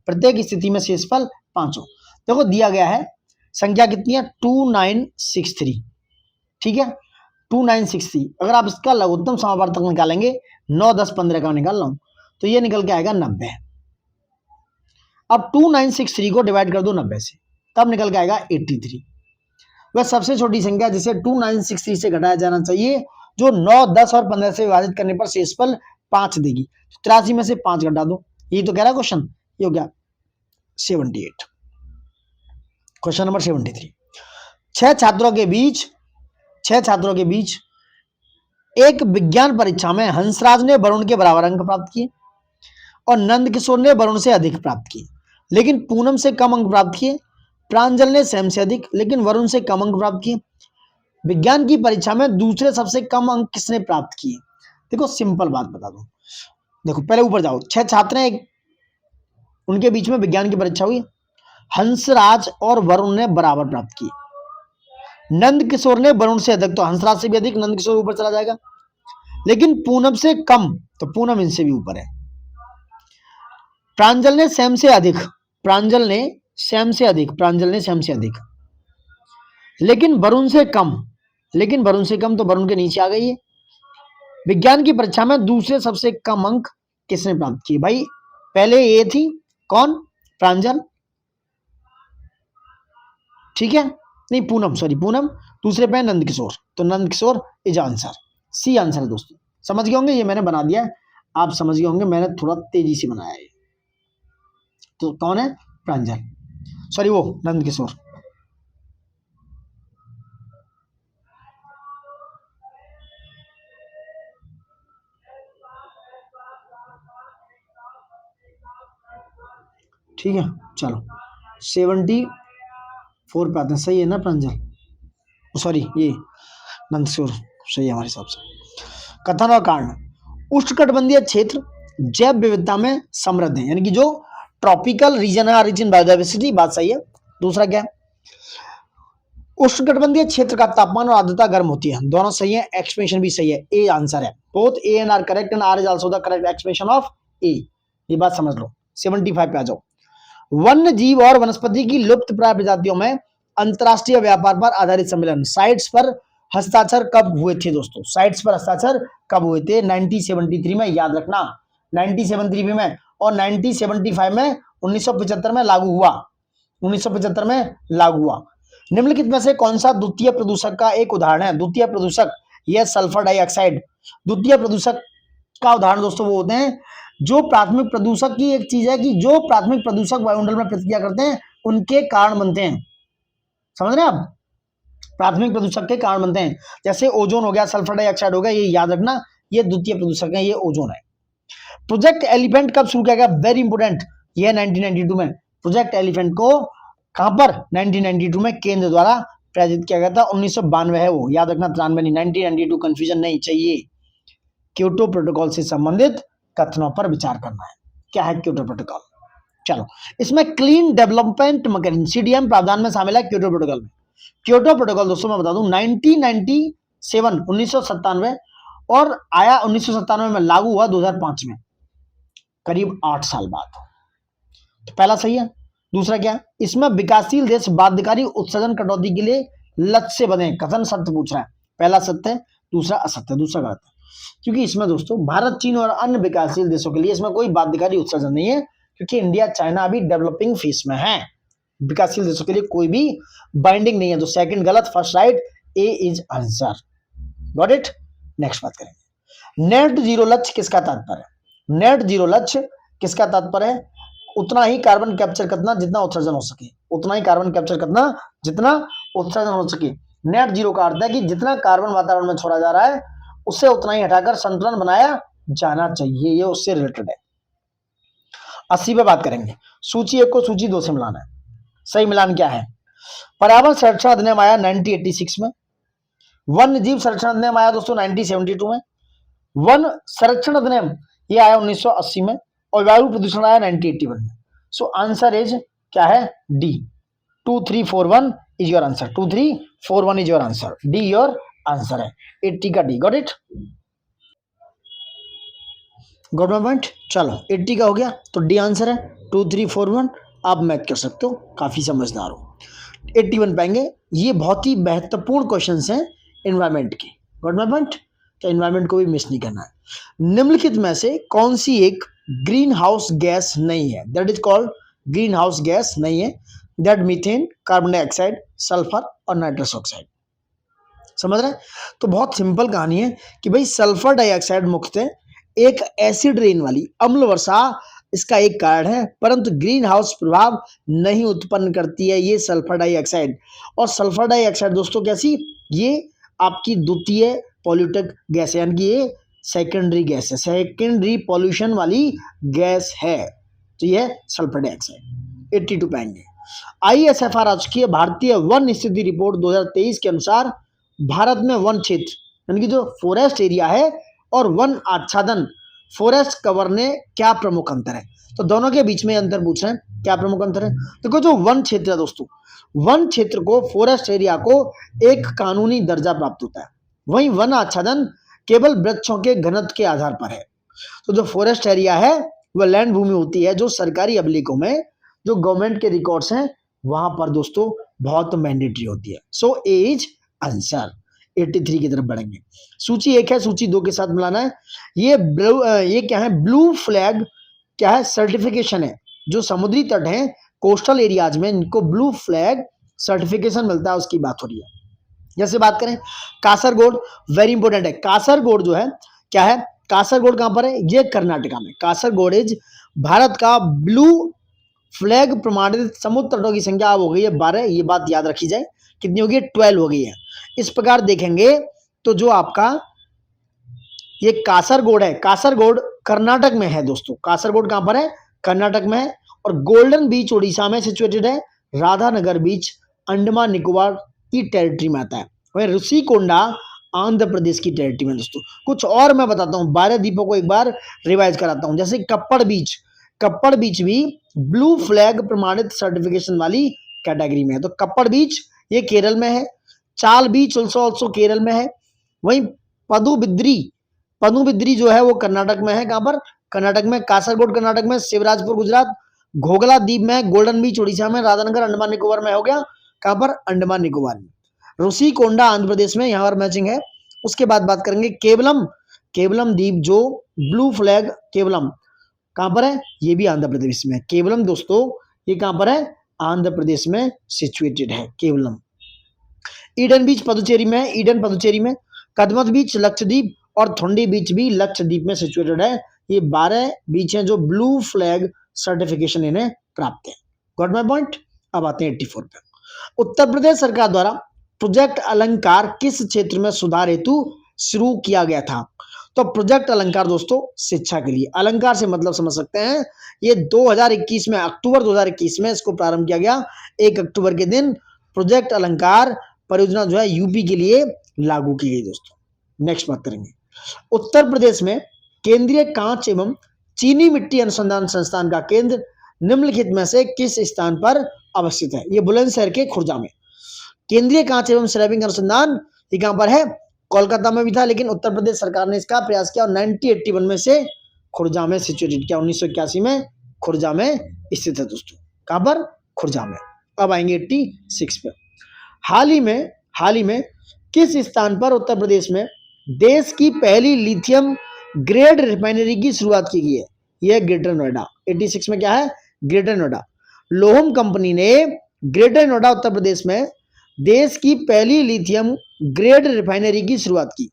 प्रत्येक स्थिति में शेषफल 5 हो। देखो दिया गया है संख्या कितनी है 2963, ठीक है 2963, अगर आप इसका लघुत्तम समावर्तक निकालेंगे 9, 10, 15 का निकाल रहा हूं तो ये निकल के आएगा 90। अब 2963 को डिवाइड कर दो 90 से, तब निकल के आएगा 83। वह सबसे छोटी संख्या जिसे 2963 से घटाया जाना चाहिए जो 9, 10 और 15 से विभाजित करने पर शेषफल 5 देगी, 83 में से 5 घटा दो, यही तो कह रहा है क्वेश्चन, ये हो गया 78। Question number 73। छह छात्रों के बीच एक विज्ञान परीक्षा में हंसराज ने वरुण के बराबर अंक प्राप्त किए और नंद किशोर ने वरुण से अधिक प्राप्त किए, लेकिन पूनम से कम अंक प्राप्त किए। प्रांजल ने सैम से अधिक लेकिन वरुण से कम अंक प्राप्त किए। विज्ञान की परीक्षा में दूसरे सबसे कम अंक किसने प्राप्त किए? देखो सिंपल बात बता दूं, देखो पहले ऊपर जाओ। छह छात्र हैं, उनके बीच में विज्ञान की परीक्षा हुई, हंसराज और वरुण ने बराबर प्राप्त किए। नंद किशोर ने वरुण से अधिक, तो हंसराज से भी अधिक नंद किशोर ऊपर चला जाएगा, लेकिन पूनम से कम, तो पूनम इनसे भी ऊपर है। प्रांजल ने सैम से अधिक, प्रांजल ने सैम से अधिक, प्रांजल ने सैम से अधिक, लेकिन वरुण से कम, लेकिन वरुण से कम, तो वरुण के नीचे आ गई है। विज्ञान की परीक्षा में दूसरे सबसे कम अंक किसने प्राप्त किए? भाई पहले ये थी कौन? प्रांजल, ठीक है, नहीं पूनम, सॉरी पूनम, दूसरे पे नंद किशोर, तो Nand Kishore is answer, C answer है दोस्तों। समझ गए होंगे, ये मैंने बना दिया है, आप समझ गए होंगे, मैंने थोड़ा तेजी से बनाया है। तो कौन है? प्रांजल, सॉरी वो नंद किशोर। ठीक है, चलो 74 पे आते हैं, सही है ना प्रांजल, सॉरी ये नंद किशोर सही है हमारे हिसाब से। कथन और कारण। उष्णकटिबंधीय क्षेत्र जैव विविधता में समृद्ध है, यानी कि जो ट्रॉपिकल रीजन है, रिच इन बायोडाइवर्सिटी, बात सही है। दूसरा क्या है? उष्णकटिबंधीय क्षेत्र का तापमान और आर्द्रता गर्म होती है, दोनों सही है, एक्सप्लेनेशन भी सही है, ए आंसर है। Both A and R correct and R is also the correct explanation of A, ये बात समझ लो। 75 पे आ जाओ। वन्य जीव और वनस्पति की लुप्त प्राय प्रजातियों में अंतरराष्ट्रीय व्यापार पर आधारित सम्मेलन साइट्स पर हस्ताक्षर कब हुए थे दोस्तों? साइट्स पर हस्ताक्षर कब हुए थे? 1973 में, याद रखना 1973 में, और 1975 में, 1975 में लागू हुआ, 1975 में लागू हुआ। निम्नलिखित में से कौन सा द्वितीय प्रदूषक का एक उदाहरण है? द्वितीय प्रदूषक, यह सल्फर डाइऑक्साइड। द्वितीय प्रदूषक का उदाहरण दोस्तों वो होते हैं जो प्राथमिक प्रदूषक की एक चीज है कि जो प्राथमिक प्रदूषक वायुमंडल में प्रतिक्रिया करते हैं उनके कारण बनते हैं, समझ रहे हैं आप? प्राथमिक प्रदूषक के कारण बनते हैं, जैसे ओजोन हो गया, सल्फर डाइऑक्साइड हो गया, ये याद रखना, ये द्वितीय प्रदूषक है, ये ओजोन है। प्रोजेक्ट एलिफेंट कब शुरू किया गया? वेरी इंपोर्टेंट, ये 1992 में। प्रोजेक्ट एलिफेंट को कहां पर? 1992 में केंद्र द्वारा प्रायोजित किया गया था। 1992 है वो, याद रखना, 93 नहीं, 1992, कंफ्यूजन नहीं चाहिए। क्योटो प्रोटोकॉल से संबंधित कथनों पर विचार करना है। क्या है क्योटो प्रोटोकॉल? चलो, इसमें क्लीन डेवलपमेंट मैकेनिज्म सीडीएम प्रावधान में शामिल है क्योटो प्रोटोकॉल में। क्योटो प्रोटोकॉल दोस्तों मैं बता दूं 1997 1997 और आया 1997 में, लागू हुआ 2005 में, करीब 8 साल बाद। तो पहला सही है। दूसरा क्या? इसमें विकासशील देश बाध्यकारी उत्सर्जन कटौती के लिए लक्ष्य से बने कथन सत्य पूछ रहा है। पहला सत्य है, दूसरा असत्य, दूसरा गलत है, क्योंकि इसमें दोस्तों भारत, चीन और अन्य विकासशील देशों के लिए इसमें कोई बाध्यकारी उत्सर्जन नहीं है, क्योंकि इंडिया चाइना अभी डेवलपिंग फेज में है, विकासशील देशों के लिए कोई भी बाइंडिंग नहीं है। तो सेकंड गलत, first right, A is answer. Got it? Next बात करेंगे। नेट जीरो लक्ष्य किसका तात्पर्य है? नेट जीरो लक्ष्य किसका तात्पर्य है? उतना ही कार्बन कैप्चर करना जितना उत्सर्जन हो सके, उतना ही कार्बन कैप्चर करना जितना उत्सर्जन हो सके। नेट जीरो का अर्थ है कि जितना कार्बन वातावरण में छोड़ा जा रहा है उससे उतना ही हटाकर संतुलन बनाया जाना चाहिए, ये उससे रिलेटेड है। 80 पे बात करेंगे। सूची 1 को सूची 2 से मिलाना है। सही मिलान क्या है? पर्यावरण संरक्षण अधिनियम आया 1986 में, वन्य जीव संरक्षण अधिनियम आया दोस्तों 1972 में, वन संरक्षण अधिनियम ये आया 1980 में, और वायु प्रदूषण आया 1981 में। सो आंसर इज क्या है? D, 2341 is your answer, 2341 is your answer, D your answer है, 80 का D. Got it? Got my point? चलो 80 का हो गया तो डी आंसर है, 2341। आप मैथ कर सकते हो, काफी समझदार हो। 81 पाएंगे। ये बहुत ही महत्वपूर्ण क्वेश्चन हैं एनवायरमेंट के। Got my point? तो एनवायरमेंट को भी मिस नहीं करना है। निम्नलिखित में से कौन सी एक ग्रीन हाउस गैस नहीं है? That is called green house gas नहीं है, that methane, carbon dioxide, sulphur और नाइट्रस ऑक्साइड। समझ रहे हैं? तो बहुत सिंपल कहानी है कि भाई सल्फर डाइऑक्साइड मुख्यतः एक एसिड रेन वाली अम्ल वर्षा इसका एक कारण है, परंतु ग्रीन हाउस प्रभाव नहीं उत्पन्न करती है ये सल्फर डाइऑक्साइड। और सल्फर डाइऑक्साइड दोस्तों कैसी, ये आपकी द्वितीय पॉल्यूटक गैस है, यानी कि ये सेकेंडरी गैस है, सेकेंडरी पॉल्यूशन वाली गैस है। तो ये सल्फर डाइऑक्साइड। 82 पाएंगे। ISFR राजकीय भारतीय वन स्थिति रिपोर्ट 2023 के अनुसार भारत में वन क्षेत्र यानी कि जो फॉरेस्ट एरिया है और वन आच्छादन फॉरेस्ट कवर ने क्या प्रमुख अंतर है। तो दोनों के बीच में अंतर पूछ रहे हैं, क्या प्रमुख अंतर है। देखो जो वन क्षेत्र है दोस्तों, वन क्षेत्र को, फॉरेस्ट एरिया को एक कानूनी दर्जा प्राप्त होता है, वहीं वन आच्छादन केवल वृक्षों के घनत्व के आधार पर है। तो जो फॉरेस्ट एरिया है वह लैंड भूमि होती है जो सरकारी अभिलेखों में, जो गवर्नमेंट के रिकॉर्ड्स हैं वहां पर दोस्तों बहुत मैंडेटरी होती है। सो ए इज आंसर। 83 की तरफ बढ़ेंगे। सूची 1 है, सूची 2 के साथ मिलाना है। ये क्या है, ब्लू फ्लैग क्या है, सर्टिफिकेशन है। जो समुद्री तट है कोस्टल एरियाज में, इनको ब्लू फ्लैग सर्टिफिकेशन मिलता है, उसकी बात हो रही है। जैसे बात करें कासरगोड, वेरी इंपॉर्टेंट है। कासरगोड जो है क्या है, कासरगोड कहां पर है, ये कर्नाटका में। कासरगोड इज भारत का ब्लू फ्लैग प्रमाणित समुद्र तटों की संख्या अब हो गई है 12। ये बात याद रखी जाए, कितनी हो गई, 12 हो गई है। इस प्रकार देखेंगे तो जो आपका ये कासरगोड है, कासरगोड कर्नाटक में है दोस्तों। कासरगोड कहां पर है, कर्नाटक में है। और गोल्डन बीच उड़ीसा में सिचुएटेड है। राधानगर बीच अंडमान निकोबार की टेरिटरी में आता है। वही ऋषिकोंडा आंध्र प्रदेश की टेरिटरी में दोस्तों। कुछ और मैं बताता हूँ, 12 द्वीपों को एक बार रिवाइज कराता हूँ। जैसे कप्पड़ बीच, कप्पड़ बीच भी ब्लू फ्लैग प्रमाणित सर्टिफिकेशन वाली कैटेगरी में है। तो कप्पड़ बीच ये केरल में है। चाल बीच ऑल्सो केरल में है। वहीं पदुबिद्री, पदुबिद्री जो है वो कर्नाटक में है। कहां पर, कर्नाटक में। कासरगोड कर्नाटक में। शिवराजपुर गुजरात। घोघला द्वीप में। गोल्डन बीच उड़ीसा में। राधानगर अंडमान निकोबार में हो गया। कहां पर, अंडमान निकोबार में। ऋषिकोंडा आंध्र प्रदेश में, यहाँ पर मैचिंग है। उसके बाद बात करेंगे केवलम, केवलम द्वीप जो ब्लू फ्लैग केवलम कहां पर है, ये भी आंध्र प्रदेश में। केवलम दोस्तों ये कहां पर है, आंध्र प्रदेश में सिचुएटेड है केवलम। ईडन बीच पदुचेरी में, ईडन पदुचेरी में। कदमत बीच लक्षद्वीप और थोंडी बीच भी लक्षद्वीप में सिचुएटेड है। ये 12 बीच हैं जो ब्लू फ्लैग सर्टिफिकेशन इन्हें प्राप्त है। Got my point. अब आते हैं 84 पे। उत्तर प्रदेश सरकार द्वारा प्रोजेक्ट अलंकार किस क्षेत्र में सुधार हेतु शुरू किया गया था। तो प्रोजेक्ट अलंकार दोस्तों शिक्षा के लिए। अलंकार से मतलब समझ सकते हैं, ये 2021 में, अक्टूबर 2021 में इसको प्रारंभ किया गया। 1 अक्टूबर के दिन प्रोजेक्ट अलंकार परियोजना जो है यूपी के लिए लागू की गई दोस्तों। नेक्स्ट बात करेंगे, उत्तर प्रदेश में केंद्रीय कांच एवं चीनी मिट्टी अनुसंधान संस्थान का केंद्र निम्नलिखित में से किस स्थान पर अवस्थित है। ये बुलंदशहर के खुर्जा में। केंद्रीय कांच एवं सिरेमिक अनुसंधान ये कहां पर है, कोलकाता में भी था, लेकिन उत्तर प्रदेश सरकार ने इसका प्रयास किया और 1981 में से खुर्जा में सिचुएटेड किया। 1981 में खुर्जा में स्थित है दोस्तों। कहां पर, खुर्जा में। अब आएंगे 86 पे। हाल ही में किस स्थान पर उत्तर प्रदेश में देश की पहली लिथियम ग्रेड रिफाइनरी की शुरुआत की गई है। यह ग्रेटर नोएडा। 86 में क्या है, ग्रेटर नोएडा। लोहम कंपनी ने ग्रेटर नोएडा उत्तर प्रदेश में देश की पहली लिथियम ग्रेड रिफाइनरी की शुरुआत की।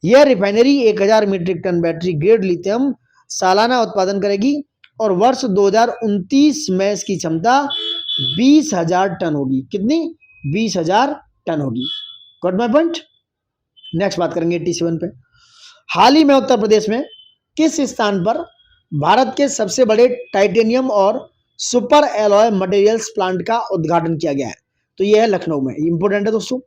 यह refinery 1000 metric ton battery grade lithium सालाना उत्पादन करेगी और वर्ष 2029 में इसकी क्षमता 20,000 टन होगी। कितनी, 20,000 टन होगी। Got my point. नेक्स्ट बात करेंगे 87 पे। हाल ही में उत्तर प्रदेश में किस स्थान पर भारत के सबसे बड़े टाइटेनियम और सुपर एलॉय मटेरियल्स प्लांट का उद्घाटन किया गया है। तो यह है लखनऊ में। इंपोर्टेंट है दोस्तों।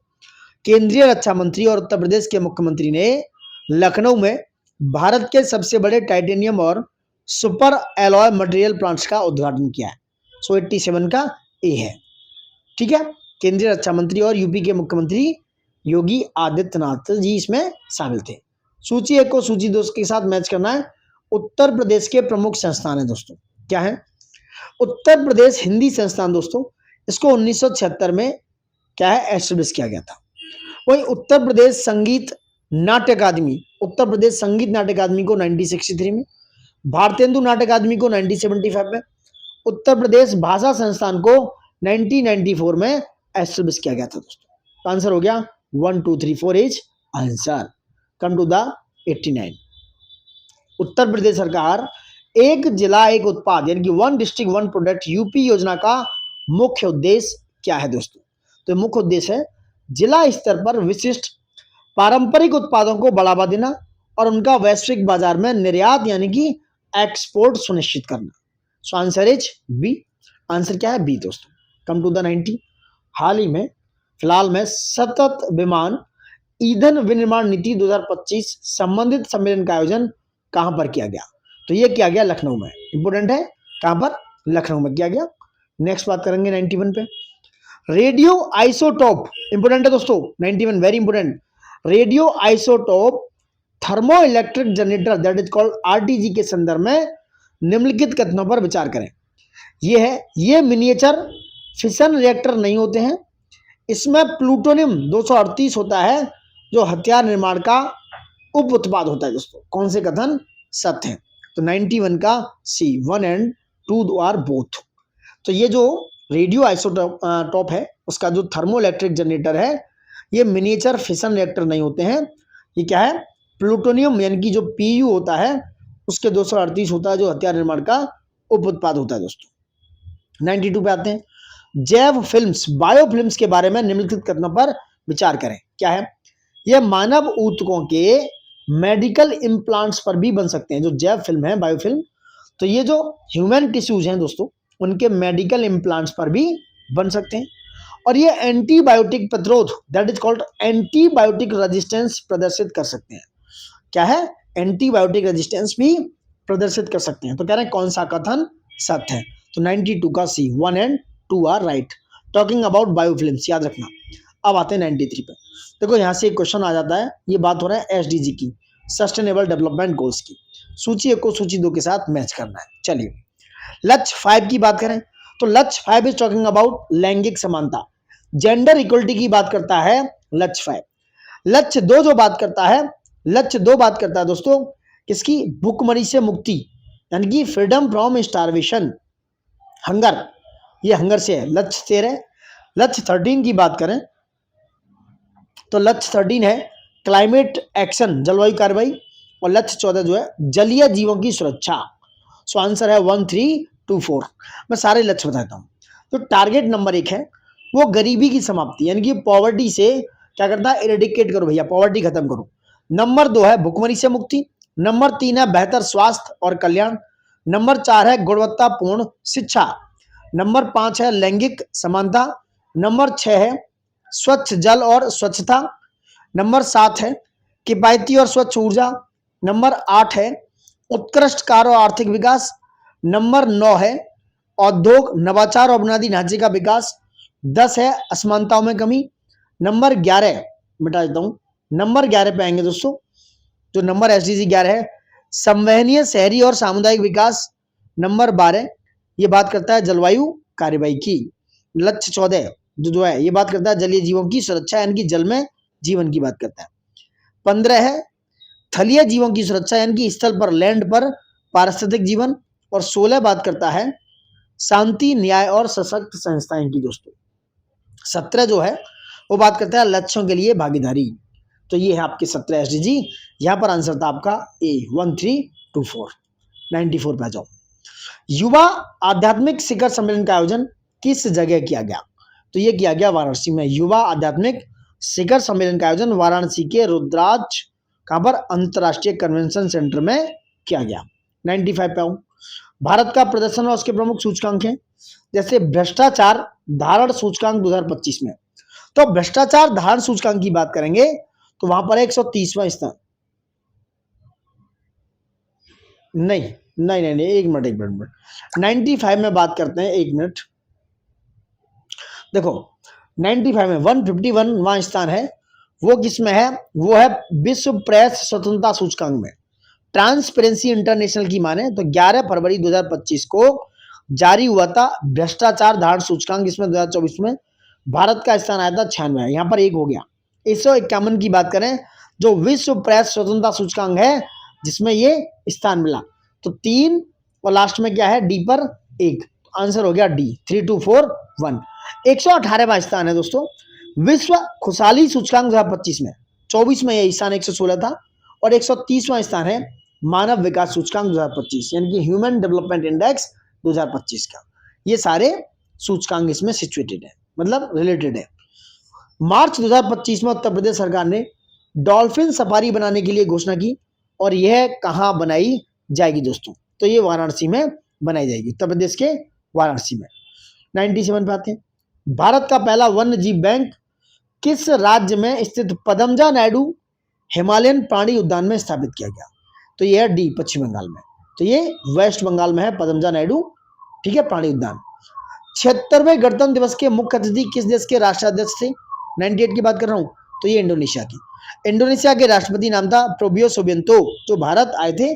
केंद्रीय रक्षा मंत्री और उत्तर प्रदेश के मुख्यमंत्री ने लखनऊ में भारत के सबसे बड़े टाइटेनियम और सुपर एलॉय मटेरियल प्लांट्स का उद्घाटन किया है। सो 87 का ए है। ठीक है, केंद्रीय रक्षा मंत्री और यूपी के मुख्यमंत्री योगी आदित्यनाथ जी इसमें शामिल थे। सूची 1 को सूची 2 के साथ मैच करना है। उत्तर प्रदेश के प्रमुख संस्थान है दोस्तों, क्या है, उत्तर प्रदेश हिंदी संस्थान दोस्तों, इसको 1976 में क्या है, एस्टेब्लिश किया गया था। वही उत्तर प्रदेश संगीत नाट्य अकादमी, उत्तर प्रदेश संगीत नाट्य अकादमी को 1963 में, भारतेंदु नाट्य अकादमी को 1975 में, उत्तर प्रदेश भाषा संस्थान को 1994 में एस्टेब्लिश किया गया था दोस्तों। आंसर हो गया 1 2 3 4 is answer. Come to the 89। Uttar Pradesh सरकार एक जिला एक उत्पाद यानी कि one district one product UP योजना का मुख्य उद्देश्य क्या है दोस्तों? तो मुख्य उद्देश्य है जिला स्तर पर विशिष्ट पारंपरिक उत्पादों को बढ़ावा देना और उनका वैश्विक बाजार में निर्यात यानी कि एक्सपोर्ट सुनिश्चित करना। So answer is B. आंसर क्या है? बी दोस्तों। कम टू द 90। हाल ही में फिलहाल में सतत विमान ईंधन विनिर्माण नीति 2025 संबंधित सम्मेलन का आयोजन कहां पर किया गया? तो ये किया गया लखनऊ में। इंपोर्टेंट है, कहां पर? लखनऊ में किया गया। नेक्स्ट बात करेंगे 91 पे। रेडियो आइसोटोप इंपोर्टेंट है दोस्तों, 91 very important. Radio isotope thermo electric generator that is called RTG के संदर्भ में निम्नलिखित कथनों पर विचार करें। ये है, ये मिनिएचर फिशन रिएक्टर नहीं होते हैं, इसमें प्लूटोनियम 238 होता है जो हथियार निर्माण का उप उत्पाद होता है दोस्तों। कौन से कथन सत्य हैं? तो 91 का सी, 1 एंड 2 आर बोथ। तो ये जो रेडियो आइसोटोप है उसका जो थर्मो इलेक्ट्रिक जनरेटर है ये मिनिएचर फिशन रिएक्टर नहीं होते हैं। ये क्या है? प्लूटोनियम यानी कि जो पीयू होता है उसके 238 होता है जो हथियार निर्माण का उप उत्पाद होता है दोस्तों। 92 पे आते हैं। जैव फिल्म्स बायो फिल्म्स के बारे में निम्नलिखित कथनों पर विचार करें। क्या है? यह मानव ऊतकों के मेडिकल इम्प्लांट्स पर भी बन सकते हैं। जो जैव फिल्म है बायोफिल्म, तो ये जो ह्यूमन टिश्यूज हैं दोस्तों उनके मेडिकल इम्प्लांट्स पर भी बन सकते हैं। और ये एंटीबायोटिक प्रतिरोध that is called antibiotic resistance प्रदर्शित कर सकते हैं। क्या है? एंटीबायोटिक रेजिस्टेंस भी प्रदर्शित कर सकते हैं। तो कह रहे हैं कौन सा कथन सत्य है? तो 92 का C, 1 and 2 R right. Talking about biofilms, याद रखना। अब आते हैं 93 पे। देखो यहाँ से एक क्वेश्चन आ जाता है, ये बात हो रहा है एसडीजी की, सस्टेनेबल डेवलपमेंट गोल्स की। सूची 1 को सूची 2 के साथ मैच करना है। चलिए लक्ष्य 5 की बात करें तो लक्ष्य 5 इज टॉकिंग अबाउट लैंगिक समानता, जेंडर इक्वलिटी की बात करता है लक्ष्य 5। लक्ष्य 2 जो बात करता है, लक्ष्य 2 बात करता है दोस्तों किसकी? भूखमरी से मुक्ति यानी कि फ्रीडम फ्रॉम स्टारवेशन, हंगर, ये हंगर से है। लक्ष्य 13। लक्ष्य 13 की बात करें तो लक्ष्य 13 है क्लाइमेट एक्शन, जलवायु कार्रवाई। और लक्ष्य 14 जो है जलीय जीवों की सुरक्षा। सो आंसर है 1, 3, 2, 4। मैं सारे लक्ष्य बताता हूँ। तो टारगेट नंबर 1 है वो गरीबी की समाप्ति यानी कि पॉवर्टी से क्या करता है? इरेडिकेट करो भैया, पॉवर्टी खत्म करो। नंबर 2 है भुखमरी से मुक्ति। नंबर 3 है बेहतर स्वास्थ्य और कल्याण। नंबर 4 है गुणवत्तापूर्ण शिक्षा। नंबर 5 है लैंगिक समानता। नंबर 6 है स्वच्छ जल और स्वच्छता। नंबर 7 है किफायती और स्वच्छ ऊर्जा। नंबर 8 है उत्कृष्ट कार्य और आर्थिक विकास। नंबर 9 है औद्योग नवाचार और बुनियादी ढांचे का विकास। 10 है असमानताओं में कमी। नंबर 11 मिटा देता हूं, नंबर 11 पे आएंगे दोस्तों। जो नंबर एसडीजी 11 है संवहनीय शहरी और सामुदायिक विकास। नंबर 12 ये बात करता है जलवायु कार्रवाई की। लक्ष्य 14 जो है ये बात करता है जलीय जीवों की सुरक्षा यानी कि जल में जीवन की बात करता है। 15 है थलीय जीवों की सुरक्षा यानी कि स्थल पर, लैंड पर पारिस्थितिक जीवन। और 16 बात करता है शांति, न्याय और सशक्त संस्थाएं की दोस्तों। 17 जो है वो बात करता है लक्ष्यों के लिए भागीदारी। तो ये है आपके 17 एसडीजी। यहाँ पर आंसर था आपका ए, 1, 3, 2, 4। 94 पे आ जाओ। युवा आध्यात्मिक शिखर सम्मेलन का आयोजन किस जगह किया गया? तो ये किया गया वाराणसी में। युवा आध्यात्मिक शिखर सम्मेलन का आयोजन वाराणसी के रुद्राक्ष कहां पर? अंतरराष्ट्रीय कन्वेंशन सेंटर में किया गया। 95 पे आऊं। भारत का प्रदर्शन और उसके प्रमुख सूचकांक हैं जैसे भ्रष्टाचार धारण सूचकांक 2025 में। तो भ्रष्टाचार धारण सूचकांक की बात करेंगे तो वहां पर 130वां स्थान। नहीं नहीं नहीं नहीं, एक मिनट 95 में बात करते हैं, एक मिनट। देखो 95 में 151वां स्थान है। वो किसमें है? वो है विश्व प्रेस स्वतंत्रता सूचकांक में। ट्रांसपेरेंसी इंटरनेशनल की माने तो 11 फरवरी 2025 को जारी हुआ था भ्रष्टाचार धारण सूचकांक। इसमें 2024 में भारत का स्थान आया था 96, यहाँ पर एक हो गया। 151 की बात करें जो विश्व प्रेस स्वतंत्रता सूचकांक है जिसमें ये स्थान मिला। तो 3 और लास्ट में क्या है? डी पर 1। आंसर हो गया डी, 3, 2, 4, 1। 118वां स्थान है दोस्तों विश्व खुशहाली सूचकांक 2025 में। 24 में यह स्थान 116 था। और 130वां स्थान है मानव विकास सूचकांक 2025, यानी कि ह्यूमन डेवलपमेंट इंडेक्स 2025 का। ये सारे सूचकांक इसमें सिचुएटेड है, मतलब रिलेटेड है। मार्च 2025 में उत्तर प्रदेश सरकार ने डॉल्फिन सफारी बनाने के लिए घोषणा की, और यह कहाँ बनाई जाएगी दोस्तों? तो ये वाराणसी में बनाई जाएगी, उत्तर प्रदेश के वाराणसी में। 97 पे आते हैं। भारत का पहला वन्य जीव बैंक किस राज्य में स्थित पदमजा नायडू हिमालयन प्राणी उद्यान में स्थापित किया गया? तो ये है डी, पश्चिम बंगाल में। तो ये वेस्ट बंगाल में है पदमजा नायडू, ठीक है, प्राणी उद्यान। 76वें गणतंत्र दिवस के मुख्य अतिथि किस देश के राष्ट्राध्यक्ष थे? 98 की बात कर रहा हूं, तो ये इंडोनेशिया की। इंडोनेशिया के राष्ट्रपति नाम था प्रोबियो सुबियांतो, जो भारत आए थे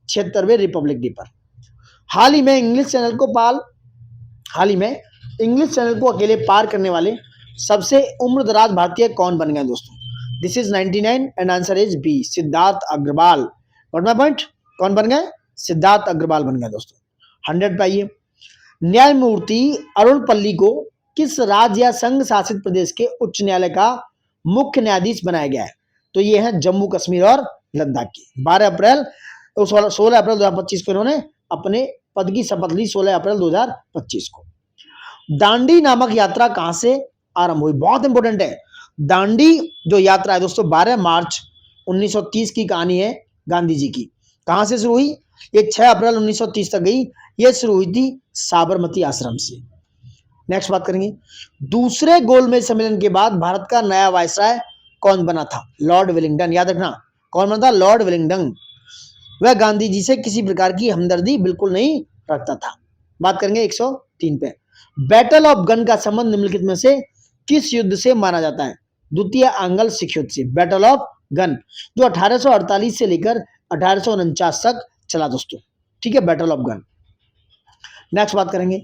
76वें रिपब्लिक डे पर। हाल ही में इंग्लिश चैनल को अकेले पार करने वाले सबसे उम्रदराज भारतीय कौन बन गए दोस्तों? This is 99 and answer is B, Siddharth Agarwal. What my point? कौन बन गए? सिद्धार्थ अग्रवाल बन गए दोस्तों। 100 पे आइए। न्यायमूर्ति अरुण पल्ली को किस राज्य या संघ शासित प्रदेश के उच्च न्यायालय का मुख्य न्यायाधीश बनाया गया है? तो ये है जम्मू कश्मीर और लद्दाख की। 16 अप्रैल 2025 को इन्होंने अपने पद की शपथ ली, 16 अप्रैल 2025 को। दांडी नामक यात्रा कहां से आरंभ हुई? बहुत इंपॉर्टेंट है। दांडी जो यात्रा है दोस्तों 12 मार्च 1930 की कहानी है गांधी जी की। कहां से शुरू हुई? ये 6 अप्रैल 1930 तक गई। ये शुरू हुई थी साबरमती आश्रम से। नेक्स्ट बात करेंगे। दूसरे गोलमेज सम्मेलन के बाद भारत का नया वायसराय कौन बना था? Lord Wellington. याद रखना, कौन बना था? Lord Wellington. वह गांधी जी से किसी प्रकार की हमदर्दी बिल्कुल नहीं रखता था। बात करेंगे 103 पे। बैटल ऑफ गन का संबंध निम्नलिखित में से किस युद्ध से माना जाता है? द्वितीय आंग्ल सिख युद्ध से। बैटल ऑफ गन जो 1848 से लेकर 1849 तक चला दोस्तों, ठीक है, बैटल ऑफ गन। नेक्स्ट बात करेंगे।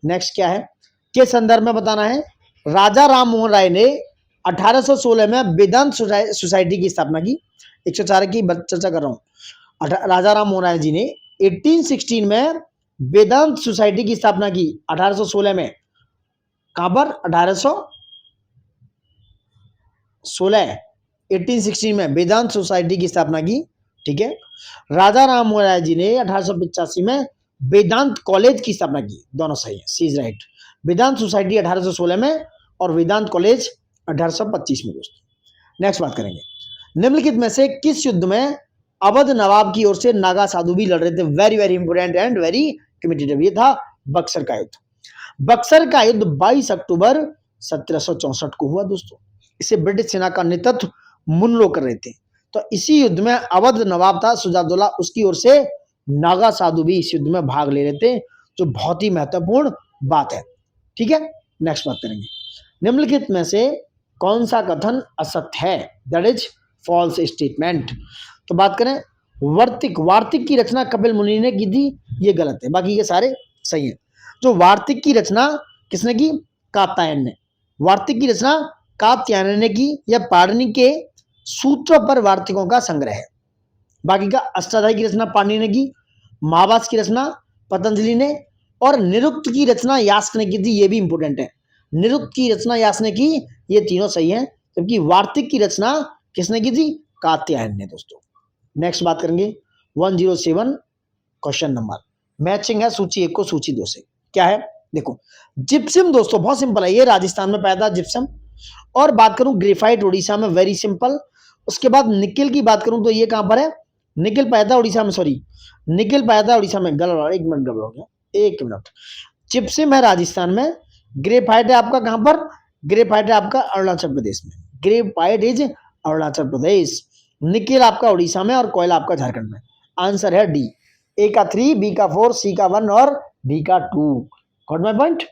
नेक्स्ट क्या है, किस संदर्भ में बताना है? राजा राम मोहन राय ने 1816 में वेदांत सोसाइटी की स्थापना की। 104 की चर्चा कर रहा हूं। राजा राम मोहन राय जी ने 1816 में वेदांत सोसाइटी की स्थापना की। 1816 में कहां पर? 1816 में वेदांत सोसाइटी की स्थापना की, ठीक है। राजा राम मोहन राय जी ने 1885 में वेदांत कॉलेज की स्थापना की। दोनों सही है, C is right. Vedanta society 1816 में और वेदांत कॉलेज 1825 में दोस्तों। नेक्स्ट बात करेंगे। निम्नलिखित में से किस युद्ध में अवध नवाब की ओर से नागा साधु भी लड़ रहे थे? Very very important and very commutative. ये था बक्सर का युद्ध। बक्सर का युद्ध 22 अक्टूबर 1764 को हुआ दोस्तों। इसे ब्रिटिश सेना का नेतृत्व मुनरो कर रहे थे। तो इसी युद्ध में अवध नवाब था सुजाउद्दौला, उसकी ओर से नागा साधु भी इस युद्ध में भाग ले रहे थे, जो बहुत ही महत्वपूर्ण बात है, ठीक है। नेक्स्ट बात करेंगे। निम्नलिखित में से कौन सा कथन असत्य है? That is false statement. तो बात करें, वार्तिक की रचना कपिल मुनि ने की थी, ये गलत है, बाकी ये सारे सही है। जो वार्तिक की रचना किसने की? कात्यायन ने। वार्तिक की रचना कात्यायन ने की। यह पाणिनि के सूत्र पर वार्तिकों का संग्रह है। बाकी का अष्टाध्यायी की रचना पाणिनि ने की, महाभाष्य की रचना पतंजलि ने, और निरुक्त की रचना यास्क ने की थी। ये भी इंपोर्टेंट है, निरुक्त की रचना यास्क ने की। ये तीनों सही है, क्योंकि वार्तिक की रचना किसने की थी? कात्यायन ने दोस्तों। नेक्स्ट बात करेंगे 107 क्वेश्चन नंबर। मैचिंग है सूची 1 को सूची 2 से। क्या है देखो, जिप्सम दोस्तों बहुत सिंपल है, ये राजस्थान में पैदा जिप्सम। और बात करूं ग्रेफाइट उड़ीसा में, वेरी सिंपल। उसके बाद निकिल की बात करूं तो ये कहां पर है? निकिल पैदा उड़ीसा में, सॉरी निकिल पैदा उड़ीसा में, गलत, एक मिनट गलत हो गया, एक मिनट। जिप्सम है राजस्थान में, ग्रेफाइट है आपका कहां पर? ग्रेफाइट है आपका अरुणाचल प्रदेश में। Graphite is Arunachal Pradesh, nickel आपका उड़ीसा में, और कोयला आपका झारखंड में। आंसर है डी। ए का 3, बी का 4, सी का 1 और डी का 2। Got my point?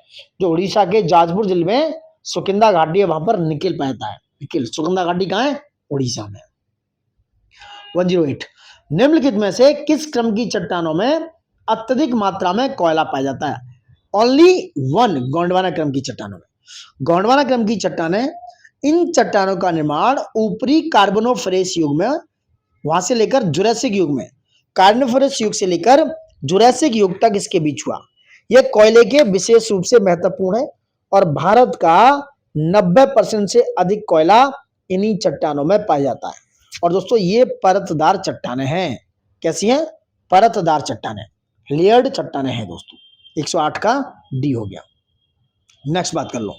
जो उड़ीसा के जाजपुर जिले में सुकिंदा घाटी है, वहां पर निकिल पैदा है। निकिल, सुकिंदा घाटी कहां है? उड़ीसा में। 108। निम्नलिखित में से किस क्रम की चट्टानों में अत्यधिक मात्रा में कोयला पाया जाता है? ओनली 1, गोंडवाना क्रम की चट्टानों में। गोंडवाना क्रम की चट्टानें, इन चट्टानों का निर्माण ऊपरी कार्बोनिफेरस युग में, वहां से लेकर जुरासिक युग में, कार्बोनिफेरस युग से लेकर जुरासिक युग तक इसके बीच हुआ। यह कोयले के विशेष रूप से महत्वपूर्ण है, और भारत का 90% से अधिक कोयला इन्हीं चट्टानों में पाया जाता है। और दोस्तों ये परतदार चट्टानें हैं, कैसी हैं? परतदार चट्टानें, लेयर्ड चट्टानें हैं दोस्तों। 108 का डी हो गया। नेक्स्ट बात कर लो,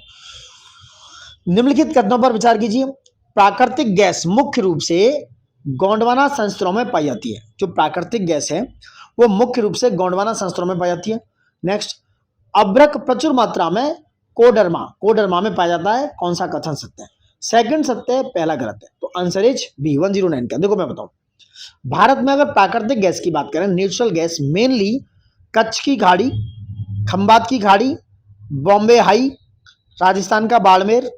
निम्नलिखित कथनों पर विचार कीजिए। प्राकृतिक गैस मुख्य रूप से गोंडवाना संस्तरों में पाई जाती है। जो प्राकृतिक गैस है वो मुख्य रूप से गोंडवाना संस्तरों में पाई जाती है। नेक्स्ट, अभ्रक प्रचुर मात्रा में कोडरमा में पाया जाता है। कौन सा कथन सत्य है? सेकंड सत्य है, पहला गलत है। तो आंसर इज बी 109 का। देखो मैं बताऊं, भारत में अगर प्राकृतिक गैस की बात करें, नेचुरल गैस मेनली कच्छ की खाड़ी, खंबात की खाड़ी, बॉम्बे हाई, राजस्थान का बाड़मेर,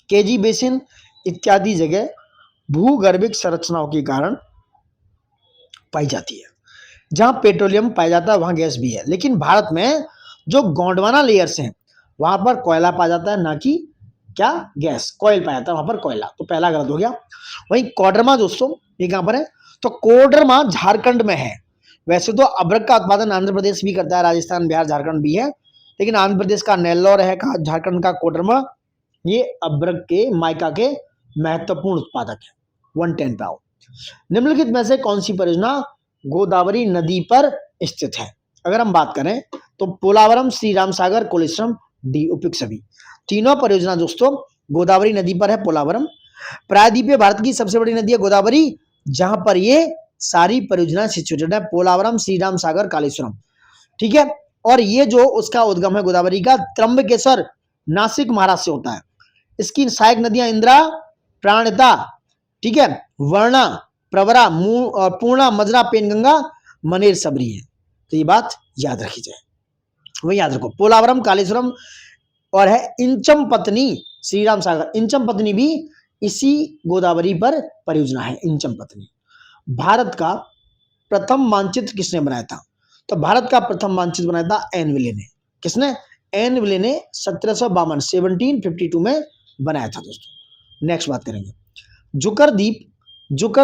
केजी बेसिन इत्यादि जगह भूगर्भिक संरचनाओं के कारण पाई जाती है। जहां पेट्रोलियम पाया जाता है वहां गैस भी है, लेकिन भारत में जो गोंडवाना लेयर्स हैं वहां पर कोयला पाया जाता है, ना कि क्या गैस, कोयल पाया जाता है वहां पर कोयला। तो पहला गलत हो गया। वहीं कोडरमा दोस्तों ये कहां पर है? तो कोडरमा झारखंड में है। वैसे तो अभ्रक का उत्पादन आंध्र प्रदेश भी करता है, राजस्थान, बिहार, झारखंड भी है, लेकिन आंध्र प्रदेश का नेल्लोर है, झारखंड का कोडरमा, ये अभ्रक के माइका के महत्वपूर्ण उत्पादक है। 110 पे आओ। निम्नलिखित में से कौन सी परियोजना गोदावरी नदी पर स्थित है? अगर हम बात करें तो पोलावरम, श्री राम सागर, कोलेश्वरम, डी उपयुक्त सभी। तीनों परियोजना दोस्तों गोदावरी नदी पर है। पोलावरम प्रायद्वीपीय भारत की सबसे बड़ी नदी है गोदावरी, जहां पर ये सारी परियोजनाएं सिचुएटेड है। पोलावरम, श्री राम सागर, कालेश्वरम, ठीक है। और ये जो उसका उद्गम है गोदावरी का, त्र्यंबकेश्वर, नासिक, महाराष्ट्र से होता है। इसकी सहायक नदियां इंदिरा, प्राणहिता, ठीक है, वर्णा, प्रवरा, पूर्णा, मजरा, पेनगंगा, मनेर, सबरी है। तो ये बात याद रखी जाए, वही याद रखो। पोलावरम, कालेश्वरम और है इंचम पत्नी, श्री राम सागर। इंचम पत्नी भी इसी गोदावरी पर परियोजना है। इंचम पत्नी। भारत का प्रथम मानचित्र किसने बनाया था? तो भारत का प्रथम मानचित्र बनाया था एन विले ने। किसने? एन विले ने 1752 में बनाया था दोस्तों। नेक्स्ट बात करेंगे, जुकर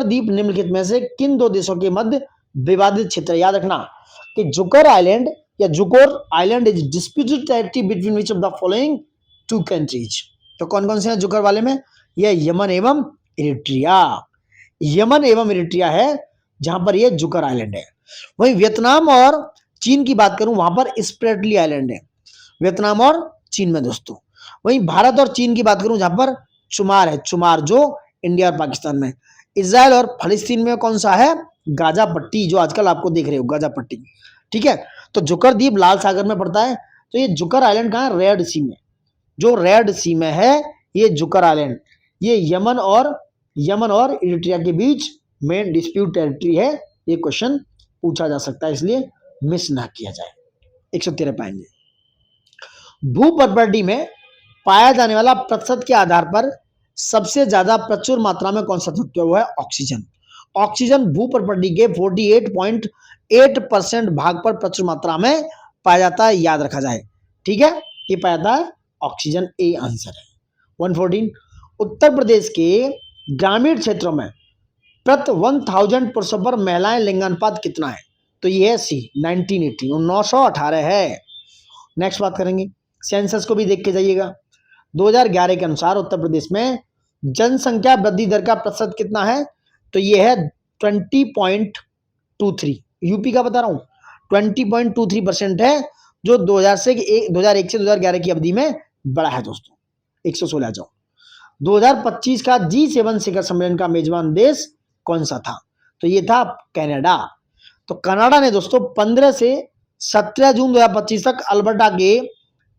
द्वीप निम्नलिखित में से किन दो देशों के मध्य विवादित क्षेत्र? याद रखना कि जुकर आइलैंड या Zuqar island is disputed territory between which of the following two countries. तो कौन कौन से हैं जुकर वाले में? यह यमन एवं इरिट्रिया। यमन एवं इरिट्रिया है जहां पर यह जुकर आइलैंड है। वहीं वियतनाम और चीन की बात करूं, वहां पर स्प्रेटली आइलैंड है, वियतनाम और चीन में दोस्तों। वहीं भारत और चीन की बात करूं, जहां पर चुमार है, चुमार जो इंडिया और पाकिस्तान में। इजराइल और फलस्तीन में कौन सा है? गाजा पट्टी, जो आजकल आपको देख रहे हो, गाजा पट्टी, ठीक है। तो जुकर द्वीप लाल सागर में पड़ता है। तो ये जुकर आइलैंड कहाँ है? रेड सी में। जो रेड सी में है ये जुकर आइलैंड, ये यमन और इरिट्रिया के बीच मेन डिस्प्यूट टेरिटरी है। ये क्वेश्चन पूछा जा सकता है, इसलिए मिस ना किया जाए। 113 पाएंगे। भू प्रॉपर्टी में पाया जाने वाला प्रतिशत के आधार पर सबसे ज्यादा प्रचुर मात्रा में कौन सा तत्व है? वो है ऑक्सीजन। ऑक्सीजन भू प्रॉपर्टी के 48.8% भाग पर प्रचुर मात्रा में पाया जाता है, याद रखा जाए, ठीक है। ये पाया जाता है ऑक्सीजन, ए आंसर है। 114, उत्तर प्रदेश के ग्रामीण क्षेत्रों में प्रति 1000 पुरुषों पर महिलाएं लिंगानुपात कितना है? तो ये है सी 1918 918 है। नेक्स्ट बात करेंगे, सेंसस को भी देख के जाइएगा। 2011 के अनुसार उत्तर प्रदेश में जनसंख्या वृद्धि दर का प्रतिशत कितना है? तो ये है 20.23। यूपी का बता रहा हूं, 20.23% है, जो 2001 से 2011 की अवधि में बढ़ा है दोस्तों। 116 आ जाओ। 2025 का G7 शिखर सम्मेलन का मेजबान देश कौन सा था? तो ये था कनाडा। तो कनाडा ने दोस्तों 15 से 17 जून 2025 तक अल्बर्टा के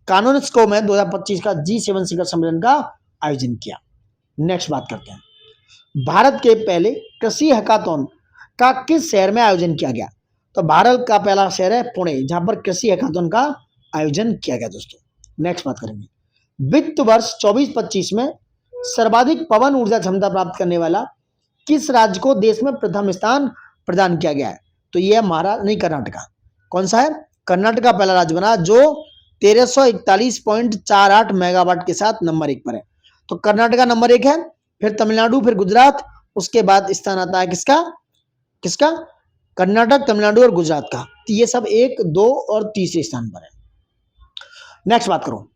कानोनिस्को में 2025 का G7 शिखर सम्मेलन का आयोजन किया। नेक्स्ट बात करते हैं, भारत के पहले कृषि हैकाथॉन का किस शहर में आयोजन किया गया? तो भारत का पहला शहर है पुणे, जहां पर कृषि हैकाथॉन का आयोजन किया गया दोस्तों। नेक्स्ट बात करेंगे, वित्त वर्ष 24-25 में सर्वाधिक पवन ऊर्जा क्षमता प्राप्त करने वाला किस राज्य को देश में प्रथम स्थान प्रदान किया गया है? तो यह महाराष्ट्र नहीं, कर्नाटका। कौन सा है? कर्नाटका पहला राज्य बना जो 1341.48 मेगावाट के साथ नंबर 1 पर है। तो कर्नाटका नंबर 1 है, फिर तमिलनाडु, फिर गुजरात, उसके बाद स्थान आता है किसका? कर्नाटक, तमिलनाडु और गुजरात का। तो ये सब 1, 2 और तीसरे स्थान पर है। नेक्स्ट बात करो,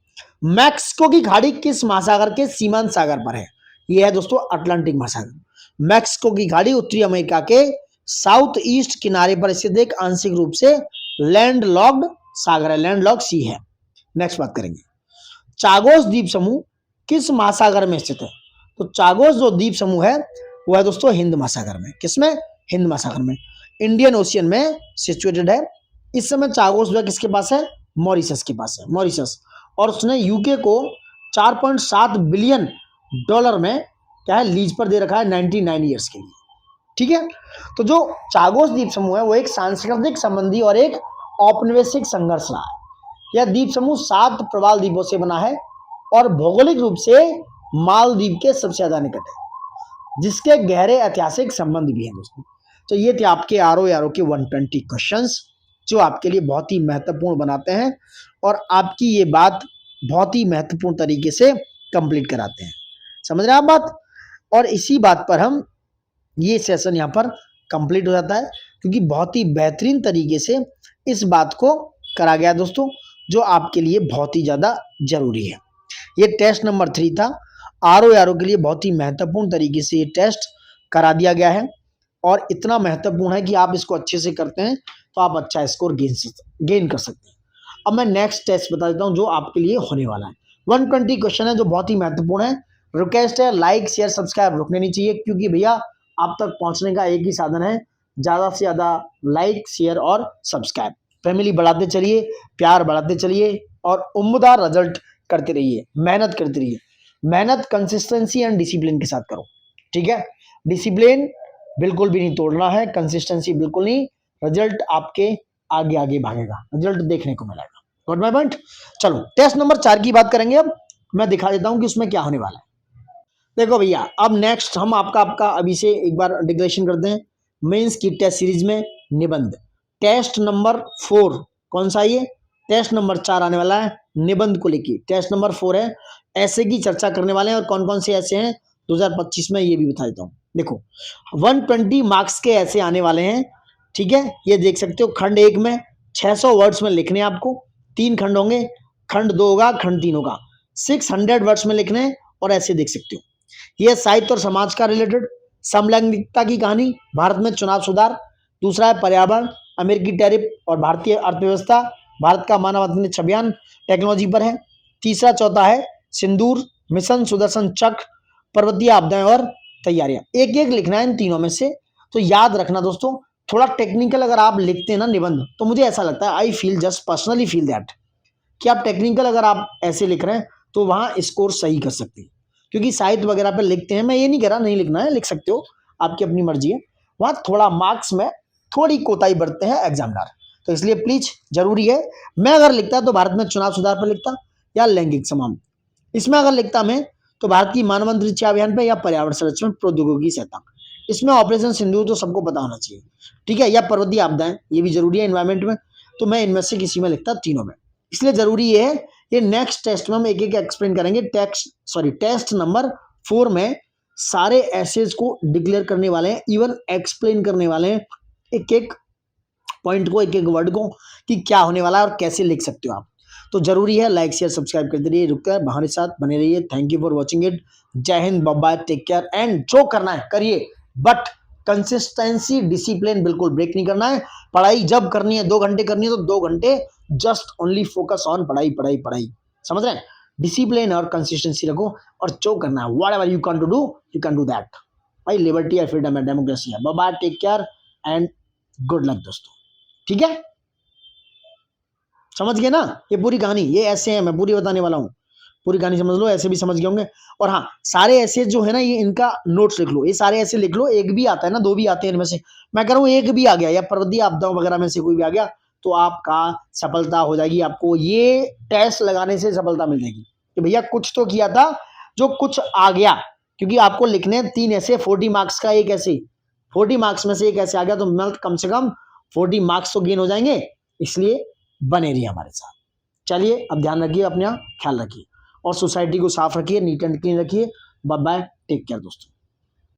मैक्सिको की खाड़ी किस महासागर के सीमांत सागर पर है? यह है दोस्तों अटलांटिक महासागर। मैक्सिको की खाड़ी उत्तरी अमेरिका के साउथ ईस्ट किनारे पर स्थित एक आंशिक रूप से लैंडलॉक्ड सागर है, लैंडलॉक्ड सी है। नेक्स्ट बात करेंगे, चागोस द्वीप समूह किस महासागर में स्थित है? तो चागोस जो द्वीप समूह है वो है दोस्तों हिंद महासागर में। किसमें? हिंद महासागर में, इंडियन ओशियन में सिचुएटेड है। इस समय चागोस जो है किसके पास है? मॉरिशस के पास है, मॉरिशस। और उसने यूके को 4.7 बिलियन डॉलर में क्या है लीज पर दे रखा है 99 ईयर्स के लिए। ठीक है, तो जो चागोस द्वीप समूह है वो एक सांस्कृतिक संबंधी और एक औपनिवेशिक संघर्ष रहा है। यह द्वीप समूह 7 प्रवाल द्वीपों से बना है और भौगोलिक रूप से मालदीव के सबसे ज्यादा निकट है, जिसके गहरे ऐतिहासिक संबंध भी हैं दोस्तों। तो ये थे आपके आरओ के 120 क्वेश्चंस जो आपके लिए बहुत ही महत्वपूर्ण बनाते हैं और आपकी ये बात बहुत ही महत्वपूर्ण तरीके से कंप्लीट कराते हैं। समझ रहे हैं आप बात? और इसी बात पर हम ये सेशन यहाँ पर कंप्लीट हो जाता है, क्योंकि बहुत ही बेहतरीन तरीके से इस बात को करा गया दोस्तों, जो आपके लिए बहुत ही ज़्यादा जरूरी है। ये टेस्ट नंबर 3 था। आरओ के लिए बहुत ही महत्वपूर्ण तरीके से ये टेस्ट करा दिया गया है और इतना महत्वपूर्ण है कि आप इसको अच्छे से करते हैं तो आप अच्छा स्कोर गेन कर सकते हैं। अब मैं नेक्स्ट टेस्ट बता देता हूँ जो आपके लिए होने वाला है। 120 क्वेश्चन है जो बहुत ही महत्वपूर्ण है। रिक्वेस्ट है लाइक शेयर सब्सक्राइब रुकने नहीं चाहिए, क्योंकि भैया आप तक पहुंचने का एक ही साधन है, ज़्यादा से ज़्यादा लाइक शेयर और सब्सक्राइब। फैमिली बढ़ाते चलिए, प्यार बढ़ाते चलिए और उम्मीदवार रिजल्ट करते रहिए, मेहनत करते रहिए। मेहनत कंसिस्टेंसी एंड डिसिप्लिन के साथ करो, ठीक है? डिसिप्लिन बिल्कुल भी नहीं तोड़ना है, कंसिस्टेंसी बिल्कुल नहीं। रिजल्ट आपके आगे आगे भागेगा, रिजल्ट देखने को मिलेगा। Got my point? चलो टेस्ट नंबर 4 की बात करेंगे। अब मैं दिखा देता हूं कि उसमें क्या होने वाला है। देखो भैया, अब नेक्स्ट हम आपका अभी से एक बार डिक्लेरेशन करते हैं। मेंस की टेस्ट सीरीज में निबंध टेस्ट नंबर 4 कौन सा? ये टेस्ट नंबर 4 आने वाला है निबंध को लेके। टेस्ट नंबर 4 है ऐसे की चर्चा करने वाले हैं, और कौन कौन से ऐसे हैं 2025 में ये भी बता देता हूँ। देखो 120 मार्क्स के ऐसे आने वाले हैं, ठीक है? ये देख सकते हो खंड 1 में 600 वर्ड्स में लिखने हैं आपको। 3 खंड होंगे, खंड 2 होगा, खंड 3 होगा। 600 वर्ड्स में लिखने हैं और ऐसे देख सकते हो। यह साहित्य और समाज का रिलेटेड, समलैंगिकता की कहानी, भारत में चुनाव सुधार। दूसरा है पर्यावरण, अमेरिकी टैरिफ और भारतीय अर्थव्यवस्था, भारत का मानव अंतरिक्ष अभियान टेक्नोलॉजी पर है। तीसरा चौथा है सिंदूर, मिशन सुदर्शन चक्र, पर्वतीय आपदाएं और तैयारियां। एक एक लिखना है इन तीनों में से। तो याद रखना दोस्तों, थोड़ा टेक्निकल अगर आप लिखते हैं ना निबंध, तो मुझे ऐसा लगता है, I feel just personally feel that, कि आप टेक्निकल अगर आप ऐसे लिख रहे हैं तो वहां स्कोर सही कर सकते हैं। क्योंकि साहित्य वगैरह पे लिखते हैं, मैं ये नहीं कह रहा नहीं लिखना है, लिख सकते हो, आपकी अपनी मर्जी है। वहां थोड़ा मार्क्स में थोड़ी कोताही बरतते हैं एग्जामिनर, तो इसलिए प्लीज जरूरी है। मैं अगर लिखता तो भारत में चुनाव सुधार पर लिखता या लैंगिक समान। इसमें अगर लिखता मैं तो भारत की मानव अंतरिक्ष अभियान पे या पर्यावरण संरक्षण प्रौद्योगिकी सहायता। इसमें ऑपरेशन सिंदूर तो सबको पता होना चाहिए, ठीक है? या पर्वतीय आपदाएं, ये भी जरूरी है एनवायरमेंट में। तो मैं इनमें से किसी में लिखता, तीनों में। इसलिए जरूरी ये है, ये नेक्स्ट टेस्ट में हम एक एक एक्सप्लेन करेंगे। टेस्ट नंबर 4 में सारे एसेज को डिक्लेयर करने वाले हैं, इवन एक्सप्लेन करने वाले हैं एक एक पॉइंट को, एक एक वर्ड को, कि क्या होने वाला है और कैसे लिख सकते हो आप। तो जरूरी है लाइक शेयर सब्सक्राइब करते रहिए, रुककर हमारे साथ बने रहिए। Thank you for watching it. जय हिंद, bye bye, take care, and जो करना है करिए, बट कंसिस्टेंसी डिसिप्लिन बिल्कुल ब्रेक नहीं करना है। पढ़ाई जब करनी है 2 घंटे करनी है तो 2 घंटे जस्ट ओनली फोकस ऑन पढ़ाई पढ़ाई पढ़ाई। समझ रहे हैं? डिसिप्लिन और कंसिस्टेंसी रखो, और जो करना है whatever you can to do, you can do that. भाई लिबर्टी है, फ्रीडम है, डेमोक्रेसी है। Bye bye, take care and good luck दोस्तों, ठीक है? समझ गए ना? ये पूरी कहानी, ये ऐसे है, मैं पूरी बताने वाला हूँ, पूरी कहानी समझ लो। ऐसे भी समझ गए होंगे। और हाँ, सारे ऐसे जो है ना, ये इनका नोट्स लिख लो, ये सारे ऐसे लिख लो। एक भी आता है ना, 2 भी आते हैं इनमें से, मैं कह रहा हूँ एक भी आ गया या पर्वतीय आपदाओं वगैरह में से कोई भी आ गया तो आपका सफलता हो जाएगी। आपको ये टेस्ट लगाने से सफलता मिल जाएगी कि भैया कुछ तो किया था, जो कुछ आ गया। क्योंकि आपको लिखने 3 ऐसे 40 मार्क्स का, एक ऐसे 40 मार्क्स में से एक ऐसे आ गया, तो कम से कम 40 मार्क्स तो गेन हो जाएंगे। इसलिए बने रहिए हमारे साथ। चलिए अब ध्यान रखिए, अपना ख्याल रखिए और सोसाइटी को साफ रखिए, नीट एंड क्लीन रखिए। बाय बाय, टेक केयर दोस्तों।